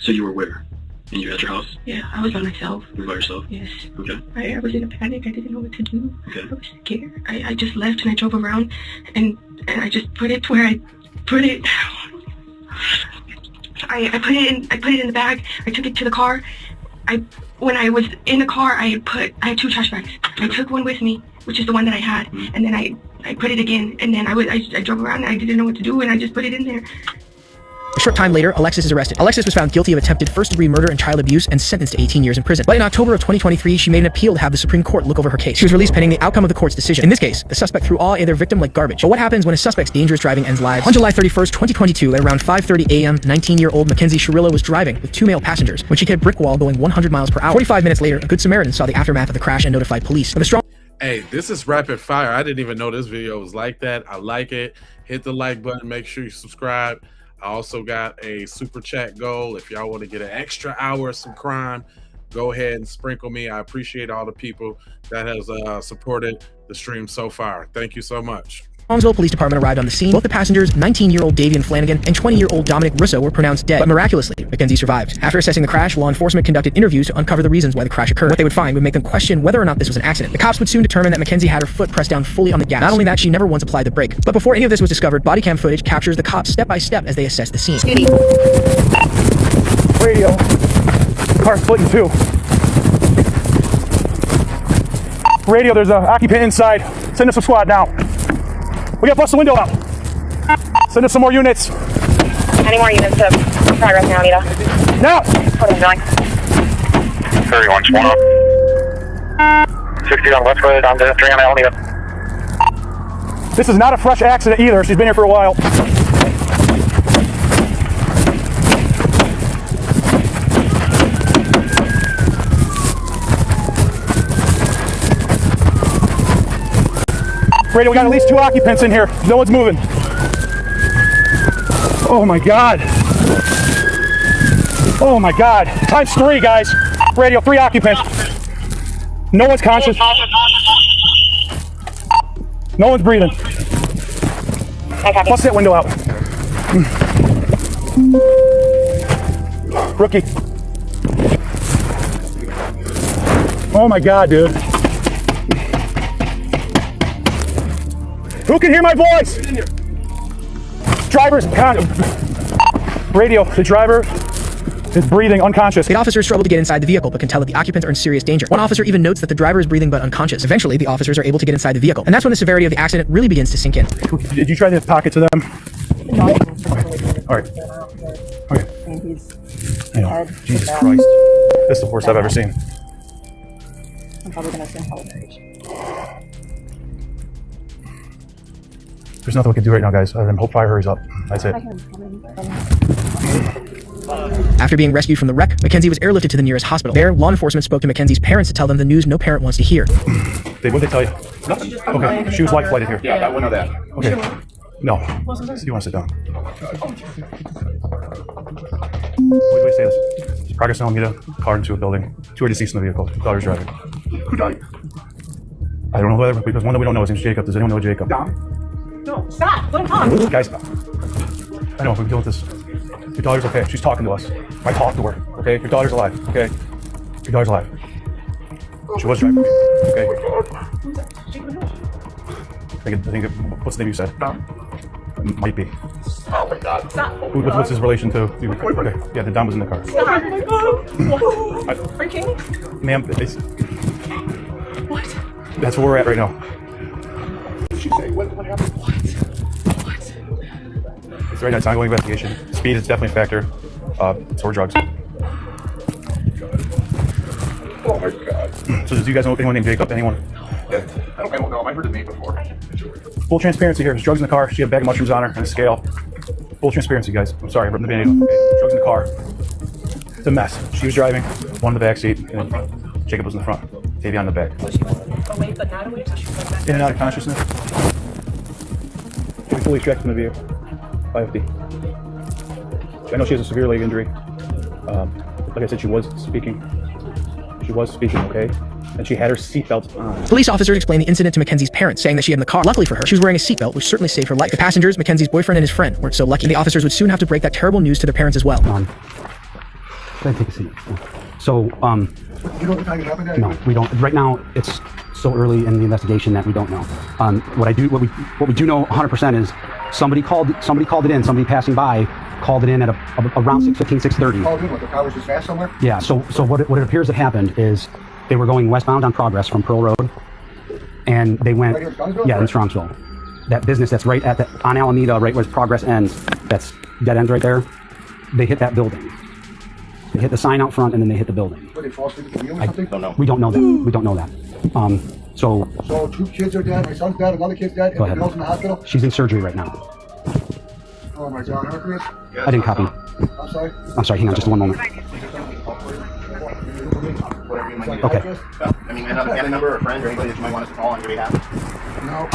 So you were where? And you're at your house? Yeah, I was by myself. You were by yourself? Yes. Okay. I was in a panic. I didn't know what to do. Okay. I was scared. I just left and I drove around and I just put it where I put it. I put it in the bag. I took it to the car. When I was in the car, I had 2 trash bags. I took one with me, which is the one that I had, and then I put it again, and then I drove around and I didn't know what to do, and I just put it in there. A short time later, Alexis is arrested. Alexis was found guilty of attempted first-degree murder and child abuse and sentenced to 18 years in prison. But in October of 2023, she made an appeal to have the Supreme Court look over her case. She was released pending the outcome of the court's decision. In this case, the suspect threw all their victim like garbage. But what happens when a suspect's dangerous driving ends lives? On July 31st, 2022, at around 5:30 a.m., 19-year-old Mackenzie Shirillo was driving with 2 male passengers when she hit a brick wall going 100 miles per hour. 45 minutes later, a Good Samaritan saw the aftermath of the crash and notified police. With a strong Hey, this is rapid fire. I didn't even know this video was like that. I like it. Hit the like button. Make sure you subscribe. I also got a super chat goal. If y'all want to get an extra hour of some crime, go ahead and sprinkle me. I appreciate all the people that has supported the stream so far. Thank you so much. Lawrenceville Police Department arrived on the scene. Both the passengers, 19-year-old Davian Flanagan and 20-year-old Dominic Russo, were pronounced dead, but miraculously, Mackenzie survived. After assessing the crash, law enforcement conducted interviews to uncover the reasons why the crash occurred. What they would find would make them question whether or not this was an accident. The cops would soon determine that Mackenzie had her foot pressed down fully on the gas. Not only that, she never once applied the brake. But before any of this was discovered, body cam footage captures the cops step by step as they assess the scene. Radio. The car's split in 2. Radio, there's an occupant inside. Send us a squad now. We gotta bust the window out. Send us some more units. Any more units of progress now, Anita? Now! What are we doing? 31 sworn up. 60 on Westwood, on to 3 on Alameda. This is not a fresh accident either. She's been here for a while. Radio, we got at least 2 occupants in here. No one's moving. Oh my God. Oh my God. Times 3, guys. Radio, 3 occupants. No one's conscious. No one's breathing. Bust that window out. Rookie. Oh my God, dude. Who can hear my voice? Driver's radio. The driver is breathing unconscious. The officers struggle to get inside the vehicle, but can tell that the occupants are in serious danger. One officer even notes that the driver is breathing but unconscious. Eventually, the officers are able to get inside the vehicle, and that's when the severity of the accident really begins to sink in. Did you try to pocket to them? All right. Okay. And he's Jesus Christ. This is the worst I've ever seen. I'm probably gonna send help. There's nothing we can do right now, guys, other than hope fire hurries up. That's it. After being rescued from the wreck, Mackenzie was airlifted to the nearest hospital. There, law enforcement spoke to Mackenzie's parents to tell them the news no parent wants to hear. What'd they tell you? Nothing. Okay, she was life flighted here. Yeah, I wouldn't know that. Okay. No. So you want to sit down? Wait, say this. Progress Alameda, car into a building. 2 are deceased in the vehicle. 2 daughters driving. Who died? I don't know whether, because one that we don't know, his name's Jacob. Does anyone know Jacob? No, stop. Let him talk. Guys, stop. I know, we're dealing with this. Your daughter's okay. She's talking to us. I talked to her. Okay? Your daughter's alive. Okay? Your daughter's alive. She was driving. Okay? I think what's the name you said? Might be. Oh my God. Stop. What's his relation to you? Okay. Yeah, the Dom was in the car. Stop. Oh my God. Are you kidding me? Ma'am, What? That's where we're at right now. She say what happened? What? It's right now, it's an ongoing investigation. Speed is definitely a factor. So are drugs. Oh my God. So do you guys know anyone named Jacob? Anyone? Yeah. I don't know. I've heard the name before. Full transparency here. There's drugs in the car. She had a bag of mushrooms on her and a scale. Full transparency, guys. I'm sorry, I'm ripping the band-aid off. Okay. Drugs in the car. It's a mess. She was driving, one in the back seat, and Jacob was in the front. Davion in the back. Awake, but not awake. In and out of consciousness. She was fully extracted from the vehicle. 550. I know she has a severe leg injury. Like I said, she was speaking. She was speaking, okay? And she had her seatbelt on. Police officers explained the incident to Mackenzie's parents, saying that she had in the car. Luckily for her, she was wearing a seatbelt, which certainly saved her life. The passengers, Mackenzie's boyfriend and his friend, weren't so lucky. The officers would soon have to break that terrible news to their parents as well. Go ahead, take a seat. So, You know what the time it happened? no, we don't. Right now, it's so early in the investigation that we don't know. What we do know 100% is somebody called it in. Somebody passing by called it in at around 6:15, 6:30. Called in, what, the car was just fast somewhere? Yeah. So what it appears that happened is they were going westbound on Progress from Pearl Road, and they went Right here in Strongsville? in Strongsville. That business that's right on Alameda, right where Progress ends. That's dead ends right there. They hit that building. They hit the sign out front, and then they hit the building. Were they fall asleep at the wheel or something? We don't know that. We don't know that. So 2 kids are dead, my son's dead, another kid's dead, Go and the ahead. girl's in the hospital? She's in surgery right now. Oh my God, Hercules? I didn't copy. I'm sorry, hang on just one moment. Okay. I mean, and a number of friends or anybody that you might want us to call on your behalf. No.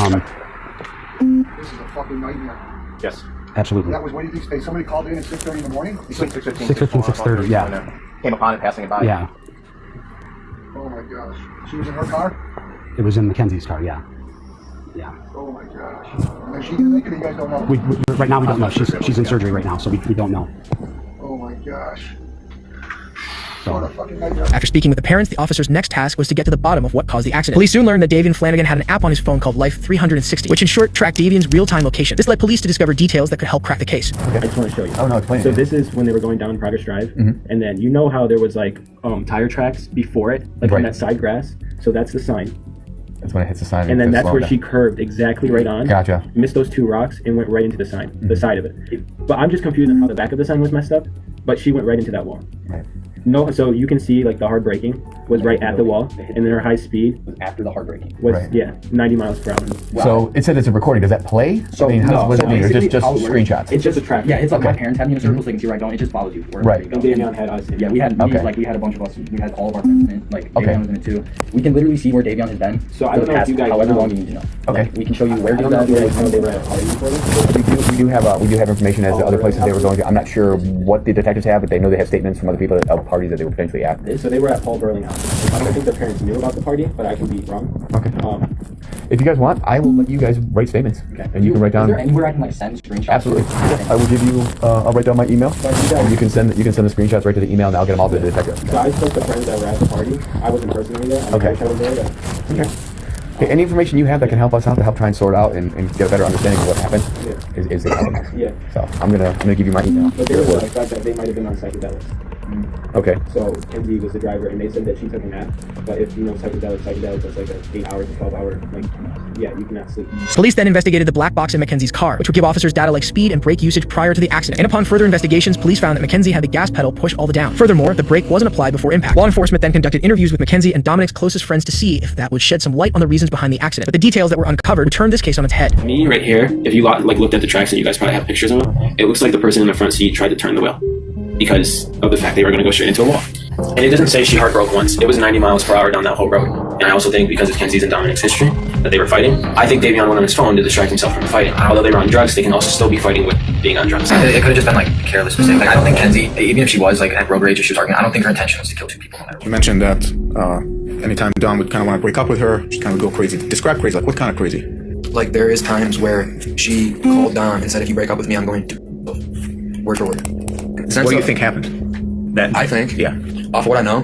This is a fucking nightmare. Yes. Absolutely. That was, what do you think, Space? Somebody called in at 6:30 in the morning? 6:15, 6:30, yeah. Came upon it passing it by. Yeah. Oh my gosh. She was in her car? It was in Mackenzie's car, yeah. Yeah. Oh my gosh. And then she didn't make it, you guys don't know? Right now we don't know. She's in surgery right now, so we don't know. Oh my gosh. So. What a fucking nightmare. After speaking with the parents, the officer's next task was to get to the bottom of what caused the accident. Police soon learned that Davion Flanagan had an app on his phone called Life 360, which in short tracked Davion's real-time location. This led police to discover details that could help crack the case. I just want to show you. Oh no, explain. So this is when they were going down Progress Drive, and then you know how there was like tire tracks before it, like on that side grass. So that's the sign. That's when it hits the sign. And then that's where she curved exactly right on. Gotcha. Missed those 2 rocks and went right into the sign, the side of it. But I'm just confused on how the back of the sign was messed up. But she went right into that wall. Right. No, so you can see like the hard braking was right at the wall, and then her high speed was after the hard braking. Was Right. 90 miles per hour. So it said it's a recording. Does that play? So I mean, what does it mean? Or just screenshots? It's just a track. Yeah, it's like my parents have me in a circle so they can see where I'm going. It just follows you wherever Right. you go. And Davion had us. Yeah, we had we had a bunch of us. We had all of our friends in it. Like Davion was in it too. We can literally see where Davion has been. So I don't know if you guys however know. long you need to know. Okay. Like, we can show you where I don't know if you guys know they were at a party before this. We do have information as to other places they were going to. I'm not sure what the detectives have, but they know they have statements from other people of parties that they were potentially at. So they were at Paul Burling House. I don't think their parents knew about the party, but I can be wrong. Okay. If you guys want, I will let you guys write statements, and you can write down. Is there anywhere I can like send screenshots? Absolutely. I will give you. I'll write down my email, and you can send the screenshots right to the email, and I'll get them all to the detective. So I spoke to friends that were at the party. I wasn't personally there. Okay. I was there. Okay. Okay. Any information you have that can help us out to help try and sort out and get a better understanding of what happened is helpful. Yeah. So I'm gonna give you my email. But there was the fact that they might have been on psychedelics. Okay. So Kenzie was the driver, and they said that she took a nap. But if you know psychedelics, that's like an 8 hour to 12 hour, like, yeah, you cannot sleep. Police then investigated the black box in Mackenzie's car, which would give officers data like speed and brake usage prior to the accident. And upon further investigations, police found that Mackenzie had the gas pedal pushed all the down. Furthermore, the brake wasn't applied before impact. Law enforcement then conducted interviews with Mackenzie and Dominic's closest friends to see if that would shed some light on the reasons behind the accident. But the details that were uncovered would turn this case on its head. Me right here, if you like looked at the tracks and you guys probably have pictures of them, it looks like the person in the front seat tried to turn the wheel because of the fact they were going to go straight into a wall. And it doesn't say she heart broke once. It was 90 miles per hour down that whole road. And I also think because of Kenzie's and Dominic's history that they were fighting, I think Davion went on his phone to distract himself from the fighting. Although they were on drugs, they can also still be fighting with being on drugs. It could have just been like a careless mistake. Like I don't think Kenzie, even if she was like had road rage or she was arguing, I don't think her intention was to kill two people. You mentioned that anytime Dom would kind of want to break up with her, she'd kind of go crazy. Describe crazy. Like what kind of crazy? Like there is times where she called Dom and said, "If you break up with me, I'm going to," word for word. What do you think happened? I think, off of what I know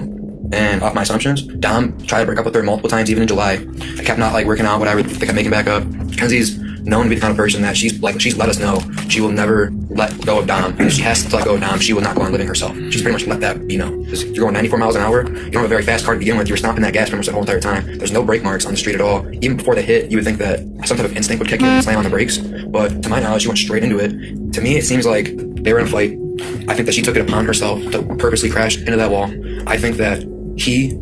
and off my assumptions, Dom tried to break up with her multiple times, even in July. I kept not like working out, whatever. They kept making back up. Kenzie's known to be the kind of person that she's let us know she will never let go of Dom. If she has to let go of Dom, she will not go on living herself. She's pretty much let that be known. Because you're going 94 miles an hour, you don't have a very fast car to begin with, you were stomping that gas pretty much the whole entire time. There's no brake marks on the street at all. Even before they hit, you would think that some type of instinct would kick in and slam on the brakes. But to my knowledge, she went straight into it. To me, it seems like they were in a fight. I think that she took it upon herself to purposely crash into that wall. I think that he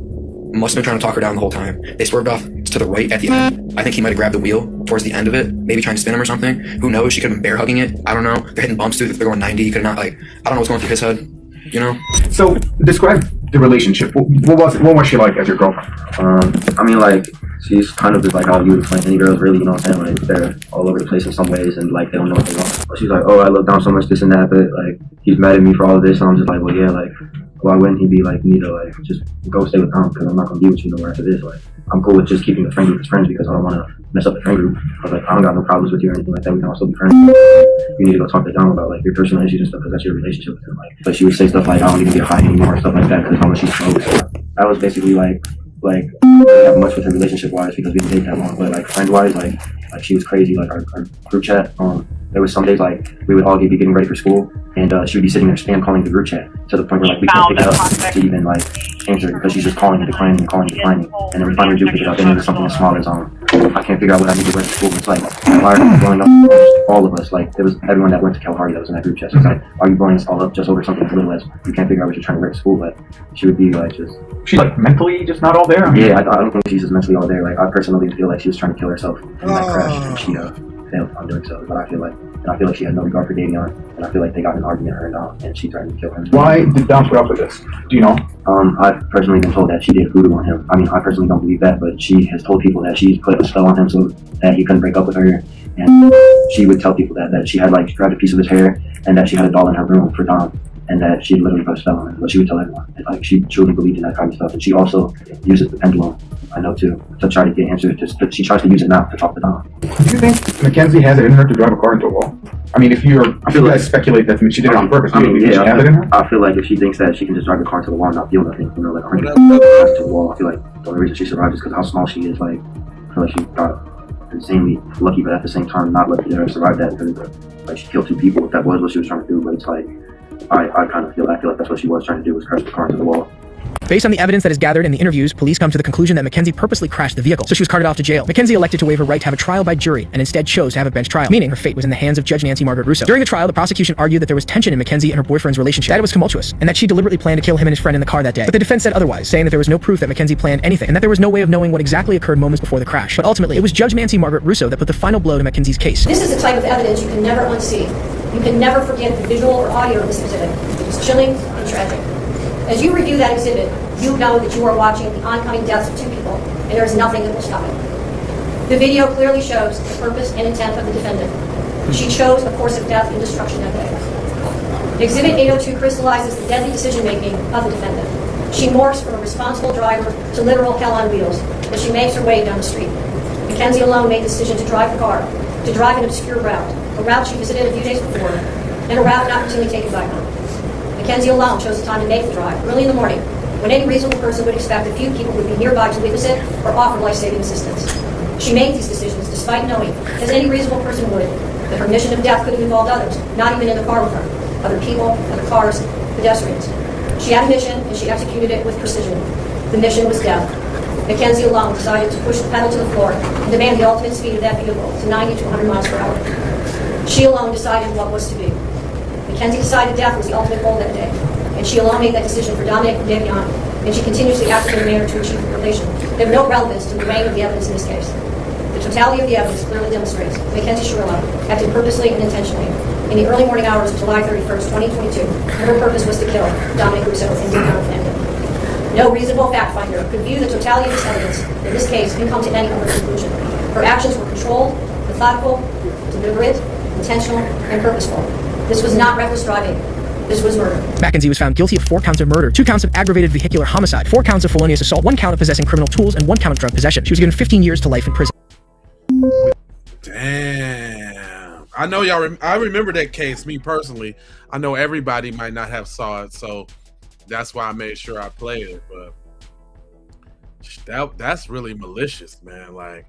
must have been trying to talk her down the whole time. They swerved off to the right at the end. I think he might have grabbed the wheel towards the end of it, maybe trying to spin him or something. Who knows? She could have been bear hugging it. I don't know. They're hitting bumps too. If they're going 90, you could not like. I don't know what's going through his head. You know. So describe the relationship. What was she like as your girlfriend? I mean, like she's kind of just like how you would explain any girls, really. You know what I'm saying? Like they're all over the place in some ways, and like they don't know what they want. But she's like, oh, I love Dom so much, this and that, but like he's mad at me for all of this. And I'm just like, well, yeah, like why wouldn't he be like me to like just go stay with Dom because I'm not gonna be with you no more after this. Like I'm cool with just keeping the friend group as friends because I don't want to mess up the friend group. I was like, I don't got no problems with you or anything like that. We can also be friends. You need to go talk to Dom about like your personal issues and stuff because that's your relationship with him. Like, but she would say stuff like, I don't even get high anymore and stuff like that because how much she's close. So that was basically like I didn't have much with her relationship wise because we didn't date that long. But like friend wise, like she was crazy. Like our group chat. There was some days like we would all be getting ready for school and she would be sitting there spam calling the group chat to the point where like we couldn't pick it up to even like answer because she's just calling and declining and calling and declining. And then we finally do pick it up and it was something as small as I can't figure out what I need to wear to school. It's like why are you blowing up all of us? Like there was everyone that went to Kalahari that was in that group chat. So it's like are you blowing us all up just over something as little as you can't figure out what you're trying to wear to school? Like she would be like just she's like mentally just not all there. I don't think she's just mentally all there. Like I personally feel like she was trying to kill herself in that crash and she failed on doing so. But I feel like she had no regard for Davion, and I feel like they got in an argument, her and Dom, and she threatened to kill him. Why did Dom put up with this? Do you know? I've personally been told that she did voodoo on him. I mean, I personally don't believe that, but she has told people that she's put a spell on him so that he couldn't break up with her, and she would tell people that she had like grabbed a piece of his hair, and that she had a doll in her room for Dom, and that she literally put a spell on him. But she would tell everyone, and like she truly believed in that kind of stuff, and she also uses the pendulum. I know too, to try to get answers. She tries to use it now to talk to Dom. Do you think Mackenzie has it in her to drive a car into a wall? I mean, if you guys speculate that she did it on purpose, I feel like if she thinks that she can just drive the car into the wall and not feel nothing, like 100 to the wall, I feel like the only reason she survived is because how small she is. Like, I feel like she got insanely lucky, but at the same time, not lucky to survive that because like she killed two people. If that was what she was trying to do, but it's like I feel like that's what she was trying to do was crash the car into the wall. Based on the evidence that is gathered in the interviews, police come to the conclusion that Mackenzie purposely crashed the vehicle, so she was carted off to jail. Mackenzie elected to waive her right to have a trial by jury and instead chose to have a bench trial, meaning her fate was in the hands of Judge Nancy Margaret Russo. During the trial, the prosecution argued that there was tension in Mackenzie and her boyfriend's relationship, that it was tumultuous, and that she deliberately planned to kill him and his friend in the car that day. But the defense said otherwise, saying that there was no proof that Mackenzie planned anything, and that there was no way of knowing what exactly occurred moments before the crash. But ultimately, it was Judge Nancy Margaret Russo that put the final blow to Mackenzie's case. This is the type of evidence you can never unsee. You can never forget the visual or audio of this exhibit. It's chilling and tragic. As you review that exhibit, you know that you are watching the oncoming deaths of two people, and there is nothing that will stop it. The video clearly shows the purpose and intent of the defendant. She chose a course of death and destruction that day. Exhibit 802 crystallizes the deadly decision-making of the defendant. She morphs from a responsible driver to literal hell on wheels as she makes her way down the street. Mackenzie alone made the decision to drive the car, to drive an obscure route, a route she visited a few days before, and a route not routinely taken by her. Mackenzie alone chose the time to make the drive, early in the morning, when any reasonable person would expect a few people would be nearby to witness it or offer life-saving assistance. She made these decisions despite knowing, as any reasonable person would, that her mission of death could have involved others, not even in the car with her, other people, other cars, pedestrians. She had a mission, and she executed it with precision. The mission was death. Mackenzie alone decided to push the pedal to the floor and demand the ultimate speed of that vehicle to 90 to 100 miles per hour. She alone decided what was to be. Mackenzie decided death was the ultimate goal that day, and she alone made that decision for Dominic and Davion, and she continuously acted in a manner to achieve completion. They have no relevance to the weighing of the evidence in this case. The totality of the evidence clearly demonstrates Mackenzie Sherlock acted purposely and intentionally in the early morning hours of July 31st, 2022, and her purpose was to kill Dominic Russo and Davion Flandin. No reasonable fact finder could view the totality of this evidence in this case and come to any other conclusion. Her actions were controlled, methodical, deliberate, intentional, and purposeful. This was not reckless driving. This was murder. Mackenzie was found guilty of 4 counts of murder, 2 counts of aggravated vehicular homicide, 4 counts of felonious assault, 1 count of possessing criminal tools, and 1 count of drug possession. She was given 15 years to life in prison. Damn. I know y'all. I remember that case. Me personally, I know everybody might not have saw it, so that's why I made sure I played it. But that's really malicious, man. Like,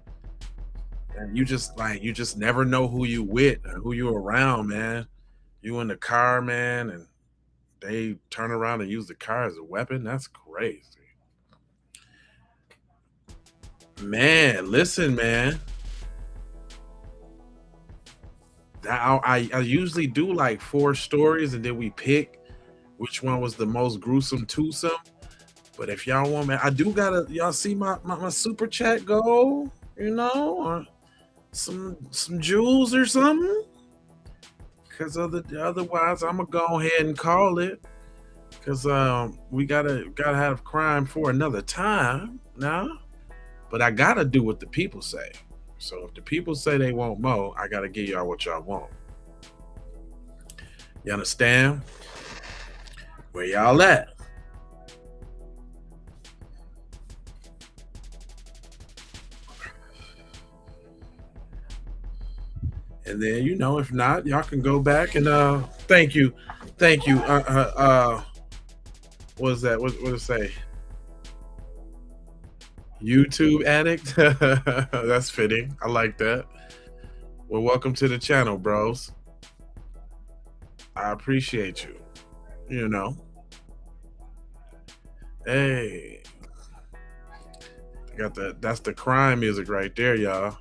and you just never know who you with or who you around, man. You in the car, man, and they turn around and use the car as a weapon. That's crazy. Man, listen, man. I usually do like 4 stories and then we pick which one was the most gruesome twosome. But if y'all want, man, I do gotta, y'all see my super chat go, you know, or some jewels or something. Because otherwise I'm gonna go ahead and call it. Because we gotta have crime for another time now. But I gotta do what the people say. So if the people say they want more, I gotta give y'all what y'all want. You understand? Where y'all at? And then, you know, if not, y'all can go back and thank you. What is that? What does it say? YouTube addict. That's fitting. I like that. Well, welcome to the channel, bros. I appreciate you. You know. Hey. Got that. That's the crime music right there, y'all.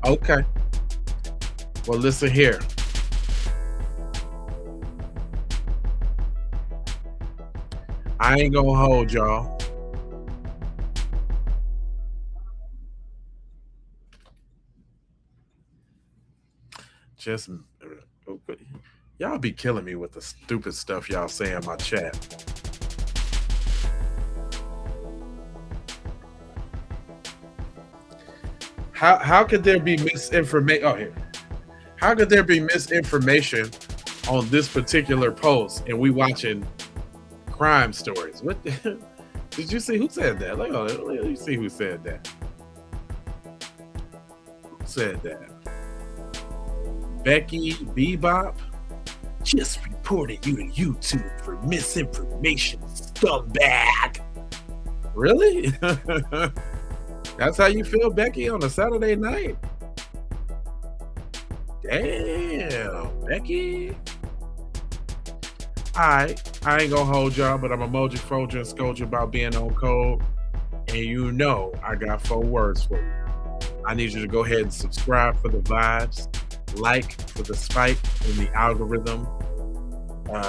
Okay. Well, listen here. I ain't gonna hold y'all. Just y'all be killing me with the stupid stuff y'all say in my chat. How could there be misinformation? Oh, here. How could there be misinformation on this particular post and we watching crime stories? What did you see? Who said that? Let me see who said that. Who said that? Becky Bebop just reported you to YouTube for misinformation, scumbag. Really? That's how you feel, Becky, on a Saturday night? Damn, Becky. Alright, I ain't gonna hold y'all, but I'm emoji, Folger, and scold you about being on code. And you know I got 4 words for you. I need you to go ahead and subscribe for the vibes, like for the spike in the algorithm,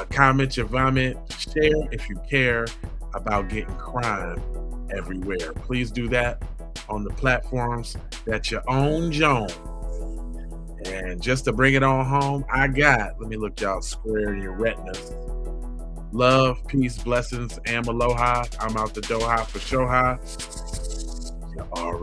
comment your vomit, share if you care about getting crime everywhere. Please do that on the platforms that you own, Joan. And just to bring it on home, let me look y'all square in your retinas. Love, peace, blessings, and aloha. I'm out the doha for Shoha. You already